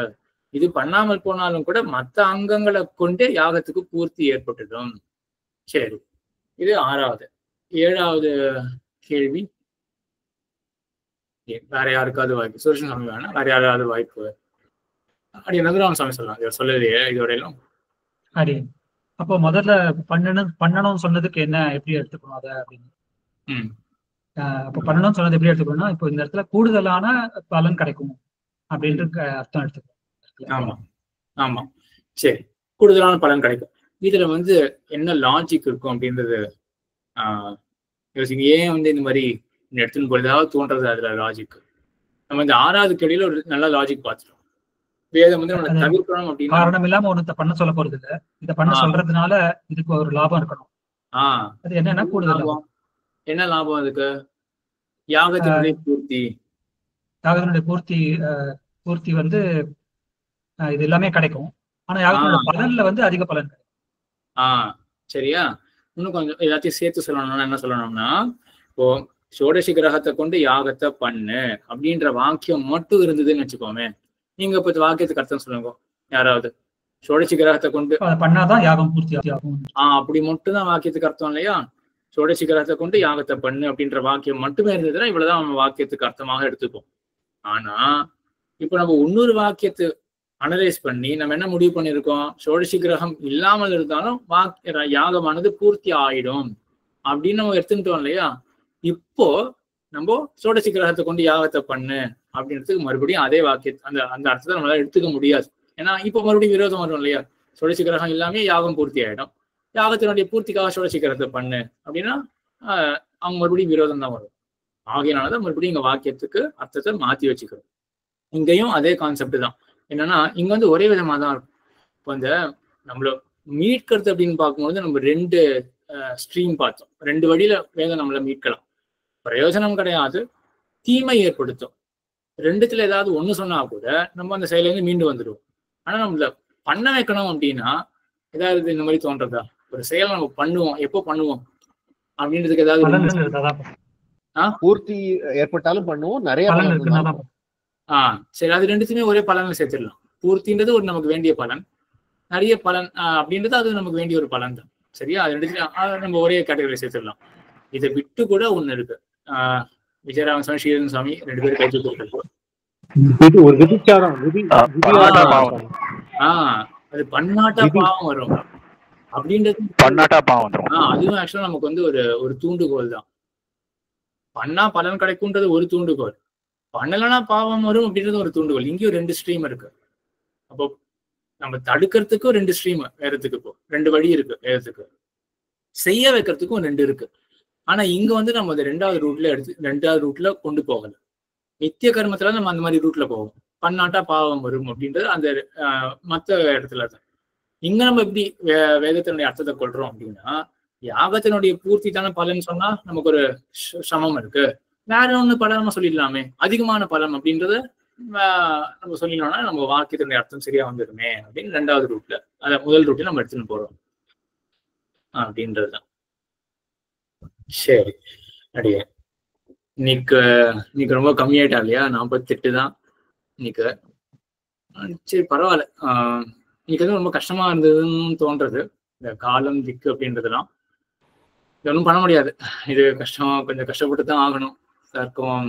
[SPEAKER 1] இது பண்ணாமல் போனாலும் கூட மற்ற அங்கங்களை கொண்டே யாகத்துக்கு பூர்த்தி ஏற்பட்டுடும். சரி, இது 6வது. 7வது கேள்வி வேற யாருக்காவது வாய்ப்பு? சுரேஷன் சாமி வேணா, வேற யாராவது வாய்ப்பு? அடி ரகுராம சாமி சொல்லலாம், சொல்லலையே இதுவரையிலும்.
[SPEAKER 10] அடி அப்போ முதல்ல பண்ணணும்னு சொன்னதுக்கு என்ன எப்படி எடுத்துக்கணும் அதை அப்படின்னு? அப்போ பண்ணணும்னு சொன்னது எப்படி எடுத்துக்கணும்னா, இப்போ இந்த இடத்துல கூடுதலான பலன் கிடைக்கும் அப்படின்ற அர்த்தம் எடுத்துக்கணும்.
[SPEAKER 1] ஆமா ஆமா, சரி, கூடுதலான பலன் கிடைக்கும். இதுல வந்து என்ன லாஜிக் இருக்கும் அப்படின்றது ஏன் வந்து இந்த மாதிரி எடுத்துன்னு போறதாவது தோன்றது. அதுல லாஜிக் நம்ம இந்த 6வது கேள்வியில ஒரு நல்ல லாஜிக் பார்த்துட்டோம். வேதம் வந்து நம்ம தவிர்க்கணும் அப்படின்னு
[SPEAKER 10] காரணம் இல்லாம ஒண்ணு பண்ண சொல்ல போறது இல்ல, இதை பண்ண சொல்றதுனால இதுக்கு ஒரு லாபம் இருக்கணும். அது என்னன்னா கூடுதல் லாபம்.
[SPEAKER 1] என்ன லாபம் அதுக்கு? யாகத்தினுடைய
[SPEAKER 10] பூர்த்தி வந்து இது எல்லாமே கிடைக்கும். ஆனா யாகத்தினுடைய பலன்ல வந்து அதிக பலன் கிடைக்கும்.
[SPEAKER 1] சரியா? இன்னும் கொஞ்சம் எல்லாத்தையும் சேர்த்து சொல்லணும்னா என்ன சொல்லணும்னா, இப்போ சோடசி கிரகத்தை கொண்டு யாகத்தை பண்ணு அப்படின்ற வாக்கியம் மட்டும் இருந்ததுன்னு வச்சுக்கோமே. நீங்க இப்ப வாக்கியத்துக்கு அர்த்தம் சொல்லுங்க யாராவது. சோடசி கிரகத்தை கொண்டு
[SPEAKER 10] பண்ணாதான் யாகம் பூர்த்தி ஆகும்.
[SPEAKER 1] அப்படி மட்டும் தான் வாக்கியத்துக்கு அர்த்தம் இல்லையா? சோடசி கிரகத்தை கொண்டு யாகத்தை பண்ணு அப்படின்ற வாக்கியம் மட்டுமே இருந்ததுன்னா இவ்வளவுதான் நம்ம வாக்கியத்துக்கு அர்த்தமாக எடுத்துப்போம். ஆனா இப்ப நம்ம இன்னொரு வாக்கியத்தை அனலைஸ் பண்ணி நம்ம என்ன முடிவு பண்ணிருக்கோம்? சோடசி கிரகம் இல்லாமல் இருந்தாலும் யாகமானது பூர்த்தி ஆயிடும் அப்படின்னு நம்ம எடுத்துக்கிட்டோம் இல்லையா? இப்போ நம்ம சோடசி கிரகத்தை கொண்டு யாகத்தை பண்ணு அப்படின்றதுக்கு மறுபடியும் அதே வாக்கிய அந்த அர்த்தத்தை நம்மளால எடுத்துக்க முடியாது. ஏன்னா இப்போ மறுபடியும் விரோதம் வரும் இல்லையா? சோடசி கிரகம் இல்லாமே யாகம் பூர்த்தி ஆயிடும், யாகத்தினுடைய பூர்த்திக்காக சோடசி கிரகத்தை பண்ணு அப்படின்னா அவங்க மறுபடியும் விரோதம் தான் வரும். ஆகையினாலதான் மறுபடியும் இங்க வாக்கியத்துக்கு அர்த்தத்தை மாத்தி வச்சுக்கிறோம். இங்கேயும் அதே கான்செப்ட் தான். என்னன்னா இங்க வந்து ஒரே விதமா தான் இருக்கும். இப்போ இந்த நம்மள மீட்கிறது அப்படின்னு பார்க்கும்போது நம்ம 2 ஸ்ட்ரீம் பார்த்தோம். 2 வழியில வேதம் நம்மளை மீட்கலாம். பிரயோஜனம் கிடையாது, தீமை ஏற்படுத்தும். 2த்துல ஏதாவது ஒண்ணு சொன்னா கூட நம்ம அந்த செயல இருந்து மீண்டு வந்துடுவோம். ஆனா நம்மள பண்ண வைக்கணும் அப்படின்னா ஏதாவது இந்த மாதிரி தோன்றதா? ஒரு செயலை நம்ம பண்ணுவோம், எப்போ பண்ணுவோம் அப்படின்றதுக்கு ஏதாவது
[SPEAKER 6] பூர்த்தி ஏற்பட்டாலும் பண்ணுவோம், நிறைய
[SPEAKER 1] சரி, அது 2த்துமே ஒரே பலன்ல சேர்த்துடலாம். பூர்த்தின்றது ஒரு நமக்கு வேண்டிய பலன், நிறைய பலன் அப்படின்றது அது நமக்கு வேண்டிய ஒரு பலன் தான். சரியா? அது 2த்தையும் நம்ம ஒரே கேட்டகரியில சேர்த்துடலாம். இதை விட்டு கூட ஒண்ணு இருக்கு. விஜயராமன் சாமி, ஸ்ரீரன் சாமி 2 பேரும் கை தூக்கிட்டு அது பண்ணாட்டா பாவம் வரும் அப்படின்றது. அதுவும் ஆக்சுவலா நமக்கு வந்து ஒரு தூண்டுகோல் தான். பண்ணா பலன் கிடைக்கும்ன்றது ஒரு தூண்டுகோல், பண்ணலன்னா பாவம் வரும் அப்படின்றது ஒரு தூண்டுகோல். இங்கேயும் 2 ஸ்ட்ரீம் இருக்கு. அப்போ நம்ம தடுக்கிறதுக்கும் 2 ஸ்ட்ரீம் வேறதுக்கு, இப்போ 2 வழி இருக்கு வேறதுக்கு. செய்ய வைக்கிறதுக்கும் 2 இருக்கு. ஆனா இங்க வந்து நம்ம அந்த 2வது ரூட்ல கொண்டு போகல. நித்திய கர்மத்துல நம்ம அந்த மாதிரி ரூட்ல போவோம். பண்ணாட்டா பாவம் வரும் அப்படின்றது அந்த மற்ற இடத்துல தான். இங்க நம்ம எப்படி வேதத்தினுடைய அர்த்தத்தை கொள்றோம் அப்படின்னா, யாகத்தினுடைய பூர்த்தி தானே பலன் சொன்னா நமக்கு ஒரு சமம் இருக்கு, வேற ஒண்ணு பலமா சொல்லிடலாமே, அதிகமான பலம் அப்படின்றத நம்ம சொல்லிடலாம்னா நம்ம வாக்கியத்தினுடைய அர்த்தம் சரியா வந்துடுமே அப்படின்னு 2வது ரூட்ல, அத முதல் ரூட்ல நம்ம எடுத்துன்னு போறோம் அப்படின்றதுதான். சரி, அடியே இன்னைக்கு ரொம்ப கம்மியாயிட்டா இல்லையா? 48 தான் இன்னைக்கு. சரி பரவாயில்ல. இன்னைக்கு வந்து ரொம்ப கஷ்டமா இருந்ததுன்னு தோன்றது, இந்த காலம் திக்கு அப்படின்றதுலாம். இது ஒன்றும் பண்ண முடியாது, இது கொஞ்சம் கஷ்டப்பட்டு தான் ஆகணும். சார்க்கும்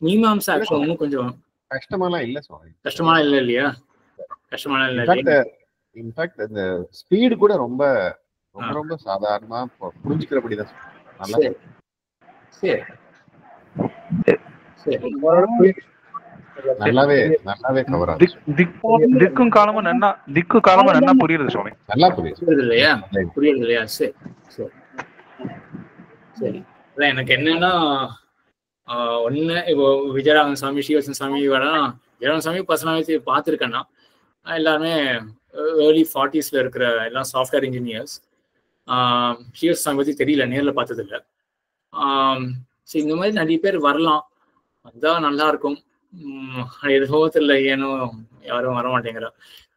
[SPEAKER 1] மீமாம்சா ஆக்சுவலா இன்னும் கொஞ்சம்
[SPEAKER 6] கஷ்டமாலாம் இல்ல சுவாமி.
[SPEAKER 1] கஷ்டமான இல்லை இல்லையா? கஷ்டமான இல்லை.
[SPEAKER 6] இன்ஃபேக்ட் இந்த ஸ்பீடு கூட ரொம்ப ரொம்ப ரொம்ப சாதாரணமா புரிஞ்சுக்கிறபடிதான். நல்லா
[SPEAKER 1] சரி சரி
[SPEAKER 6] நல்லாவே கவர் ஆகுது.
[SPEAKER 9] திக்கும் காலமும் என்ன புரியுது சுவாமி?
[SPEAKER 6] நல்லா புரியுது
[SPEAKER 1] இல்லையா? புரியுது இல்லையா? சரி சரி சரி. அதான் எனக்கு என்னன்னா, ஒண்ணு இப்போ விஜயராகவன் சாமி, ஸ்ரீவத்சன் சாமி வரலாம். விஜயராகவன் சாமி பர்சனாலிட்டி பார்த்துருக்கேன்னா எல்லாருமே ஏர்லி 40s இருக்கிற எல்லாம் சாஃப்ட்வேர் இன்ஜினியர்ஸ். ஸ்ரீவத்சன் சாமி பற்றி தெரியல, நேரில் பார்த்தது இல்லை. ஸோ இந்த மாதிரி நிறைய பேர் வரலாம், அதுதான் நல்லா இருக்கும். எதுவோ தெரியல, ஏனோ யாரும் வர மாட்டேங்கிறா.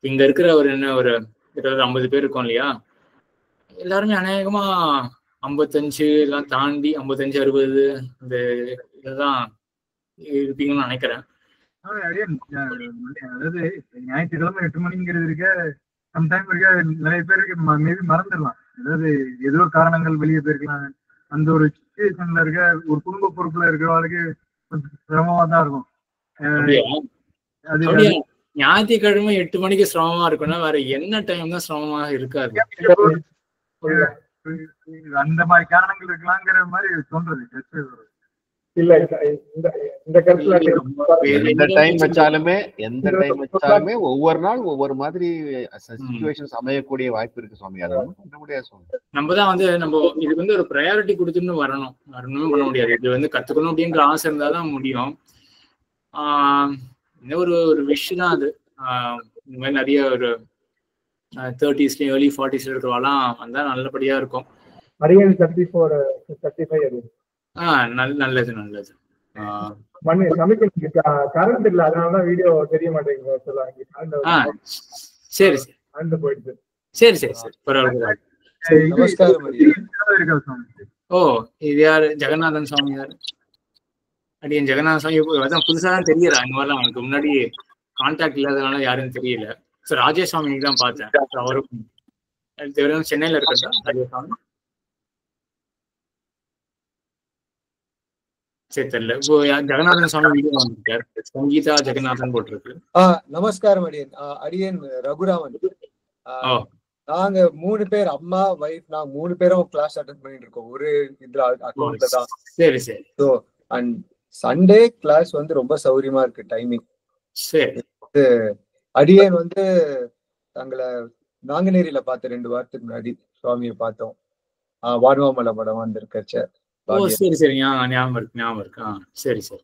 [SPEAKER 1] இங்க இருக்கிற ஒரு 20-50 பேர் இருக்கோம் இல்லையா? எல்லாருமே அநேகமா 55 எல்லாம் தாண்டி 55-60 இந்த இதுதான் இருப்பீங்கன்னு நினைக்கிறேன்.
[SPEAKER 7] அதாவது ஞாயிற்றுக்கிழமை 8 மணிங்கிறது இருக்க சம்டைம் இருக்க நிறைய பேருக்கு மேபி மறந்துடலாம். அதாவது ஏதோ காரணங்கள் வெளியே போயிருக்கலாம். அந்த ஒரு சிச்சுவேஷன்ல இருக்க ஒரு குடும்ப பொறுப்புல இருக்கிறவங்களுக்கு சிரமமா தான் இருக்கும்.
[SPEAKER 1] ஞாயிற்றுக்கிழமை 8 மணிக்கு சிரமமா இருக்குன்னா வேற என்ன டைம் தான் சிரமமாக இருக்காது.
[SPEAKER 7] அந்த மாதிரி காரணங்கள் இருக்கலாங்கிற மாதிரி தோன்றது.
[SPEAKER 6] இல்ல இந்த கருத்துல எந்த டைம் வச்சாலுமே ஒவ்வொரு நாள் ஒவ்வொரு மாதிரி சிச்சுவேஷன்ஸ் அமையக்கூடிய வாய்ப்பு இருக்கு சுவாமி. அதை பண்ண முடியாது சுவாமி.
[SPEAKER 1] நம்ம தான் வந்து இதுக்கு வந்து ஒரு ப்ரையாரிட்டி கொடுத்துன்னு வரணுமே பண்ண முடியாது. இது வந்து கத்துக்கணும் அப்படின்ற ஆசை இருந்தாதான் முடியும். இன்னும் ஒரு விஷயம் தான் அது. இந்த மாதிரி நிறைய ஒரு 30s ஏர்லி 40s இருக்கிறவாலாம் வந்தா நல்லபடியா இருக்கும். நல்லது நல்லது.
[SPEAKER 16] கரண்ட் இல்ல, அதனாலதான் வீடியோ தெரிய மாட்டேங்குது சொல்லுவாங்க.
[SPEAKER 1] சரி சரி சரி சரி பரவாயில்ல. ஓ இது யாரு? ஜெகநாதன் சுவாமி யாரு? அடியன் ஜெகநாதன் சுவாமி அதான் புதுசா தான் தெரியல. இந்த மாதிரிலாம் அவனுக்கு முன்னாடி கான்டாக்ட் இல்லாதனால யாருன்னு தெரியல. ஸோ ராஜேஷ் சுவாமி தான் பார்த்தேன். அவரும் சென்னையில இருக்கா ராஜேஷ் சுவாமி? சரி தெரியல. இப்போ ஜெகநாதன் சுவாமி வீடியோ வந்திருக்காரு, சங்கீதா ஜெகநாதன் போட்டிருக்கு.
[SPEAKER 17] நமஸ்காரம் அடியன். அடியன் ரகுராமன். நாங்க 3 பேர், அம்மா வைஃப், நாங்க 3 பேரும் கிளாஸ் அட்டெண்ட் பண்ணிட்டு இருக்கோம் ஒரு இதுல அக்கௌண்ட்ல தான்.
[SPEAKER 1] சரி சரி.
[SPEAKER 17] ஸோ அண்ட் சண்டே கிளாஸ் வந்து ரொம்ப சௌரியமா இருக்கு டைமிங்.
[SPEAKER 1] சரி.
[SPEAKER 17] அடியன் வந்து தங்களை நாங்குநேரியில பார்த்த 2 வாரத்துக்கு முன்னாடி சுவாமியை பார்த்தோம். வாடுவாமலை படம் வந்திருக்கச்ச.
[SPEAKER 1] சரி சரி ஞாபகம் இருக்கு. சரி சரி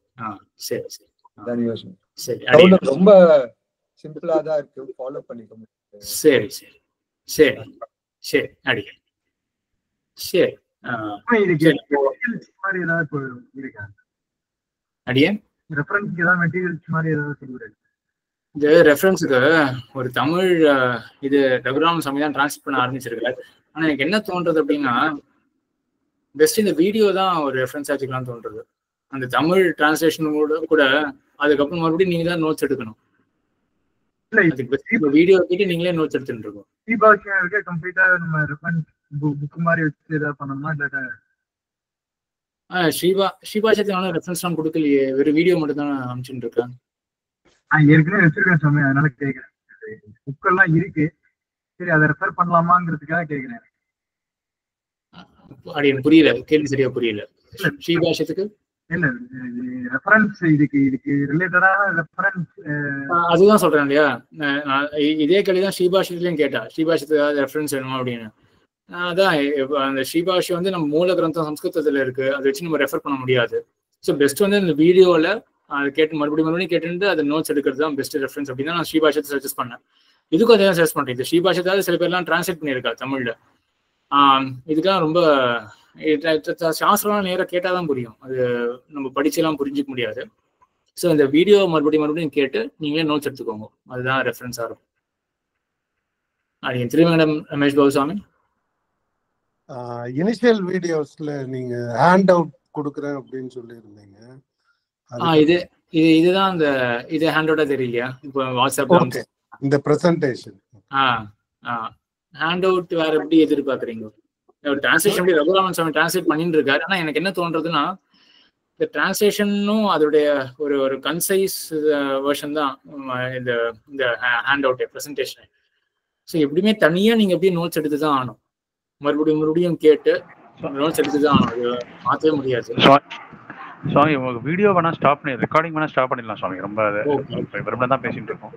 [SPEAKER 1] சரி சரி
[SPEAKER 17] சரி. ரொம்ப சிம்பிளா தான் இருக்கு, ஃபாலோ பண்ணிக்க முடியும்.
[SPEAKER 1] சரி சரி சரி சரி அடிக்க. சரி அடியன் இந்த ரெஃபரன்ஸுக்கு ஒரு தமிழ் இது ரகுராமன் சாமி தான் டிரான்ஸ்லேட் பண்ண ஆரம்பிச்சிருக்காரு. ஆனா எனக்கு என்ன தோன்றது அப்படின்னா, பெஸ்ட் இந்த வீடியோ தான் ஒரு ரெஃபரன்ஸ் ஆச்சுக்கலாம்னு தோன்றது. அந்த தமிழ் டிரான்ஸ்லேஷன் கூட அதுக்கப்புறம் மறுபடியும் நீங்க தான் நோட்ஸ் எடுக்கணும். வீடியோ கேட்டு நீங்களே நோட்ஸ் எடுத்துட்டு இருக்கோம். ஸ்ரீபாஷத்தை ரெஃபரன்ஸ்லாம் கொடுக்கலையே, வெறும் வீடியோ மட்டும் தான் அனுப்பிச்சுட்டு இருக்கேன்.
[SPEAKER 7] ஏற்கனவே வச்சிருக்கேன் சாமி, அதனால கேட்கிறேன். புக்கெல்லாம் இருக்கு, சரி அதை ரெஃபர் பண்ணலாமாங்கிறதுக்காக கேட்கிறேன்.
[SPEAKER 1] அது எனக்கு புரியல, கேள்வி சரியா புரியல. ஸ்ரீபாஷத்துக்கு
[SPEAKER 7] இல்ல ரெஃபரன்ஸ் இதுக்கு ரிலேட்டடான ரெஃபரன்ஸ்
[SPEAKER 1] அதுதான் சொல்றேன் இல்லையா. இதே கேள்விதான் ஸ்ரீபாஷத்துலயும் கேட்டா, ஸ்ரீபாஷத்துக்கு ரெஃபரன்ஸ் வேணுமா அப்படின்னு. அதான் அந்த ஸ்ரீபாஷி வந்து நம்ம மூல கிரந்தம் சம்ஸ்கிருதத்துல இருக்கு, அதை வச்சு நம்ம ரெஃபர் பண்ண முடியாது. ஸோ பெஸ்ட் வந்து இந்த வீடியோல அதை கேட்டு மறுபடியும் கேட்டு அதை நோட்ஸ் எடுக்கிறது தான் பெஸ்ட் ரெஃபரன்ஸ் அப்படின்னு நான் ஸ்ரீபாஷத்தை சஜஸ்ட் பண்ணேன். இதுக்கும் அதே தான் சஜஸ்ட் பண்றேன். இந்த ஸ்ரீபாஷத்தாவது சில பேர்லாம் டிரான்ஸ்லேட் பண்ணியிருக்கா தமிழ்ல. இதுக்கெல்லாம் ரொம்ப சாஸ்திரம் நேராக கேட்டாதான் புரியும், அது நம்ம படிச்செல்லாம் புரிஞ்சிக்க முடியாது. ஸோ இந்த வீடியோ மறுபடியும் கேட்டு நீங்களே நோட்ஸ் எடுத்துக்கோங்க, அதுதான் ரெஃபரன்ஸாக இருக்கும். திருமணம் ரமேஷ் பாபு சாமி.
[SPEAKER 11] இனிஷியல் வீடியோஸ்ல நீங்க ஹேண்ட் அவுட் கொடுக்குறேன் அப்படின்னு சொல்லியிருந்தீங்க.
[SPEAKER 1] இதுதான் அந்த இது ஹேண்டோட தெரியலையா இப்போ வாட்ஸ்அப்ல
[SPEAKER 11] இந்த பிரசன்டேஷன்
[SPEAKER 1] ஹேண்ட் அவுட் வேற எப்படி எதிர்பார்க்குறீங்க? டிரான்ஸ்லேஷன் எப்படி ரகுராமன் சாமி டிரான்ஸ்லேட் பண்ணிட்டு இருக்காரு. ஆனா எனக்கு என்ன தோன்றதுன்னா இந்த டிரான்ஸ்லேஷனும் அதோடைய ஒரு கன்சைஸ் வெர்ஷன் தான் இந்த ஹேண்ட் அவுட் பிரசன்டேஷன். ஸோ எப்படியுமே தனியா நீங்க எப்படியும் நோட்ஸ் எடுத்து தான் ஆகணும். மறுபடியும் கேட்டு நோட்ஸ் எடுத்து தான் ஆகணும். அது மாற்றவே முடியாது.
[SPEAKER 9] சுவாமி உங்களுக்கு வீடியோ வேணா ஸ்டாப் பண்ணி ரெக்கார்டிங் வேணா ஸ்டாப் பண்ணிடலாம் சுவாமி. ரொம்ப தான் பேசிட்டு இருக்கோம்.